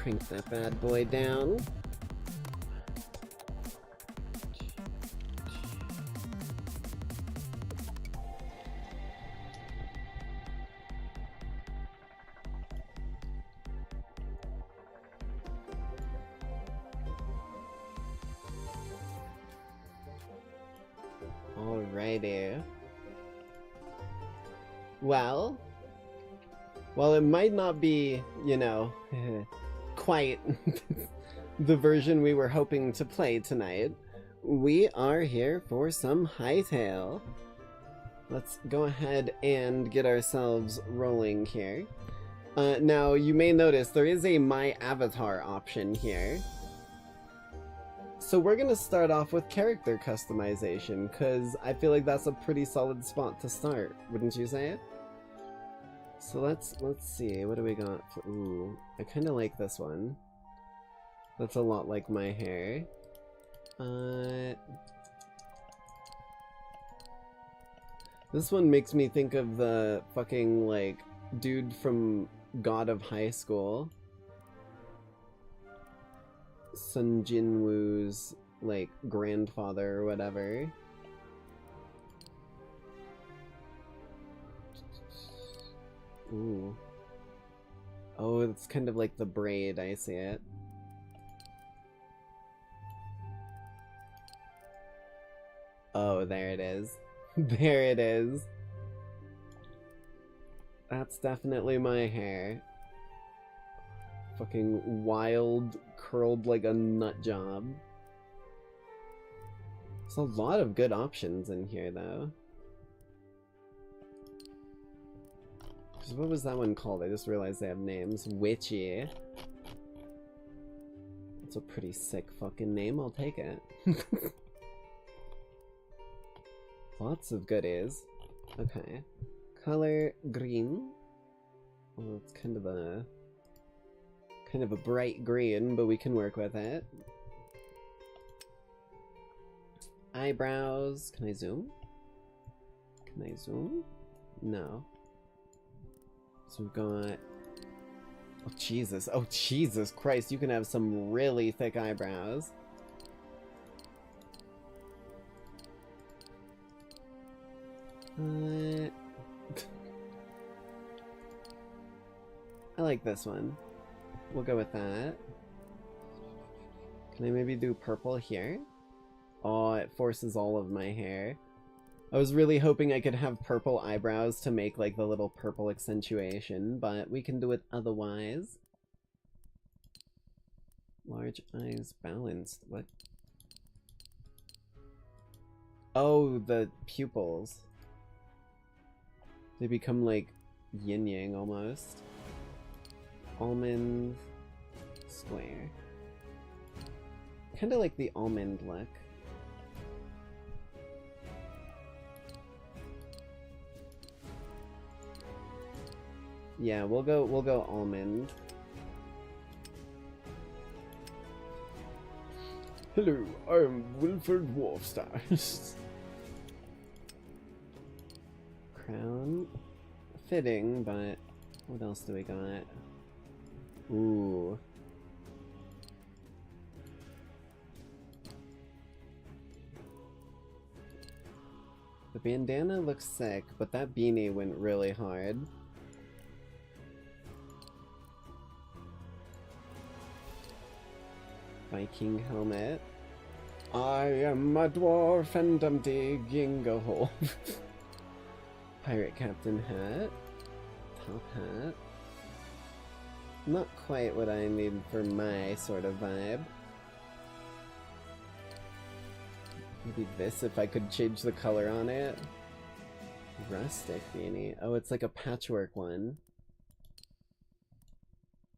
Crank that bad boy down. Alrighty. Well, while it might not be, you know, quite the version we were hoping to play tonight, we are here for some Hytale. Let's go ahead and get ourselves rolling here. Now, you may notice there is a My Avatar option here. So we're gonna start off with character customization, because I feel like that's a pretty solid spot to start, wouldn't you say it? So let's see, what do we got for, ooh, I kinda like this one. That's a lot like my hair. This one makes me think of the fucking, like, dude from God of High School. Sun Jinwoo's, like, grandfather or whatever. Ooh. Oh, it's kind of like the braid, I see it. Oh, there it is. There it is. That's definitely my hair. Fucking wild, curled like a nut job. There's a lot of good options in here, though. What was that one called? I just realized they have names. Witchy. That's a pretty sick fucking name, I'll take it. Lots of goodies. Okay. Color green. Well, it's kind of a bright green, but we can work with it. Eyebrows. Can I zoom? Can I zoom? No. So we've got... Oh Jesus. Oh Jesus Christ, you can have some really thick eyebrows. I like this one. We'll go with that. Can I maybe do purple here? Oh, it forces all of my hair. I was really hoping I could have purple eyebrows to make like the little purple accentuation, but we can do it otherwise. Large eyes balanced. What? Oh, the pupils. They become like yin-yang almost. Almond square. Kinda like the almond look. Yeah, we'll go almond. Hello, I'm Wilford Dwarfstar. Crown. Fitting, but what else do we got? Ooh. The bandana looks sick, but that beanie went really hard. Viking helmet. I am a dwarf and I'm digging a hole. Pirate captain hat. Top hat. Not quite what I need for my sort of vibe. Maybe this if I could change the color on it. Rustic beanie. Oh, it's like a patchwork one.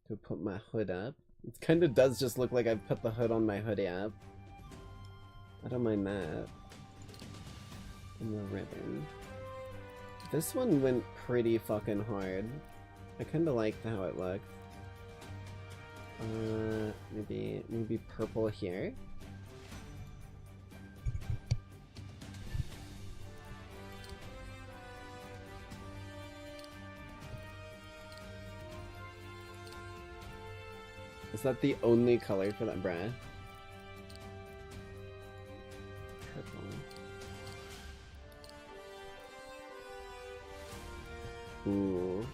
To put my hood up. It kind of does just look like I've put the hood on my hoodie up. I don't mind that. And the ribbon. This one went pretty fucking hard. I kind of liked how it looked. Maybe purple here. Is that the only color for that bra? Purple. Ooh.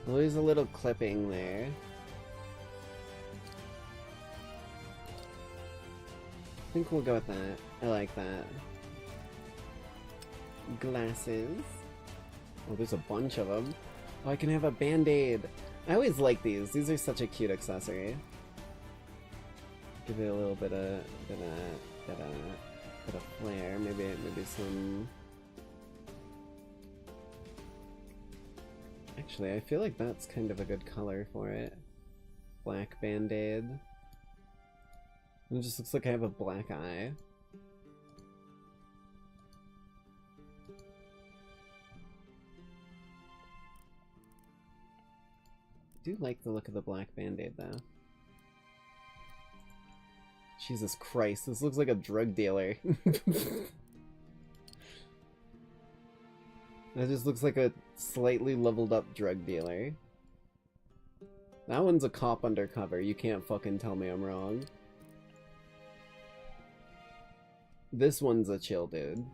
Oh, there's a little clipping there. I think we'll go with that. I like that. Glasses. Oh, there's a bunch of them. Oh, I can have a band-aid. I always like these. These are such a cute accessory. Give it a little bit of flair. Maybe some. Actually, I feel like that's kind of a good color for it. Black band-aid. It just looks like I have a black eye. do like the look of the black band-aid though. Jesus Christ, this looks like a drug dealer. That just looks like a slightly leveled up drug dealer. That one's a cop undercover, you can't fucking tell me I'm wrong. This one's a chill dude.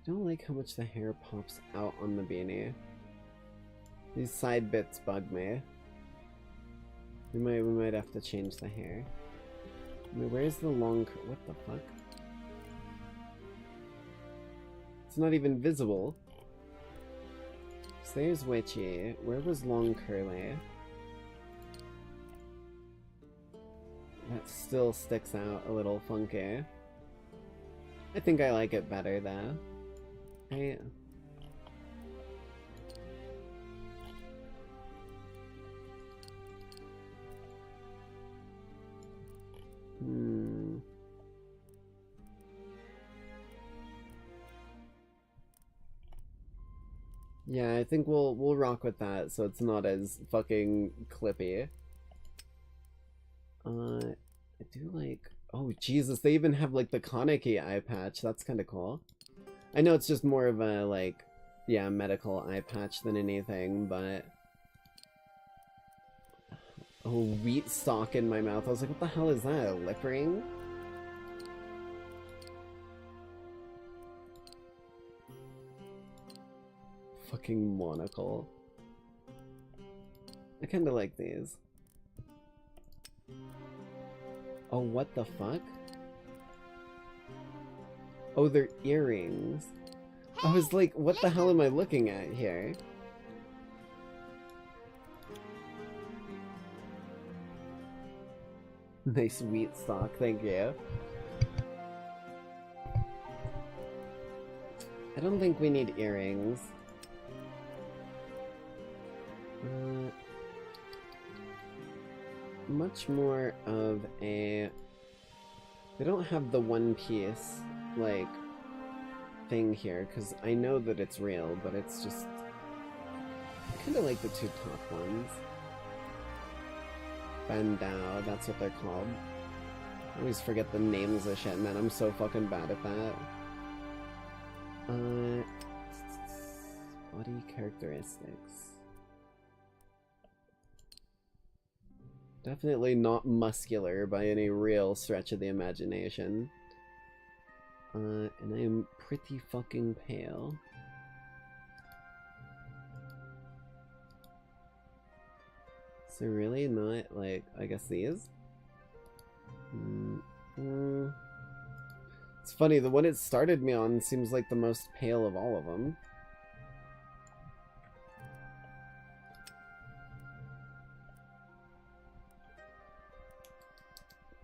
I don't like how much the hair pops out on the beanie. These side bits bug me. We might have to change the hair. I mean, where's the long what the fuck? It's not even visible. So there's Witchy. Where was long curly? That still sticks out a little funky. I think I like it better though. Yeah, I think we'll rock with that so it's not as fucking clippy. I do like... Oh, Jesus, they even have, like, the Kaneki eye patch. That's kind of cool. I know it's just more of a, like, yeah, medical eye patch than anything, but... Oh, wheat stalk in my mouth. I was like, what the hell is that? A lip ring? Fucking monocle. I kinda like these. Oh, what the fuck? Oh, they're earrings. I was like, what the hell am I looking at here? Nice wheat stock, thank you. I don't think we need earrings. Much more of a... They don't have the one piece, like, thing here, because I know that it's real, but it's just... I kinda like the two top ones. Bandao, that's what they're called. I always forget the names of shit, man, I'm so fucking bad at that. Body characteristics. Definitely not muscular by any real stretch of the imagination. And I'm pretty fucking pale. So really not, like, I guess these? It's funny, the one it started me on seems like the most pale of all of them.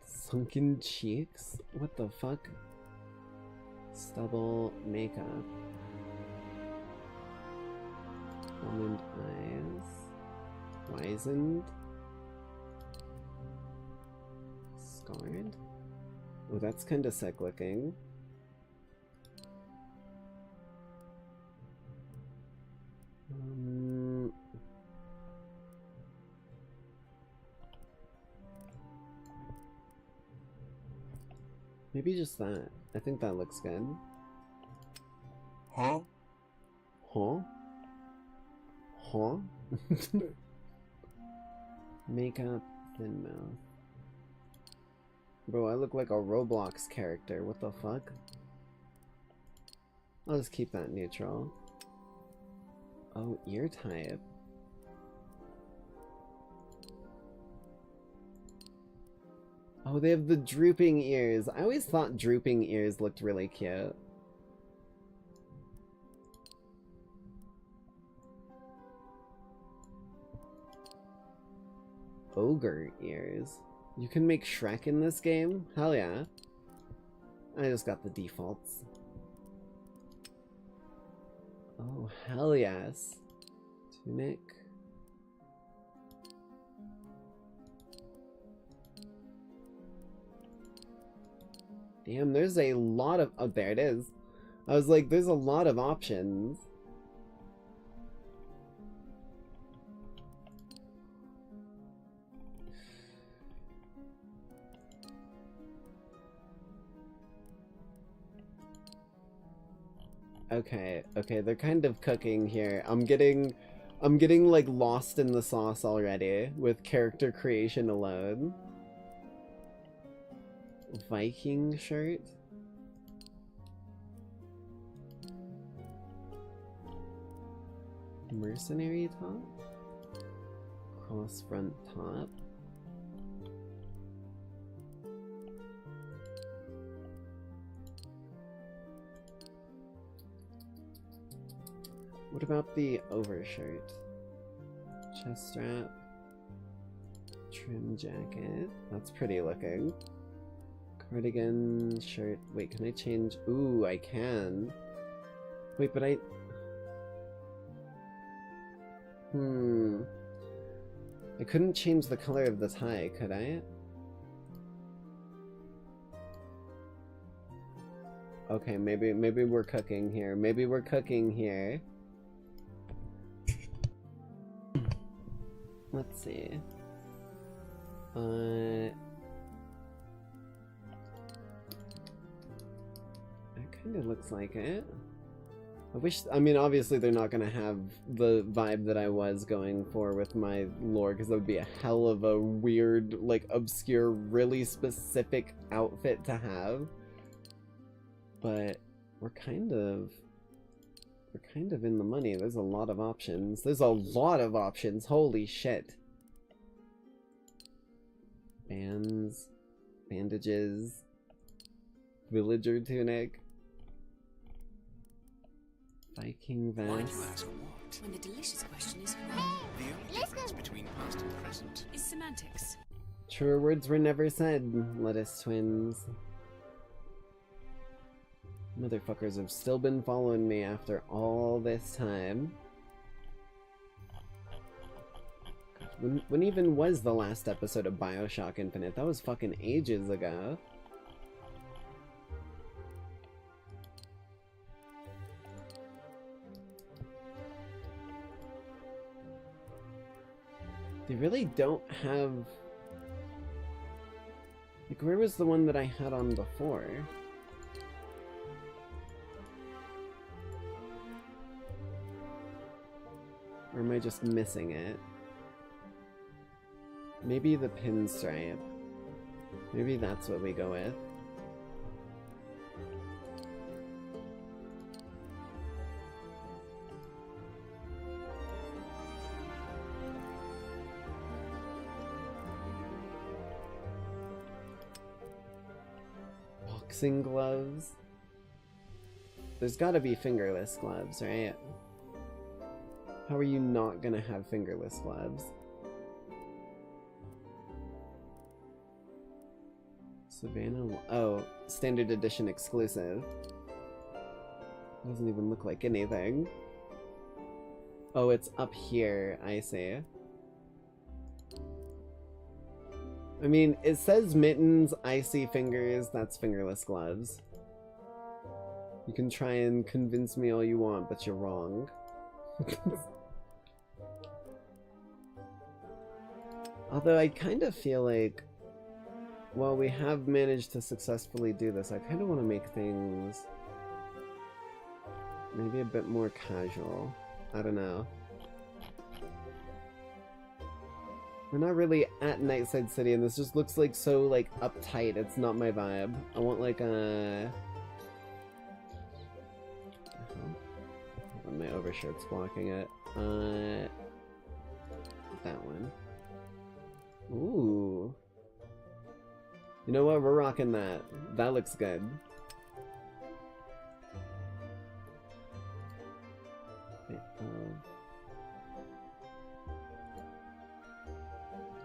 Sunken cheeks? What the fuck? Stubble makeup. Almond eyes. Wizened. Scarred? Oh, that's kinda sick looking. Maybe just that. I think that looks good. Huh? Huh? Huh? Makeup, thin mouth. Bro, I look like a Roblox character. What the fuck? I'll just keep that neutral. Oh, ear type. Oh, they have the drooping ears. I always thought drooping ears looked really cute. Ogre ears. You can make Shrek in this game? Hell yeah. I just got the defaults. Oh, hell yes. Tunic. Damn, there's a lot of... Oh, there it is. I was like, there's a lot of options. Okay, they're kind of cooking here. I'm getting like lost in the sauce already with character creation alone. Viking shirt? Mercenary top? Cross front top? What about the overshirt? Chest strap. Trim jacket. That's pretty looking. Cardigan shirt. Wait, can I change? Ooh, I can. Wait, but I couldn't change the color of the tie, could I? Okay, maybe we're cooking here. Maybe we're cooking here. Let's see. It kind of looks like it. I mean, obviously they're not gonna have the vibe that I was going for with my lore, because that would be a hell of a weird, like, obscure, really specific outfit to have. But we're kind of in the money. There's a lot of options. There's a lot of options. Holy shit. Bands, bandages, villager tunic, Viking vest. Why do you ask what? When the delicious question is why. The only difference between past and present is semantics. Truer words were never said, lettuce twins. Motherfuckers have still been following me after all this time. God, when even was the last episode of BioShock Infinite? That was fucking ages ago. They really don't have... Like, where was the one that I had on before? Or am I just missing it? Maybe the pinstripe. Maybe that's what we go with. Boxing gloves? There's gotta be fingerless gloves, right? How are you not gonna have fingerless gloves? Savannah... Oh, standard edition exclusive. Doesn't even look like anything. Oh, it's up here, I see. I mean, it says mittens, icy fingers, that's fingerless gloves. You can try and convince me all you want, but you're wrong. Although I kind of feel like, while we have managed to successfully do this, I kind of want to make things maybe a bit more casual. I don't know. We're not really at Nightside City, and this just looks like so, like, uptight. It's not my vibe. I want, like, a... My overshirt's blocking it. That one. Ooh. You know what? We're rocking that. That looks good. Wait,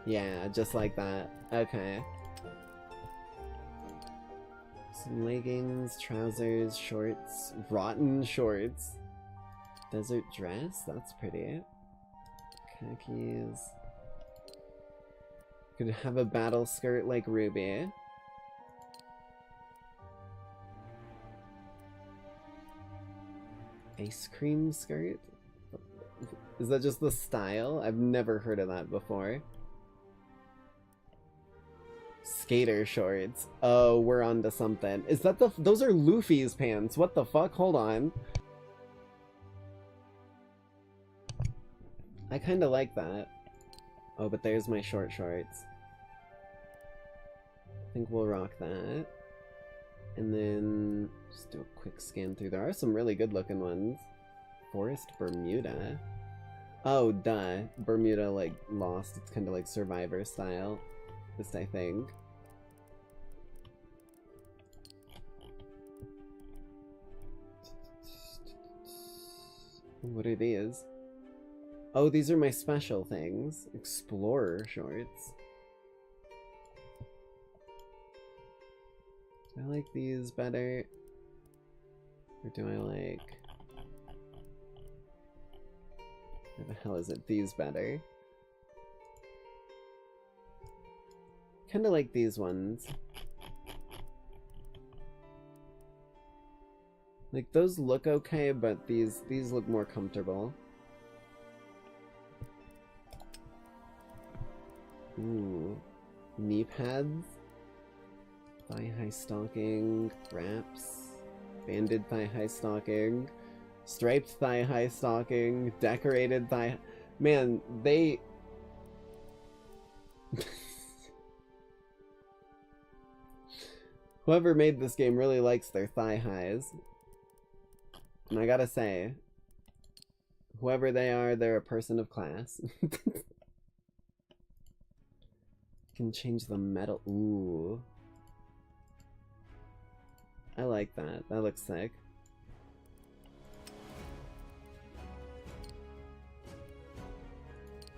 yeah, just like that. Okay. Some leggings, trousers, shorts, rotten shorts. Desert dress? That's pretty. Khakis. Could have a battle skirt like Ruby. Ice cream skirt? Is that just the style? I've never heard of that before. Skater shorts. Oh, we're onto something. Is that the... Those are Luffy's pants. What the fuck? Hold on. I kind of like that. Oh, but there's my short shorts. I think we'll rock that. And then just do a quick scan through. There are some really good looking ones. Forest Bermuda. Oh, duh. Bermuda, like, Lost. It's kind of like Survivor style. This, I think. What are these? Oh, these are my special things. Explorer shorts. Do I like these better? Or do I like... Where the hell is it? These better? Kinda like these ones. Like, those look okay, but these look more comfortable. Ooh. Knee pads. Thigh-high stocking. Wraps. Banded thigh-high stocking. Striped thigh-high stocking. Decorated thigh... Man, they... Whoever made this game really likes their thigh-highs. And I gotta say, whoever they are, they're a person of class. Can change the metal. Ooh. I like that. That looks sick.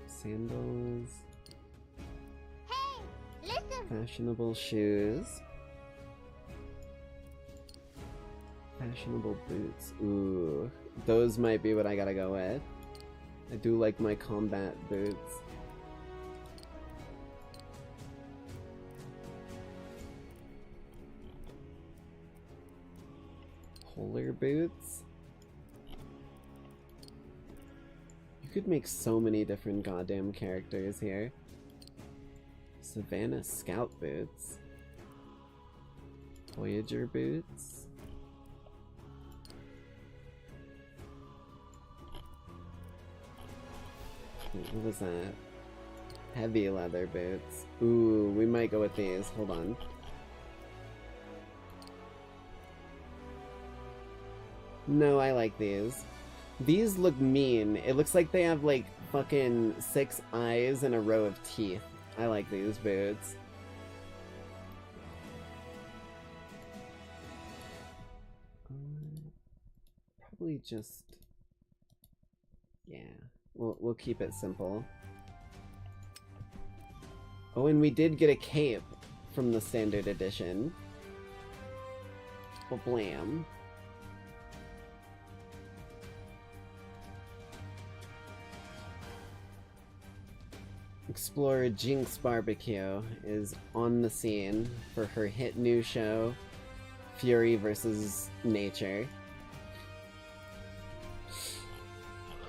Sandals. Hey, listen. Fashionable shoes. Fashionable boots. Ooh. Those might be what I gotta go with. I do like my combat boots. Polar boots? You could make so many different goddamn characters here. Savannah Scout boots. Voyager boots. What was that? Heavy leather boots. Ooh, we might go with these. Hold on. No, I like these. These look mean. It looks like they have like fucking 6 eyes and a row of teeth. I like these boots. Probably just... yeah. We'll keep it simple. Oh, and we did get a cape from the standard edition. Well, blam. Explorer Jinx Barbecue is on the scene for her hit new show, Fury vs. Nature.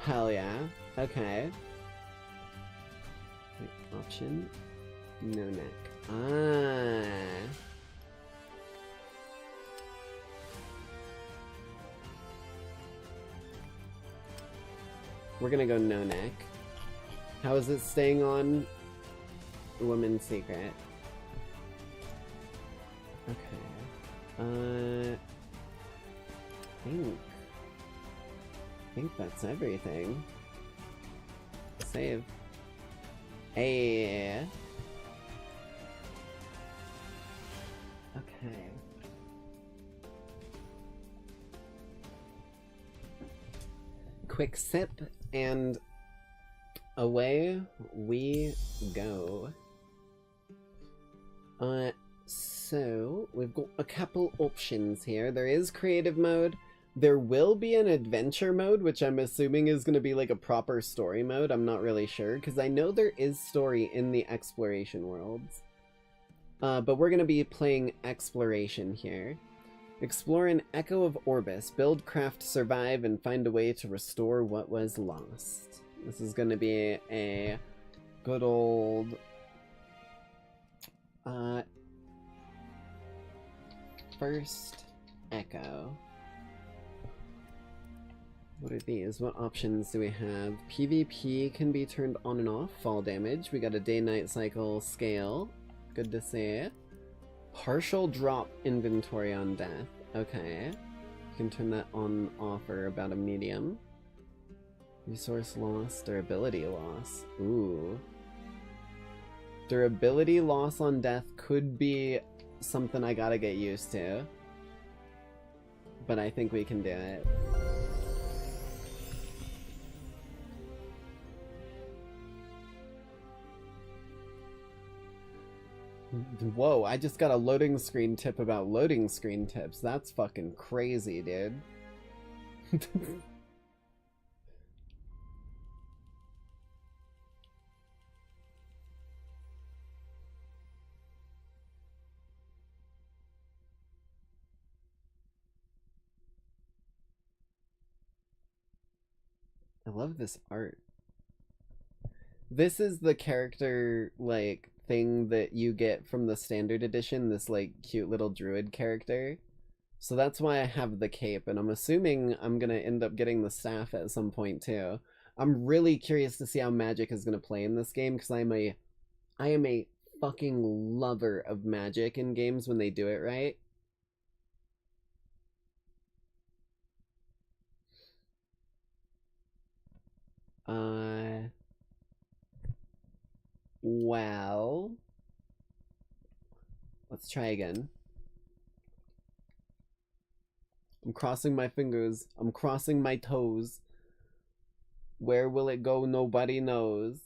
Hell yeah. Okay. Wait, option. No neck. Ah. We're gonna go no neck. How is it staying on? Woman's Secret. Okay. I think that's everything. Save. Hey. Okay. Quick sip and away we go. So we've got a couple options here. There is creative mode. There will be an adventure mode, which I'm assuming is going to be like a proper story mode. I'm not really sure, because I know there is story in the exploration worlds. But we're going to be playing exploration here. Explore an echo of Orbis. Build, craft, survive, and find a way to restore what was lost. This is going to be a good old... first echo. What are these? What options do we have? PvP can be turned on and off. Fall damage. We got a day-night cycle scale. Good to see. Partial drop inventory on death. Okay. You can turn that on off or about a medium. Resource loss, durability loss. Ooh. Durability loss on death could be something I gotta get used to. But I think we can do it. Whoa, I just got a loading screen tip about loading screen tips. That's fucking crazy, dude. I love this art. This is the character, like, thing that you get from the standard edition, this, like, cute little druid character. So that's why I have the cape, and I'm assuming I'm gonna end up getting the staff at some point, too. I'm really curious to see how magic is gonna play in this game, because I am a fucking lover of magic in games when they do it right. Well, let's try again. I'm crossing my fingers. I'm crossing my toes. Where will it go? Nobody knows.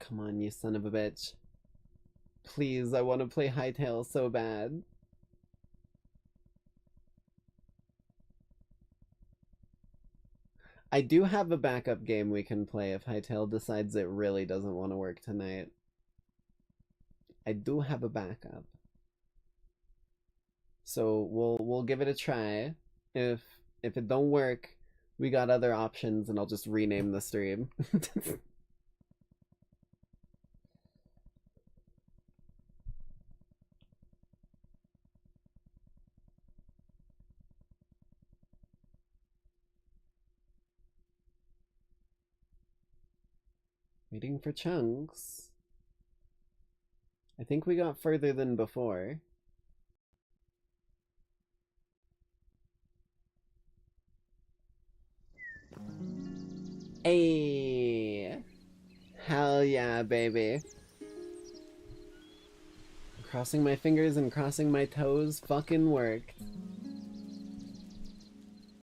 Come on, you son of a bitch. Please, I want to play Hytale so bad. I do have a backup game we can play if Hytale decides it really doesn't want to work tonight. I do have a backup. So we'll give it a try. If it don't work, we got other options and I'll just rename the stream. Waiting for chunks. I think we got further than before. Hey! Hell yeah, baby. Crossing my fingers and crossing my toes fucking worked.